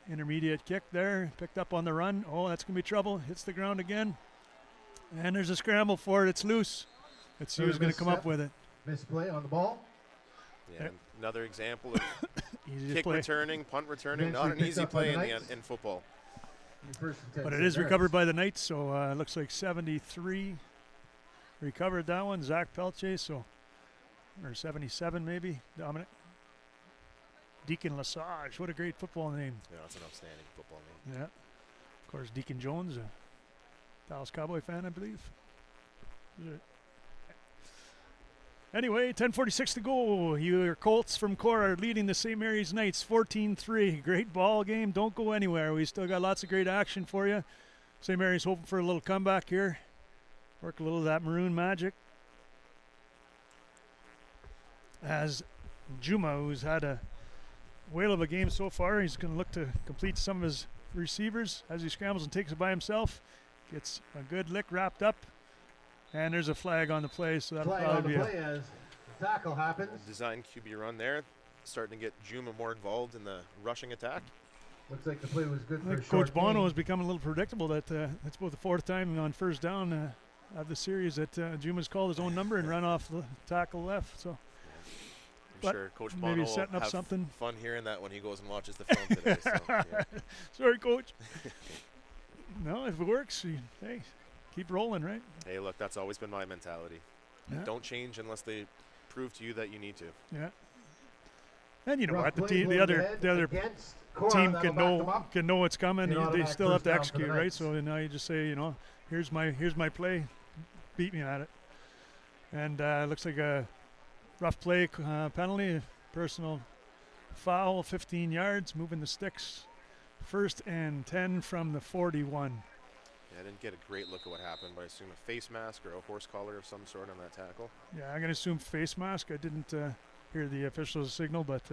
[SPEAKER 1] Intermediate kick there, picked up on the run. Oh, that's going to be trouble. Hits the ground again. And there's a scramble for it. It's loose. Let's see who's going to come up with it.
[SPEAKER 3] Misplay on the ball.
[SPEAKER 2] Yeah, another example of
[SPEAKER 1] Easy
[SPEAKER 2] kick
[SPEAKER 1] play.
[SPEAKER 2] returning, punt returning, not an easy play in football.
[SPEAKER 1] But it is recovered by the Knights, so it looks like 73 recovered that one. Zach Pelche, or 77 maybe. Dominic. Deacon Lesage, what a great football name.
[SPEAKER 2] Yeah, that's an outstanding football name.
[SPEAKER 1] Yeah. Of course, Deacon Jones, a Dallas Cowboy fan, I believe. Anyway, 10:46 to go. Your Colts from KORAH are leading the St. Mary's Knights 14-3. Great ball game. Don't go anywhere. We still got lots of great action for you. St. Mary's hoping for a little comeback here. Work a little of that maroon magic. As Juma, who's had a whale of a game so far, he's going to look to complete some of his receivers as he scrambles and takes it by himself. Gets a good lick wrapped up. And there's a flag on the play, so that'll probably be
[SPEAKER 3] as the tackle happens.
[SPEAKER 2] Design QB run there, starting to get Juma more involved in the rushing attack.
[SPEAKER 3] Looks like the play was good for a short
[SPEAKER 1] Coach Bono
[SPEAKER 3] gain.
[SPEAKER 1] has become a little predictable. That's about the fourth time on first down of the series that Juma's called his own number and run off the tackle left. So
[SPEAKER 2] I'm sure Coach
[SPEAKER 1] maybe
[SPEAKER 2] Bono
[SPEAKER 1] setting
[SPEAKER 2] will
[SPEAKER 1] up
[SPEAKER 2] have
[SPEAKER 1] something.
[SPEAKER 2] fun hearing that when he goes and watches the film today. So, yeah.
[SPEAKER 1] Sorry, Coach. No, if it works, hey, keep rolling, right?
[SPEAKER 2] Hey, look, that's always been my mentality.
[SPEAKER 1] Yeah.
[SPEAKER 2] Don't change unless they prove to you that you need to.
[SPEAKER 1] Yeah. And you know
[SPEAKER 3] Rough
[SPEAKER 1] what?
[SPEAKER 3] play
[SPEAKER 1] The other
[SPEAKER 3] against KORAH,
[SPEAKER 1] team
[SPEAKER 3] that'll back them up.
[SPEAKER 1] can know what's coming.
[SPEAKER 3] Get
[SPEAKER 1] They
[SPEAKER 3] automatic
[SPEAKER 1] still have
[SPEAKER 3] first
[SPEAKER 1] to
[SPEAKER 3] down for the
[SPEAKER 1] execute, right?
[SPEAKER 3] Knights.
[SPEAKER 1] So now you just say, here's my play, beat me at it. And looks like a rough play penalty, personal foul, 15 yards, moving the sticks. 1st and 10 from the 41.
[SPEAKER 2] Yeah, I didn't get a great look at what happened, but I assume a face mask or a horse collar of some sort on that tackle.
[SPEAKER 1] Yeah, I'm going to assume face mask. I didn't hear the official's signal, but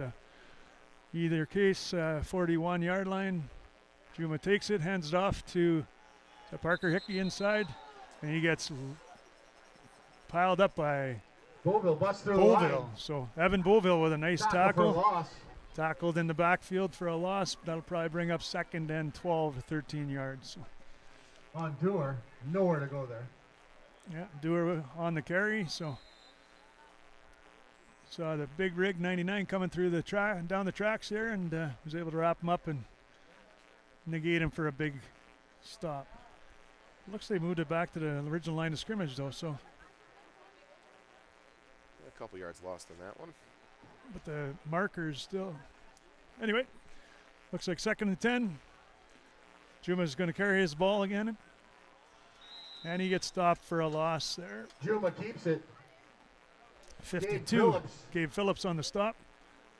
[SPEAKER 1] either case, 41-yard line. Juma takes it, hands it off to Parker Hickey inside, and he gets piled up by
[SPEAKER 3] Beauville busts through the line.
[SPEAKER 1] Beauville. So Evan Beauville with a nice
[SPEAKER 3] For a
[SPEAKER 1] tackle.
[SPEAKER 3] loss.
[SPEAKER 1] Tackled in the backfield for a loss. That'll probably bring up 2nd and 12 or 13 yards.
[SPEAKER 3] On Dewar, nowhere to go there.
[SPEAKER 1] Yeah, Dewar on the carry. So saw the big rig 99 coming through the track, down the tracks there, and was able to wrap him up and negate him for a big stop. Looks they moved it back to the original line of scrimmage though. So
[SPEAKER 2] A couple yards lost on that one.
[SPEAKER 1] but the markers still. Anyway, looks like 2nd and 10. Juma's going to carry his ball again. And he gets stopped for a loss there.
[SPEAKER 3] Juma keeps it.
[SPEAKER 1] 52.
[SPEAKER 3] Phillips.
[SPEAKER 1] Gabe Phillips on the stop.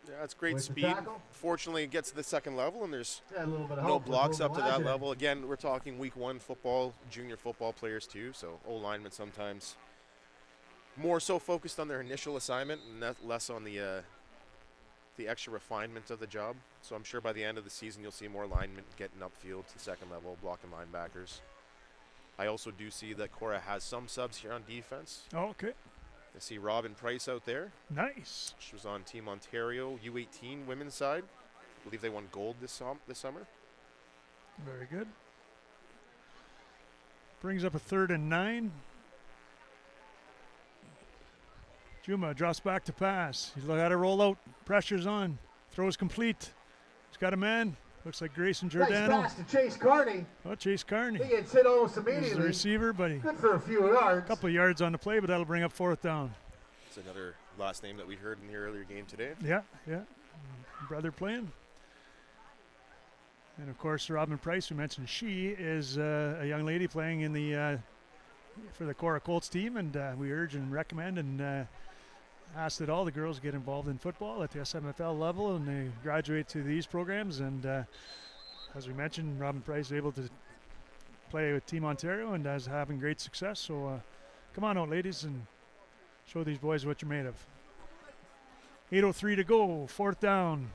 [SPEAKER 2] Yeah, that's great
[SPEAKER 3] With the
[SPEAKER 2] speed.
[SPEAKER 3] tackle.
[SPEAKER 2] Fortunately, it gets to the second level, and there's
[SPEAKER 3] Yeah, a little bit of
[SPEAKER 2] no
[SPEAKER 3] help with
[SPEAKER 2] blocks up to that
[SPEAKER 3] Elijah.
[SPEAKER 2] level. Again, we're talking week 1 football, junior football players too, so O-linemen sometimes more so focused on their initial assignment and less on the extra refinement of the job. So I'm sure by the end of the season you'll see more linemen getting upfield to the second level, blocking linebackers. I also do see that KORAH has some subs here on defense.
[SPEAKER 1] Oh, okay.
[SPEAKER 2] I see Robin Price out there.
[SPEAKER 1] Nice.
[SPEAKER 2] She was on Team Ontario U18 women's side. I believe they won gold this summer.
[SPEAKER 1] Very good. Brings up a 3rd and 9. Juma drops back to pass. He's got to roll out. Pressure's on. Throws complete. He's got a man. Looks like Grayson
[SPEAKER 3] Nice
[SPEAKER 1] Giordano.
[SPEAKER 3] pass to Chase Carney.
[SPEAKER 1] Oh, Chase Carney.
[SPEAKER 3] He gets hit almost
[SPEAKER 1] He's the
[SPEAKER 3] immediately.
[SPEAKER 1] receiver, but he
[SPEAKER 3] Good for a few yards.
[SPEAKER 1] couple of yards on the play, but that'll bring up 4th down.
[SPEAKER 2] It's another last name that we heard in the earlier game today.
[SPEAKER 1] Yeah. Brother playing. And of course, Robin Price, we mentioned, she is a young lady playing in the for the KORAH COLTS team, and we urge and recommend and ask that all the girls get involved in football at the SMFL level, and they graduate to these programs. And as we mentioned, Robin Price is able to play with Team Ontario and is having great success. So come on out, ladies, and show these boys what you're made of. 8:03 to go, 4th down.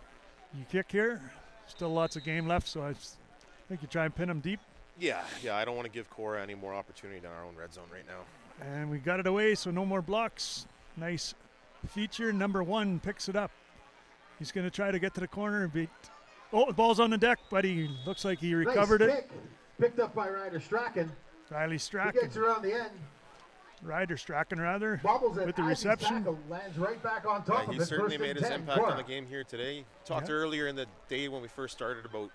[SPEAKER 1] You kick here. Still lots of game left, so I think you try and pin them deep.
[SPEAKER 2] Yeah, I don't want to give KORAH any more opportunity than our own red zone right now.
[SPEAKER 1] And we got it away, so no more blocks. Nice feature. Number 1 picks it up. He's going to try to get to the corner and beat. Oh, the ball's on the deck, but he looks like he recovered
[SPEAKER 3] Nice
[SPEAKER 1] it.
[SPEAKER 3] kick. Picked up by Ryder Strachan.
[SPEAKER 1] Riley
[SPEAKER 3] He
[SPEAKER 1] Strachan.
[SPEAKER 3] gets around the end.
[SPEAKER 1] Ryder Strachan, rather.
[SPEAKER 3] Bobbles it
[SPEAKER 1] With the
[SPEAKER 3] as he's
[SPEAKER 1] reception.
[SPEAKER 3] tackled, lands right back on top of
[SPEAKER 2] He
[SPEAKER 3] it.
[SPEAKER 2] certainly
[SPEAKER 3] 1st
[SPEAKER 2] made
[SPEAKER 3] and
[SPEAKER 2] his
[SPEAKER 3] 10,
[SPEAKER 2] impact on the
[SPEAKER 3] KORAH.
[SPEAKER 2] game here today. Talked
[SPEAKER 1] Yeah.
[SPEAKER 2] earlier in the day when we first started about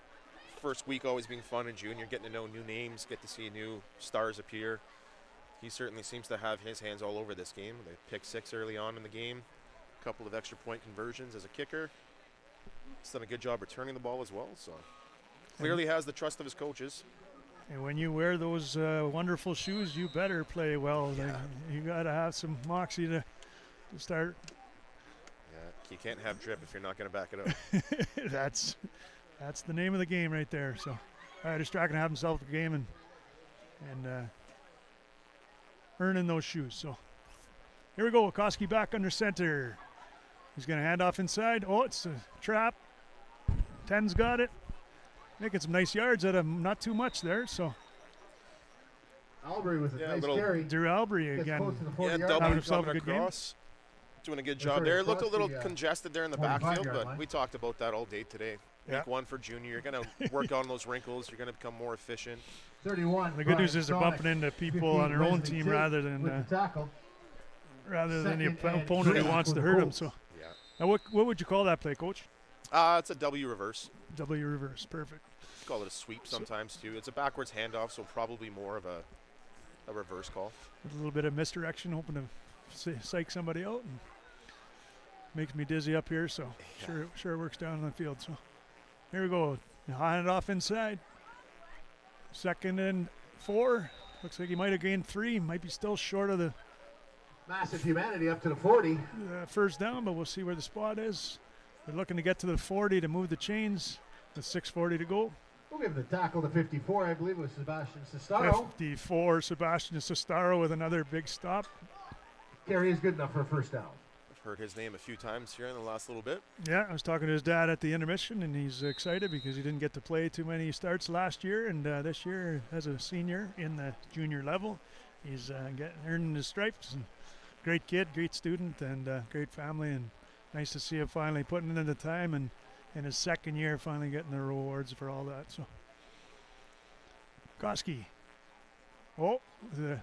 [SPEAKER 2] first week always being fun in junior, getting to know new names, get to see new stars appear. He certainly seems to have his hands all over this game. They picked 6 early on in the game, a couple of extra point conversions as a kicker. He's done a good job returning the ball as well, so clearly has the trust of his coaches.
[SPEAKER 1] And when you wear those wonderful shoes, you better play well.
[SPEAKER 2] Yeah.
[SPEAKER 1] You got to have some moxie to start.
[SPEAKER 2] Yeah, you can't have drip if you're not going to back it up.
[SPEAKER 1] That's the name of the game right there. So Ryder Strachan have himself a game and earning those shoes. So here we go. Koski back under center. He's going to hand off inside. Oh, it's a trap. 10's got it. Making some nice yards out of him. Not too much there. So
[SPEAKER 3] Albury with a
[SPEAKER 2] Yeah,
[SPEAKER 3] nice
[SPEAKER 2] little-
[SPEAKER 3] carry.
[SPEAKER 1] Drew Albury
[SPEAKER 3] Gets
[SPEAKER 1] again.
[SPEAKER 3] close to the
[SPEAKER 2] Yeah,
[SPEAKER 3] 40-yard
[SPEAKER 2] double
[SPEAKER 1] Having
[SPEAKER 3] line.
[SPEAKER 1] himself
[SPEAKER 2] coming
[SPEAKER 1] a good game.
[SPEAKER 2] across. Doing a good
[SPEAKER 3] Or
[SPEAKER 2] job
[SPEAKER 3] sorry,
[SPEAKER 2] there. Looked a
[SPEAKER 3] across
[SPEAKER 2] little
[SPEAKER 3] the,
[SPEAKER 2] congested there in the
[SPEAKER 3] 45-yard
[SPEAKER 2] backfield, but
[SPEAKER 3] line.
[SPEAKER 2] we talked about that all day today.
[SPEAKER 1] Yeah.
[SPEAKER 2] Week 1 for junior. You're going to work on those wrinkles. You're going to become more efficient.
[SPEAKER 3] 31.
[SPEAKER 1] The good news
[SPEAKER 3] Brian
[SPEAKER 1] is they're
[SPEAKER 3] Sonic.
[SPEAKER 1] bumping into people
[SPEAKER 3] 15,
[SPEAKER 1] on their own
[SPEAKER 3] Wesley
[SPEAKER 1] team
[SPEAKER 3] Tate
[SPEAKER 1] rather
[SPEAKER 3] with
[SPEAKER 1] than
[SPEAKER 3] the tackle.
[SPEAKER 1] the
[SPEAKER 3] Second and
[SPEAKER 1] opponent who
[SPEAKER 3] 3
[SPEAKER 1] wants
[SPEAKER 3] for
[SPEAKER 1] to
[SPEAKER 3] the
[SPEAKER 1] hurt him.
[SPEAKER 3] Colts.
[SPEAKER 1] So
[SPEAKER 2] Yeah.
[SPEAKER 1] now what would you call that play, Coach?
[SPEAKER 2] It's a W reverse.
[SPEAKER 1] W reverse. Perfect.
[SPEAKER 2] Call it a sweep sometimes too. It's a backwards handoff, so probably more of a reverse call.
[SPEAKER 1] With a little bit of misdirection, hoping to psych somebody out. And makes me dizzy up here, so sure it works down on the field. So here we go. Hand it off inside. 2nd and 4. Looks like he might have gained 3. Might be still short of the
[SPEAKER 3] Massive humanity up to the 40.
[SPEAKER 1] 1st down, but we'll see where the spot is. They're looking to get to the 40 to move the chains. With 6:40 to go.
[SPEAKER 3] We'll give the tackle to 54. I believe it was Sebastian Sestaro.
[SPEAKER 1] 54. Sebastian Sestaro with another big stop.
[SPEAKER 3] Carry is good enough for a 1st down.
[SPEAKER 2] I've heard his name a few times here in the last little bit.
[SPEAKER 1] Yeah, I was talking to his dad at the intermission, and he's excited because he didn't get to play too many starts last year, and this year as a senior in the junior level, he's earning his stripes. And great kid, great student, and great family, and nice to see him finally putting in the time, and in his 2nd year finally getting the rewards for all that. So Koski. Oh, the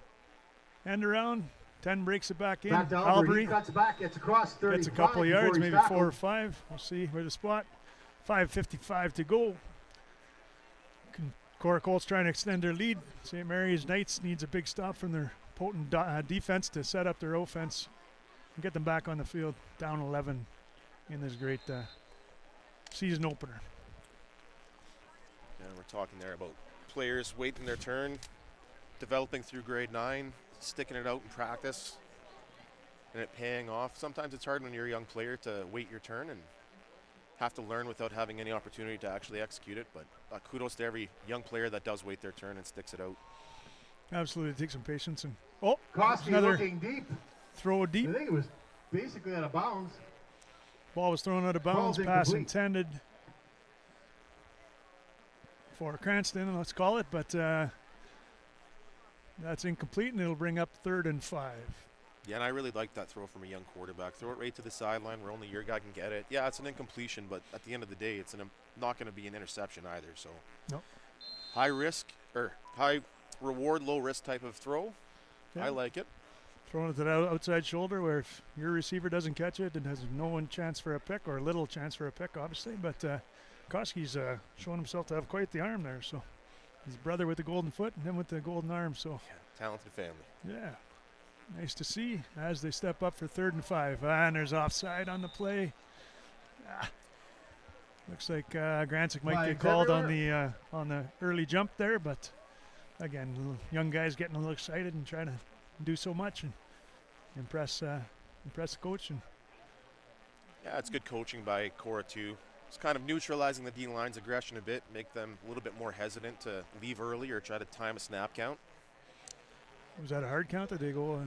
[SPEAKER 1] end around. 10 breaks it back in.
[SPEAKER 3] Back to Albury.
[SPEAKER 1] Albury
[SPEAKER 3] He cuts back, gets across 35.
[SPEAKER 1] gets a couple of
[SPEAKER 3] before
[SPEAKER 1] yards,
[SPEAKER 3] he's
[SPEAKER 1] maybe
[SPEAKER 3] tackled.
[SPEAKER 1] 4 or 5. We'll see where the spot. 5:55 to go. KORAH Colts trying to extend their lead. St. Mary's Knights needs a big stop from their potent defense to set up their offense and get them back on the field. Down 11 in this great season opener.
[SPEAKER 2] Yeah, we're talking there about players waiting their turn. developing through grade 9, sticking it out in practice, and it paying off. Sometimes it's hard when you're a young player to wait your turn and have to learn without having any opportunity to actually execute it. But kudos to every young player that does wait their turn and sticks it out.
[SPEAKER 1] Absolutely, take some patience. And
[SPEAKER 3] Koski
[SPEAKER 1] another
[SPEAKER 3] looking deep.
[SPEAKER 1] throw deep.
[SPEAKER 3] I think it was basically out of bounds.
[SPEAKER 1] Ball was thrown out of bounds.
[SPEAKER 3] Ball's
[SPEAKER 1] Pass
[SPEAKER 3] incomplete.
[SPEAKER 1] intended for Cranston, let's call it, but that's incomplete, and it'll bring up 3rd and 5.
[SPEAKER 2] Yeah, and I really like that throw from a young quarterback. Throw it right to the sideline where only your guy can get it. Yeah, it's an incompletion, but at the end of the day, it's not going to be an interception either. So,
[SPEAKER 1] Nope.
[SPEAKER 2] High risk or high reward, low risk type of throw.
[SPEAKER 1] Yeah.
[SPEAKER 2] I like it.
[SPEAKER 1] Throwing it to the outside shoulder where if your receiver doesn't catch it, it has no chance for a pick, or little chance for a pick, obviously. But Koski's shown himself to have quite the arm there. So his brother with the golden foot and him with the golden arm. So
[SPEAKER 2] Yeah, talented family.
[SPEAKER 1] yeah, nice to see as they step up for 3rd and 5. And there's offside on the play. Looks like Gransick might
[SPEAKER 3] Flags
[SPEAKER 1] get called on
[SPEAKER 3] everywhere.
[SPEAKER 1] the early jump there, but again, young guys getting a little excited and trying to do so much and impress the coach. And
[SPEAKER 2] Yeah, it's good coaching by KORAH too. It's kind of neutralizing the D-line's aggression a bit, make them a little bit more hesitant to leave early or try to time a snap count.
[SPEAKER 1] was that a hard count? Did they go?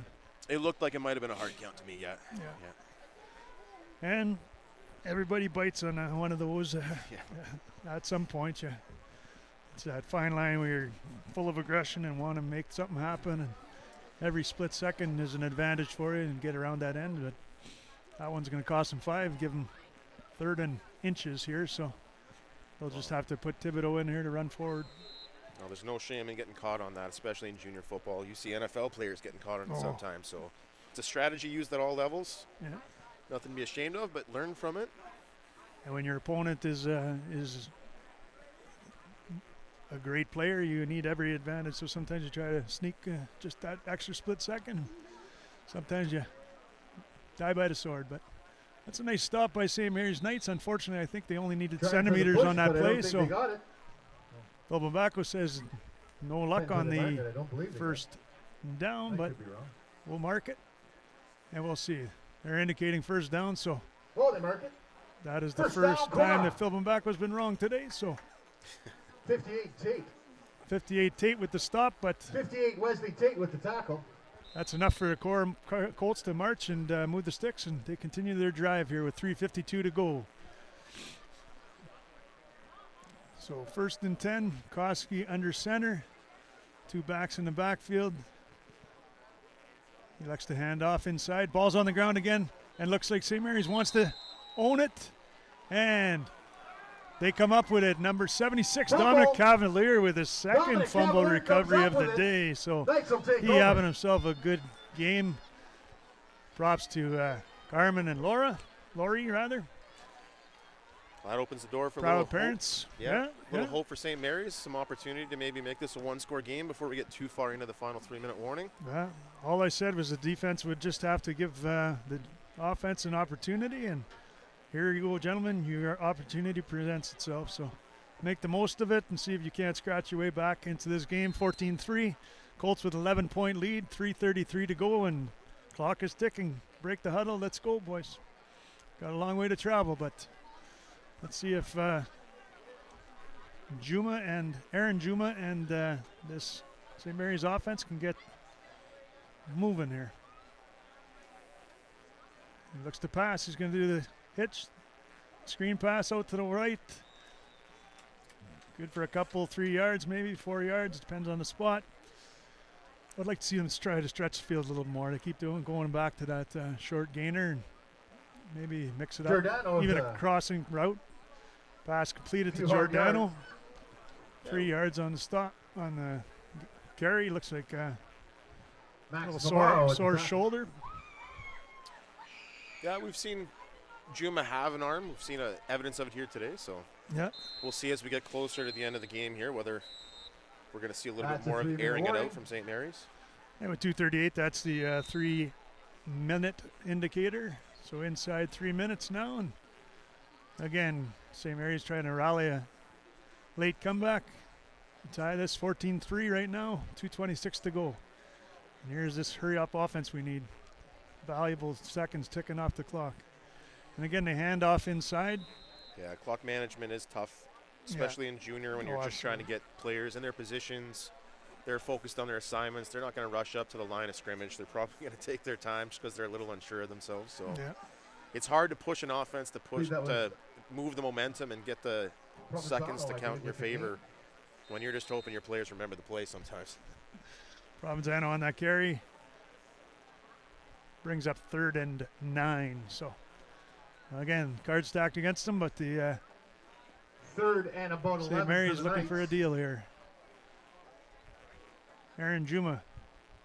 [SPEAKER 2] It looked like it might have been a hard count to me, yeah.
[SPEAKER 1] And everybody bites on one of those at some point. Yeah, it's that fine line where you're full of aggression and want to make something happen, and every split second is an advantage for you and get around that end. But that one's going to cost them 5. Give them 3rd and inches here, so they'll just have to put Thibodeau in here to run forward.
[SPEAKER 2] No, there's no shame in getting caught on that, especially in junior football. You see NFL players getting caught on it sometimes. So it's a strategy used at all levels.
[SPEAKER 1] Yeah.
[SPEAKER 2] Nothing to be ashamed of, but learn from it.
[SPEAKER 1] And when your opponent is a great player, you need every advantage. So sometimes you try to sneak just that extra split second. Sometimes you die by the sword. But that's a nice stop by St. Mary's Knights. Unfortunately, I think they only needed
[SPEAKER 3] Trying for the
[SPEAKER 1] centimeters
[SPEAKER 3] push,
[SPEAKER 1] on that
[SPEAKER 3] but I
[SPEAKER 1] play.
[SPEAKER 3] don't think
[SPEAKER 1] So
[SPEAKER 3] they got it.
[SPEAKER 1] Lobobacco says no luck
[SPEAKER 3] Trying
[SPEAKER 1] on
[SPEAKER 3] for the
[SPEAKER 1] the
[SPEAKER 3] market, I don't believe they got it.
[SPEAKER 1] first down,
[SPEAKER 3] I
[SPEAKER 1] but
[SPEAKER 3] could be wrong.
[SPEAKER 1] we'll mark it and we'll see. They're indicating first down, so
[SPEAKER 3] Oh, they mark it.
[SPEAKER 1] that is the
[SPEAKER 3] First
[SPEAKER 1] first
[SPEAKER 3] down,
[SPEAKER 1] time
[SPEAKER 3] KORAH.
[SPEAKER 1] that Philbin has been wrong today. So
[SPEAKER 3] 58 Tate.
[SPEAKER 1] 58 Tate with the stop, but
[SPEAKER 3] 58 Wesley Tate with the tackle.
[SPEAKER 1] that's enough for the KORAH Colts to march and move the sticks, and they continue their drive here with 3:52 to go. So 1st and 10, Koski under center, 2 backs in the backfield. He likes to hand off inside. Ball's on the ground again, and looks like St. Mary's wants to own it, and they come up with it. Number 76,
[SPEAKER 3] Fumble.
[SPEAKER 1] Dominic Cavalier with his second
[SPEAKER 3] Dominic
[SPEAKER 1] fumble
[SPEAKER 3] Cavalier comes
[SPEAKER 1] recovery
[SPEAKER 3] up
[SPEAKER 1] of the
[SPEAKER 3] with it.
[SPEAKER 1] day. So
[SPEAKER 3] Knights will take
[SPEAKER 1] he
[SPEAKER 3] over.
[SPEAKER 1] having himself a good game. Props to Carmen and Lori rather.
[SPEAKER 2] That opens the door for a
[SPEAKER 1] Proud
[SPEAKER 2] little
[SPEAKER 1] parents.
[SPEAKER 2] hope. Yeah, little
[SPEAKER 1] yeah.
[SPEAKER 2] hope for St. Mary's. Some opportunity to maybe make this a 1-score game before we get too far into the final 3-minute warning.
[SPEAKER 1] Yeah. All I said was the defense would just have to give the offense an opportunity, and here you go, gentlemen. Your opportunity presents itself, so make the most of it and see if you can't scratch your way back into this game. 14-3, Colts with 11-point lead, 3:33 to go, and clock is ticking. Break the huddle. Let's go, boys. Got a long way to travel, but let's see if Aaron Juma and this St. Mary's offense can get moving here. He looks to pass. He's going to do the hitch. Screen pass out to the right. Good for a couple, 3 yards, maybe 4 yards. Depends on the spot. I'd like to see them try to stretch the field a little more. They keep going back to that short gainer and maybe mix it up.
[SPEAKER 3] Giordano's,
[SPEAKER 1] Even a crossing route. Pass completed to
[SPEAKER 3] few hard
[SPEAKER 1] Giordano.
[SPEAKER 3] yards.
[SPEAKER 1] 3 yards on the stop on the carry. Looks like a
[SPEAKER 3] Max
[SPEAKER 1] little
[SPEAKER 3] Navarro at the
[SPEAKER 1] sore
[SPEAKER 3] tackle.
[SPEAKER 1] shoulder.
[SPEAKER 2] Yeah, we've seen Juma have an arm. We've seen evidence of it here today, so
[SPEAKER 1] Yeah.
[SPEAKER 2] we'll see as we get closer to the end of the game here whether we're going to see a little
[SPEAKER 3] That's
[SPEAKER 2] bit
[SPEAKER 3] a
[SPEAKER 2] more of
[SPEAKER 3] 3-minute
[SPEAKER 2] airing it
[SPEAKER 3] warning.
[SPEAKER 2] out from St. Mary's.
[SPEAKER 1] And with 2:38, that's the 3-minute indicator. So inside 3 minutes now. And again, St. Mary's trying to rally a late comeback. tie this 14-3 right now. 2:26 to go. And here's this hurry-up offense we need. Valuable seconds ticking off the clock. And again, they hand off inside.
[SPEAKER 2] Yeah, clock management is tough, especially in junior when you're just trying to get players in their positions. They're focused on their assignments. They're not going to rush up to the line of scrimmage. They're probably going to take their time just because they're a little unsure of themselves. So it's hard to push an offense to move the momentum and get the seconds to count in your favor when you're just hoping your players remember the play sometimes.
[SPEAKER 1] Provenzano on that carry. Brings up 3rd and 9. So again, cards stacked against them, but the
[SPEAKER 3] 3rd and about 11.
[SPEAKER 1] St. Mary's looking for a deal here. Aaron Juma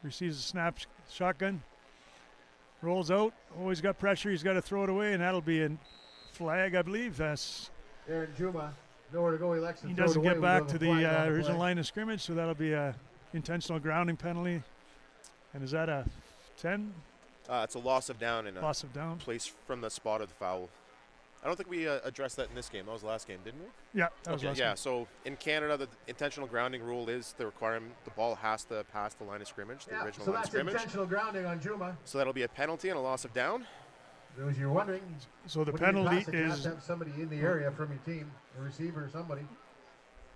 [SPEAKER 1] receives a snap shotgun. Rolls out. Always got pressure. He's got to throw it away, and that'll be a flag, I believe. That's
[SPEAKER 3] Aaron Juma, nowhere to go.
[SPEAKER 1] He doesn't get back to the original line of scrimmage, so that'll be a intentional grounding penalty. And is that a 10?
[SPEAKER 2] It's a loss of down and
[SPEAKER 1] loss of down.
[SPEAKER 2] Place from the spot of the foul. I don't think we addressed that in this game. That was last game, didn't we?
[SPEAKER 1] Yeah, that was last game.
[SPEAKER 2] So in Canada, the intentional grounding rule is the requirement the ball has to pass the line of scrimmage, the original line of scrimmage.
[SPEAKER 3] So that's intentional grounding on Juma.
[SPEAKER 2] So that'll be a penalty and a loss of down.
[SPEAKER 3] As you're wondering.
[SPEAKER 1] So the penalty is.
[SPEAKER 3] You have to have somebody in the area from your team, a receiver or somebody.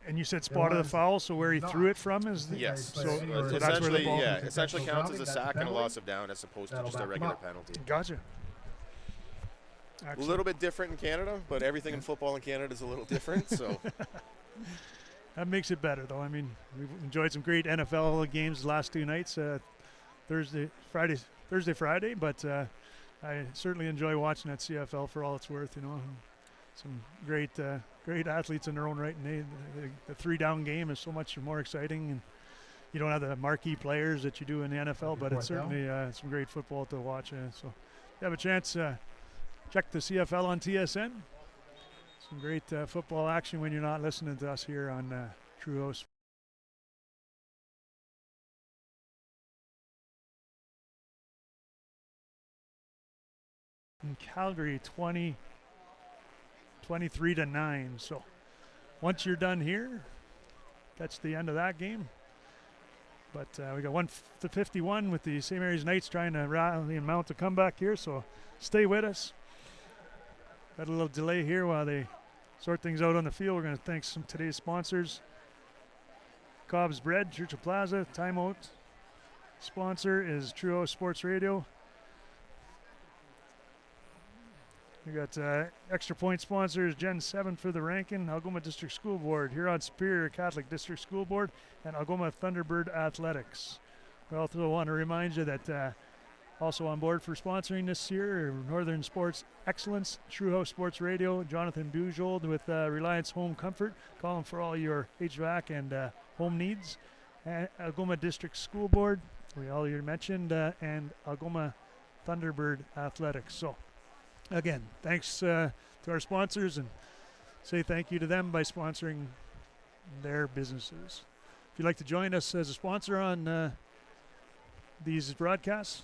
[SPEAKER 1] And you said spot of the foul, so where he threw it from is the.
[SPEAKER 2] Yes.
[SPEAKER 1] So
[SPEAKER 2] that's where the ball essentially counts as a sack and a loss of down as opposed to just a regular penalty.
[SPEAKER 1] Gotcha.
[SPEAKER 2] A little bit different in Canada, but everything in football in Canada is a little different. So
[SPEAKER 1] that makes it better, though. I mean, we've enjoyed some great NFL games the last 2 nights, Thursday, Friday. But I certainly enjoy watching that CFL for all it's worth. You know, some great athletes in their own right, and the 3-down game is so much more exciting. And you don't have the marquee players that you do in the NFL, but it's certainly some great football to watch. So you have a chance. Check the CFL on TSN. Some great football action when you're not listening to us here on True Host. In Calgary, 23-9. So once you're done here, that's the end of that game. But we got 1-51 with the St. Mary's Knights trying to rally and mount a comeback here. So stay with us. Got a little delay here while they sort things out on the field. We're going to thank some today's sponsors. Cobb's Bread, Churchill Plaza, Timeout. Sponsor is True Sports Radio. We got Extra Point sponsors, Gen 7 for the Rankin, Algoma District School Board, Huron Superior Catholic District School Board, and Algoma Thunderbird Athletics. We also want to remind you that also on board for sponsoring this year, Northern Sports Excellence, True House Sports Radio, Jonathan Bujold with Reliance Home Comfort, calling for all your HVAC and home needs. And Algoma District School Board, we already mentioned, and Algoma Thunderbird Athletics. So, again, thanks to our sponsors, and say thank you to them by sponsoring their businesses. If you'd like to join us as a sponsor on these broadcasts,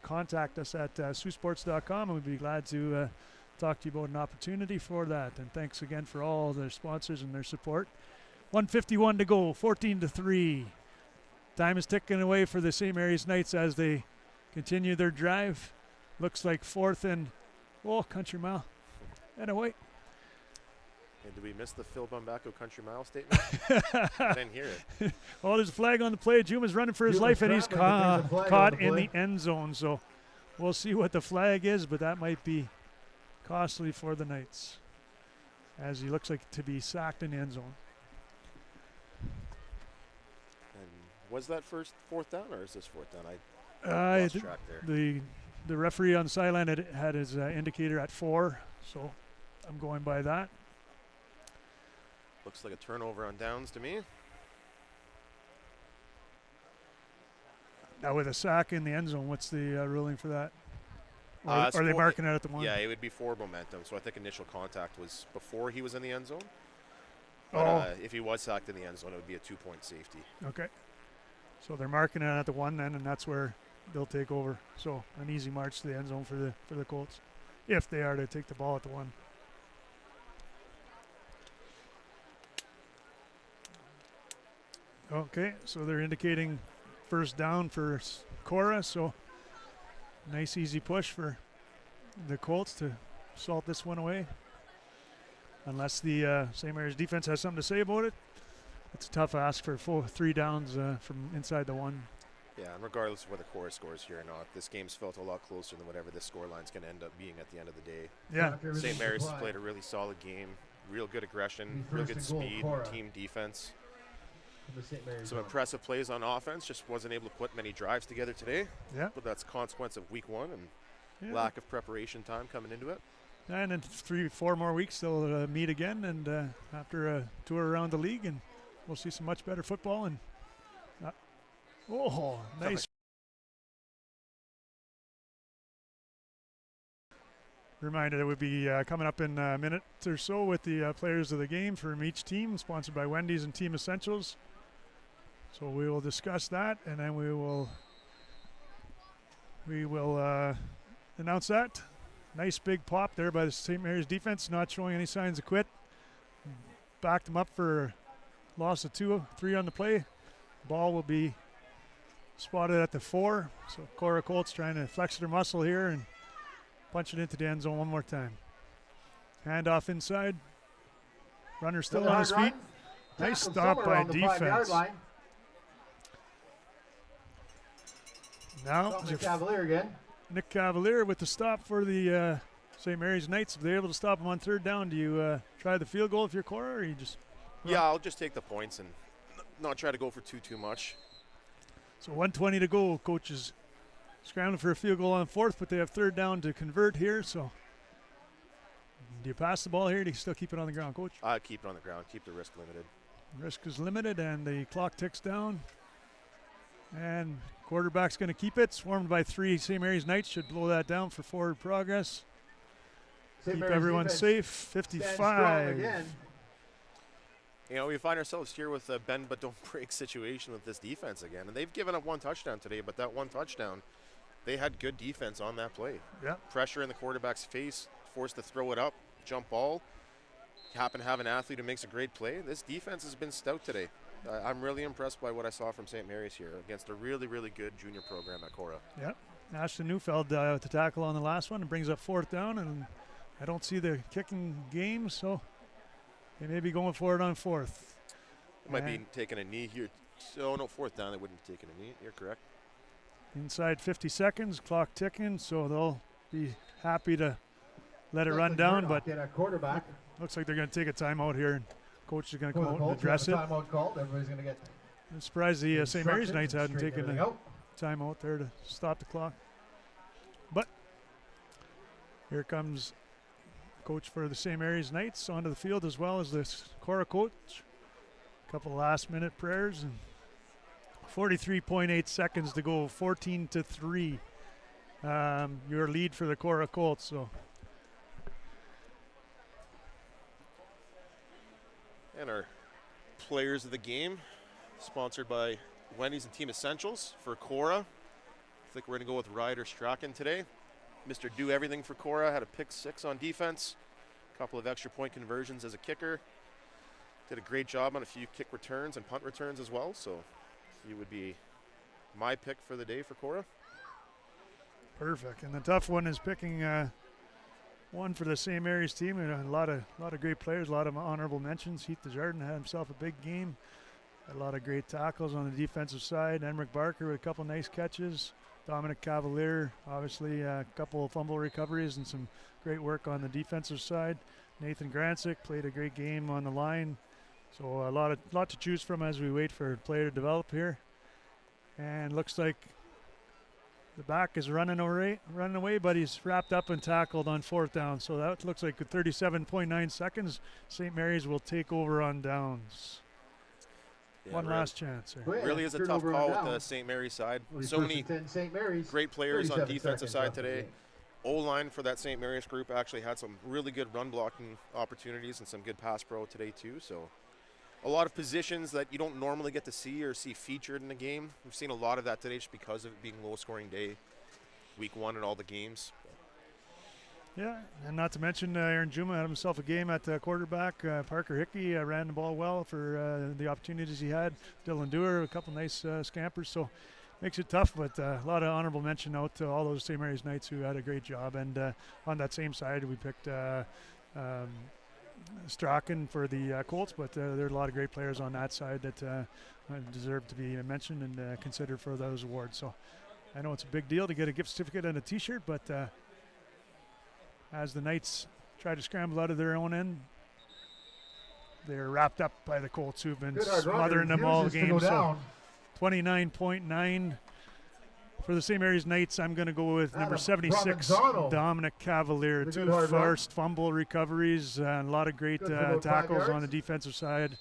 [SPEAKER 1] contact us at Saultsports.com, and we'd be glad to talk to you about an opportunity for that. And thanks again for all their sponsors and their support. 1:51 to go, 14-3. Time is ticking away for the St. Mary's Knights as they continue their drive. Looks like 4th and country mile and away.
[SPEAKER 2] And did we miss the Phil Bumbaco country mile statement? I didn't hear it.
[SPEAKER 1] Oh, there's a flag on the play. Juma's running for his life, and he's caught in the end zone. So we'll see what the flag is, but that might be costly for the Knights, as he looks like to be sacked in the end zone.
[SPEAKER 2] And was that 4th down, or is this 4th down? I lost track there.
[SPEAKER 1] The referee on the sideline had his indicator at 4, so I'm going by that.
[SPEAKER 2] Looks like a turnover on downs to me.
[SPEAKER 1] Now with a sack in the end zone, what's the ruling for that? Or are they marking it at the 1?
[SPEAKER 2] Yeah, it would be for momentum. So I think initial contact was before he was in the end zone. But, if he was sacked in the end zone, it would be a 2-point safety.
[SPEAKER 1] Okay. So they're marking it at the 1 then, and that's where they'll take over. So an easy march to the end zone for the Colts, if they are to take the ball at the 1. Okay, so they're indicating first down for KORAH, so nice easy push for the Colts to salt this one away. Unless the St. Mary's defense has something to say about it. It's a tough ask for full 3 downs from inside the 1.
[SPEAKER 2] Yeah, and regardless of whether KORAH scores here or not, this game's felt a lot closer than whatever this scoreline's going to end up being at the end of the day.
[SPEAKER 1] Yeah.
[SPEAKER 2] St. Mary's has played a really solid game, real good aggression, real good speed, team defense. Some impressive plays on offense, just wasn't able to put many drives together today.
[SPEAKER 1] Yeah.
[SPEAKER 2] But that's a consequence of week 1 and lack of preparation time coming into it.
[SPEAKER 1] And in 3-4 more weeks, they'll meet again, and after a tour around the league, and we'll see some much better football. And nice. Reminder that we'll be coming up in a minute or so with the players of the game from each team, sponsored by Wendy's and Team Essentials. So we will discuss that, and then we will announce that. Nice big pop there by the St. Mary's defense, not showing any signs of quit. Backed them up for loss of 2-3 on the play. Ball will be spotted at the 4. So KORAH Colts trying to flex their muscle here and punch it into the end zone one more time. Hand off inside. Runner still on his feet. Nice stop by defense. Now
[SPEAKER 3] Cavalier again.
[SPEAKER 1] Nick Cavalier with the stop for the St. Mary's Knights. If they're able to stop him on 3rd down, do you try the field goal if you're KORAH, or you just run?
[SPEAKER 2] Yeah, I'll just take the points and not try to go for too much.
[SPEAKER 1] So 1:20 to go. Coach is scrambling for a field goal on 4th, but they have 3rd down to convert here. So do you pass the ball here, or do you still keep it on the ground, Coach?
[SPEAKER 2] I keep it on the ground, keep the risk limited.
[SPEAKER 1] Risk is limited, and the clock ticks down. And quarterback's going to keep it. Swarmed by 3 St. Mary's Knights. Should blow that down for forward progress. Keep everyone safe. 55.
[SPEAKER 2] You know, we find ourselves here with a bend but don't break situation with this defense again. And they've given up 1 touchdown today, but that 1 touchdown, they had good defense on that play.
[SPEAKER 1] Yeah.
[SPEAKER 2] Pressure in the quarterback's face, forced to throw it up, jump ball. Happen to have an athlete who makes a great play. This defense has been stout today. I'm really impressed by what I saw from St. Mary's here against a really, really good junior program at KORAH.
[SPEAKER 1] Yep. Ashton Neufeld with the tackle on the last one and brings up 4th down, and I don't see the kicking game, so they may be going for it on 4th.
[SPEAKER 2] It might be taking a knee here. So no, 4th down, they wouldn't be taking a knee. You're correct.
[SPEAKER 1] Inside 50 seconds, clock ticking, so they'll be happy to let it run down, but
[SPEAKER 3] quarterback.
[SPEAKER 1] Looks like they're going to take a timeout here, and coach is going to come out and
[SPEAKER 3] Colts
[SPEAKER 1] address it.
[SPEAKER 3] Timeout called. Everybody's going to get.
[SPEAKER 1] I'm surprised the St. Mary's Knights hadn't
[SPEAKER 3] straighten
[SPEAKER 1] taken
[SPEAKER 3] everything
[SPEAKER 1] a timeout there to stop the clock. But here comes coach for the St. Mary's Knights onto the field, as well as the KORAH coach. A couple last-minute prayers, and 43.8 seconds to go. 14-3. Your lead for the KORAH Colts. So.
[SPEAKER 2] And our players of the game, sponsored by Wendy's and Team Essentials for KORAH. I think we're going to go with Ryder Strachan today. Mr. Do Everything for KORAH, had a pick 6 on defense, a couple of extra point conversions as a kicker. Did a great job on a few kick returns and punt returns as well, so he would be my pick for the day for KORAH.
[SPEAKER 1] Perfect, and the tough one is picking one for the St. Mary's team, and a lot of great players, a lot of honorable mentions. Heath Desjardins had himself a big game. Had a lot of great tackles on the defensive side. Emmerich Barker with a couple nice catches. Dominic Cavalier, obviously a couple of fumble recoveries and some great work on the defensive side. Nathan Gransick played a great game on the line. So a lot to choose from as we wait for a player to develop here. And looks like the back is running away, but he's wrapped up and tackled on 4th down. So that looks like with 37.9 seconds, St. Mary's will take over on downs.
[SPEAKER 2] Yeah,
[SPEAKER 1] One last chance.
[SPEAKER 2] Really is a tough call with the St. Mary's side. So many great players on defensive side today. O-line for that St. Mary's group actually had some really good run blocking opportunities and some good pass pro today too. So a lot of positions that you don't normally get to see or see featured in the game. We've seen a lot of that today just because of it being a low-scoring day, week 1 and all the games.
[SPEAKER 1] Yeah, and not to mention Aaron Juma had himself a game at quarterback. Parker Hickey ran the ball well for the opportunities he had. Dylan Dewar, a couple nice scampers. So makes it tough, but a lot of honorable mention out to all those St. Mary's Knights who had a great job. And on that same side, we picked Strachan for the Colts, but there are a lot of great players on that side that deserve to be mentioned and considered for those awards. So I know it's a big deal to get a gift certificate and a T-shirt, but as the Knights try to scramble out of their own end, they're wrapped up by the Colts, who've been smothering them all game. So 29.9 for the St. Mary's Knights. I'm going to go with number 76, Dominic Cavalier. 2 first fumble recoveries and a lot of great tackles on the defensive side.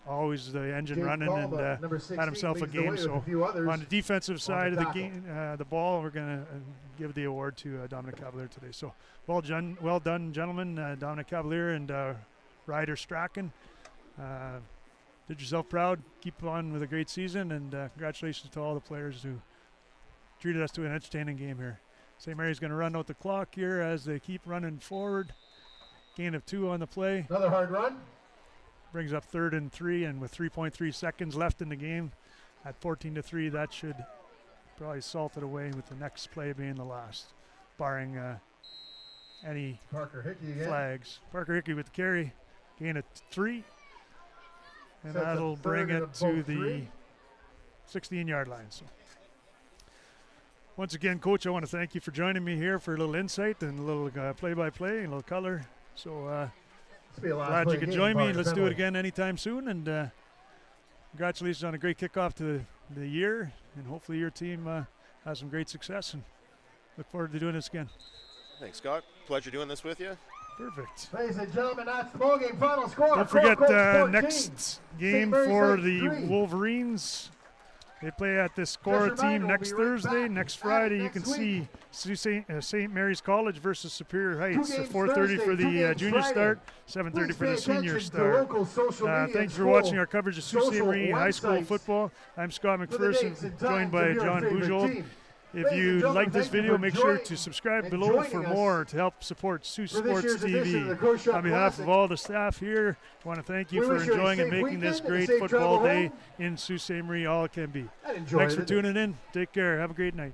[SPEAKER 1] Always the engine running, and had himself a game. So on the defensive side of the game, the ball, we're going to give the award to Dominic Cavalier today. So well done, gentlemen, Dominic Cavalier and Ryder Strachan. Did yourself proud. Keep on with a great season, and congratulations to all the players who treated us to an entertaining game here. St. Mary's going to run out the clock here as they keep running forward. Gain of 2 on the play.
[SPEAKER 3] Another hard run.
[SPEAKER 1] Brings up 3rd and 3, and with 3.3 seconds left in the game, at 14-3, that should probably salt it away, with the next play being the last, barring any flags. Parker Hickey with the carry, gain of 3, and that'll bring it to the 16-yard line. So once again, Coach, I want to thank you for joining me here for a little insight and a little play-by-play and a little color. So glad you could join me. Let's do it again anytime soon. And congratulations on a great kickoff to the year. And hopefully your team has some great success. And look forward to doing this again.
[SPEAKER 2] Thanks, Scott. Pleasure doing this with you.
[SPEAKER 1] Perfect.
[SPEAKER 3] Ladies and gentlemen, that's the ball game final score.
[SPEAKER 1] Don't forget next game for the Wolverines. They play at this KORAH team next Thursday. Next Friday, you can see St. Mary's College versus Superior Heights. 4:30 for the junior start, 7:30 for the senior start. Thanks for watching our coverage of Sault Ste. Marie High School football. I'm Scott McPherson, joined by John Bujold. If you like this video, make sure to subscribe below for more to help support Saultsports TV. On behalf of all the staff here, I want to thank you for enjoying and making this great football day in Sault Ste. Marie all it can be. Thanks for tuning in. Take care. Have a great night.